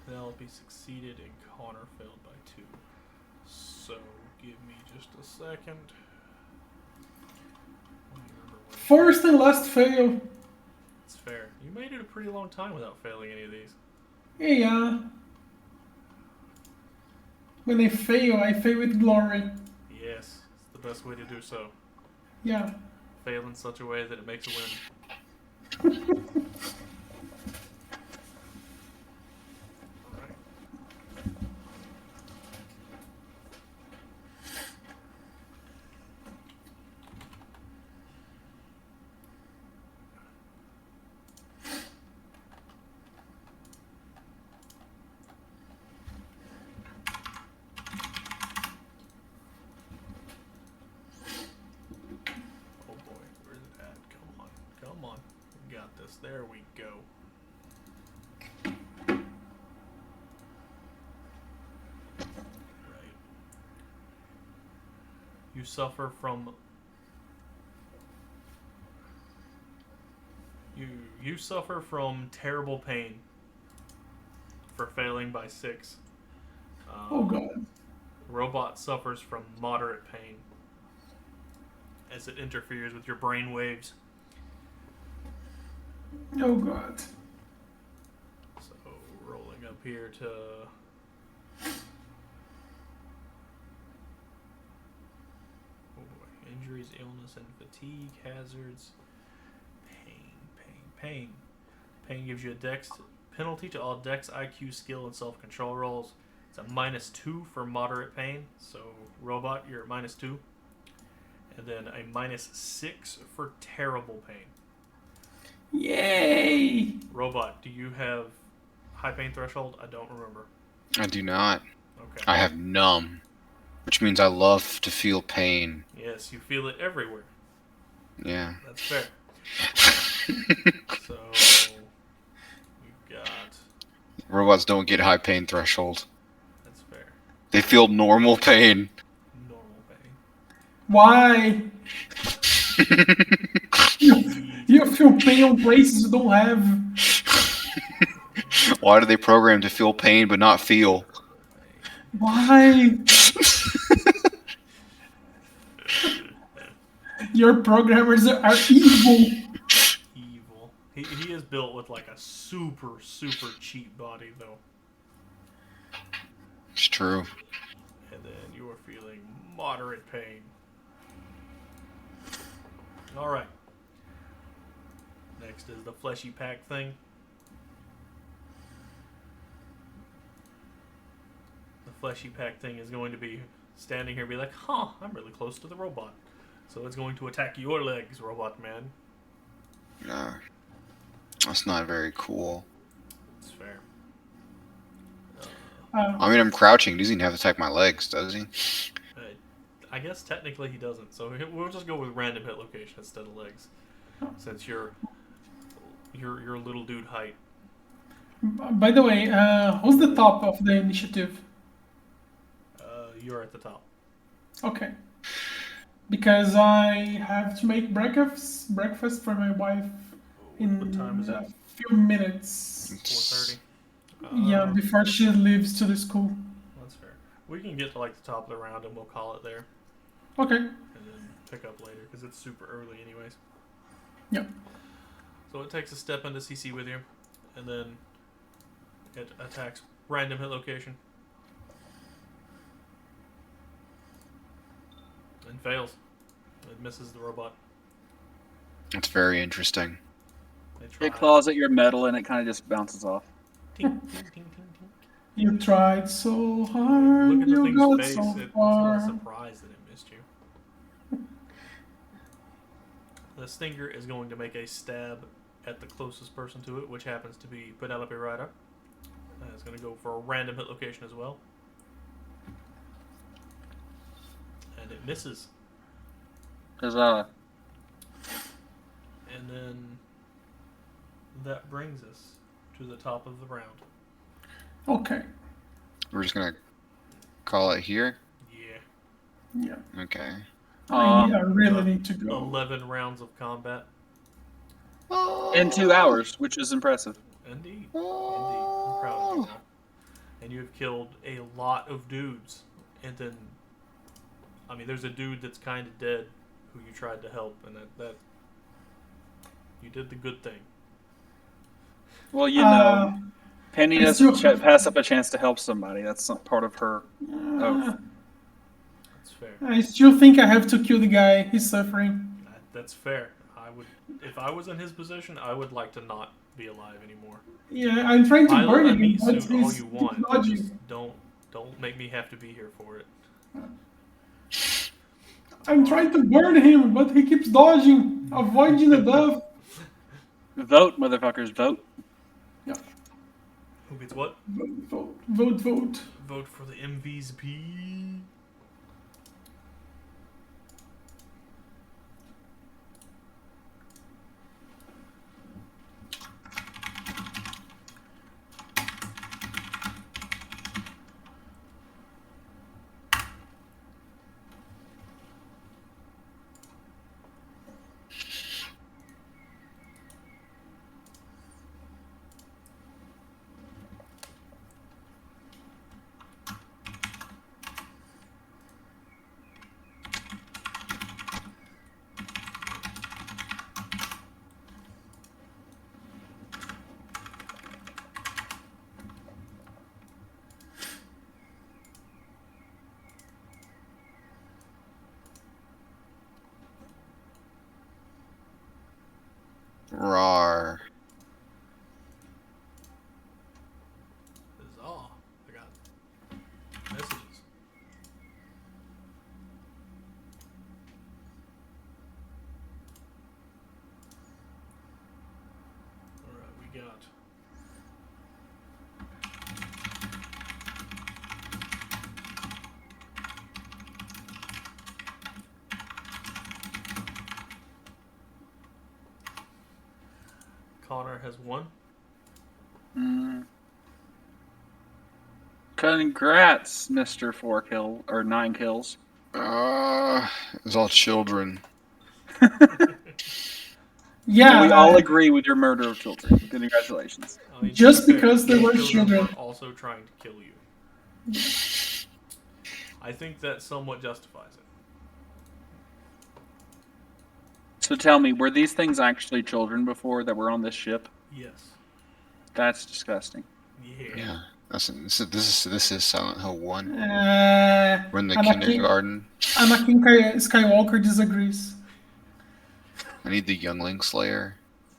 S1: Penelope succeeded and Connor failed by 2. So give me just a second. Let me remember when.
S2: First and last fail.
S1: It's fair. You made it a pretty long time without failing any of these.
S2: Yeah. When I fail with glory.
S1: Yes, it's the best way to do so.
S2: Yeah.
S1: Fail in such a way that it makes a win. Alright. There we go. Right. You suffer from... You suffer from terrible pain for failing by 6.
S2: Oh god.
S1: Robot suffers from moderate pain as it interferes with your brain waves.
S2: Oh god.
S1: So rolling up here to... Oh boy. Injuries, illness, and fatigue, hazards. Pain. Pain gives you a dex penalty to all dex, IQ, skill, and self-control rolls. It's a -2 for moderate pain. So, robot, you're at -2. And then a -6 for terrible pain.
S2: Yay!
S1: Robot, do you have high pain threshold? I don't remember.
S5: I do not.
S1: Okay.
S5: I have numb, which means I love to feel pain.
S1: Yes, you feel it everywhere.
S5: Yeah.
S1: That's fair. So, we've got...
S5: Robots don't get high pain threshold.
S1: That's fair.
S5: They feel normal pain.
S1: Normal pain.
S2: Why? You feel pain on places you don't have.
S5: Why do they program to feel pain but not feel?
S2: Why? Your programmers are evil.
S1: Evil. He is built with like a super cheap body though.
S5: It's true.
S1: And then you are feeling moderate pain. Alright. Next is the fleshy pack thing. The fleshy pack thing is going to be standing here and be like, huh, I'm really close to the robot. So it's going to attack your legs, robot man.
S5: No. That's not very cool.
S1: It's fair.
S5: I mean, I'm crouching. He doesn't even have to attack my legs, does he?
S1: I guess technically he doesn't. So we'll just go with random hit location instead of legs. Since you're little dude height.
S2: By the way, who's the top of the initiative?
S1: You're at the top.
S2: Okay. Because I have to make breakfast for my wife in
S1: What time is
S2: a
S1: it?
S2: few minutes.
S1: 4:30.
S2: Yeah, before she leaves to the school.
S1: That's fair. We can get to like the top of the round and we'll call it there,
S2: Okay.
S1: and then pick up later because it's super early anyways.
S2: Yep.
S1: So it takes a step into CC with you, and then it attacks random hit location. And fails. It misses the robot.
S5: That's very interesting.
S1: They try.
S3: It claws at your metal and it kind of just bounces off.
S1: Ting, ting, ting, ting, ting.
S2: You tried so hard.
S1: Look at the
S2: You
S1: thing's
S2: got
S1: face.
S2: so
S1: It's
S2: far.
S1: not surprised that it missed you. The stinger is going to make a stab at the closest person to it, which happens to be Penelope Ryder. It's going to go for a random hit location as well. And it misses.
S3: Huzzah.
S1: And then that brings us to the top of the round.
S2: Okay.
S5: We're just gonna call it here.
S1: Yeah.
S2: Yeah.
S5: Okay.
S2: I really need to go.
S1: 11 rounds of combat.
S3: In 2 hours, which is impressive.
S1: Indeed. I'm proud of you. And you have killed a lot of dudes. And then, I mean, there's a dude that's kind of dead who you tried to help, and that you did the good thing.
S3: Well, you know, Penny
S2: I
S3: doesn't
S2: still-
S3: pass up a chance to help somebody. That's not part of her oath.
S1: That's fair.
S2: I still think I have to kill the guy. He's suffering.
S1: That's fair. I would, if I was in his position, I would like to not be alive anymore.
S2: Yeah, I'm trying to
S1: I'll
S2: burn
S1: let
S2: him.
S1: meat
S2: but
S1: suit all
S2: he's
S1: you want. But
S2: dodging.
S1: just don't make me have to be here for it.
S2: I'm trying to burn him, but he keeps dodging, avoiding the death.
S3: Vote, motherfuckers, vote.
S1: Who gets what?
S2: Vote, vote, vote.
S1: Vote for the MVSP. Connor has 1.
S3: Congrats, Mr. 9 kills.
S5: It was all children.
S2: Yeah,
S3: We all agree with your murder of children. Congratulations.
S1: I mean, to
S2: Just
S1: be fair,
S2: because they
S1: those
S2: were children.
S1: were also trying to kill you. I think that somewhat justifies it.
S3: So tell me, were these things actually children before that were on this ship?
S1: Yes.
S3: That's disgusting.
S1: Yeah.
S5: This is Silent Hill 1.
S2: Uh,
S5: We're in the
S2: Anakin,
S5: kindergarten.
S2: Skywalker disagrees.
S5: I need the Youngling Slayer.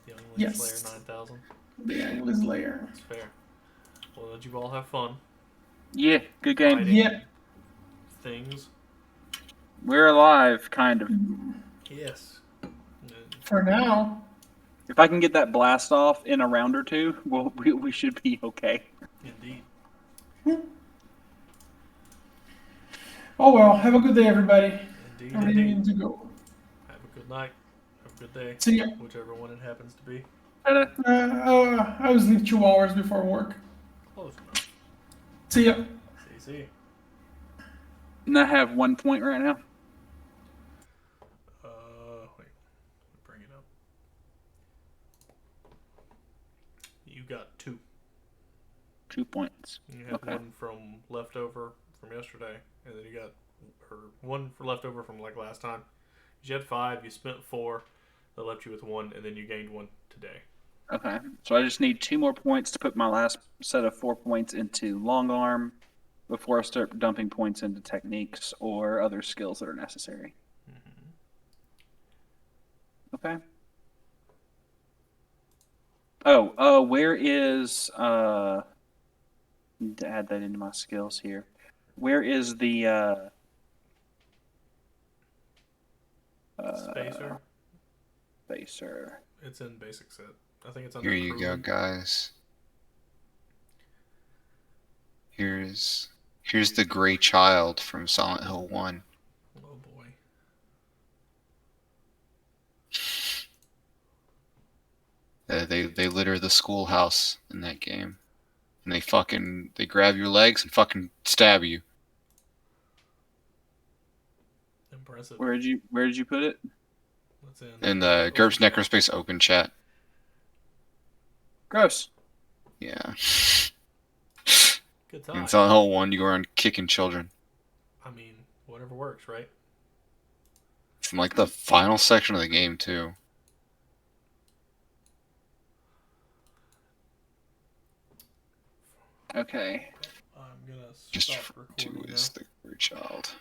S1: Youngling
S2: Yes.
S1: Slayer 9000.
S2: The English layer.
S1: That's fair. Well, did you all have fun?
S3: Yeah, good game.
S1: Fighting
S2: Yeah.
S1: things.
S3: We're alive, kind of.
S1: Yes.
S2: For now.
S3: If I can get that blast off in a round or two, well, we should be okay.
S1: Indeed.
S2: Oh well, have a good day, everybody.
S1: Indeed.
S2: I really need to go.
S1: Have a good night. Have a good day.
S2: See ya.
S1: Whichever one it happens to be.
S2: I was leave 2 hours before work.
S1: Close enough.
S2: See ya.
S1: See.
S3: And I have 1 point right now.
S1: Wait. Bring it up. You got 2.
S3: 2 points.
S1: You had 1 from leftover from yesterday, and then you got 1 for leftover from like last time. You had 5. You spent 4. That left you with 1, and then you gained 1 today.
S3: Okay, so I just need 2 more points to put my last set of 4 points into long arm before I start dumping points into techniques or other skills that are necessary. Okay. Where is need to add that into my skills here. Where is the
S1: Spacer.
S3: Spacer?
S1: It's in basic set. I think it's under
S5: Here you go,
S1: proven.
S5: guys. Here's the Gray Child from Silent Hill 1.
S1: Oh boy.
S5: They litter the schoolhouse in that game, and they grab your legs and fucking stab you.
S1: Impressive.
S3: Where did you put it?
S1: What's
S5: In the Gurps
S1: open chat?
S5: Necrospace open chat.
S3: Gross.
S5: Yeah.
S1: Good
S5: In
S1: time.
S5: Silent Hill 1, you go around kicking children.
S1: I mean, whatever works, right?
S5: It's in like the final section of the game too.
S3: Okay.
S1: I'm gonna
S5: Just
S1: stop
S5: two
S1: recording
S5: is
S1: now.
S5: the Gray Child.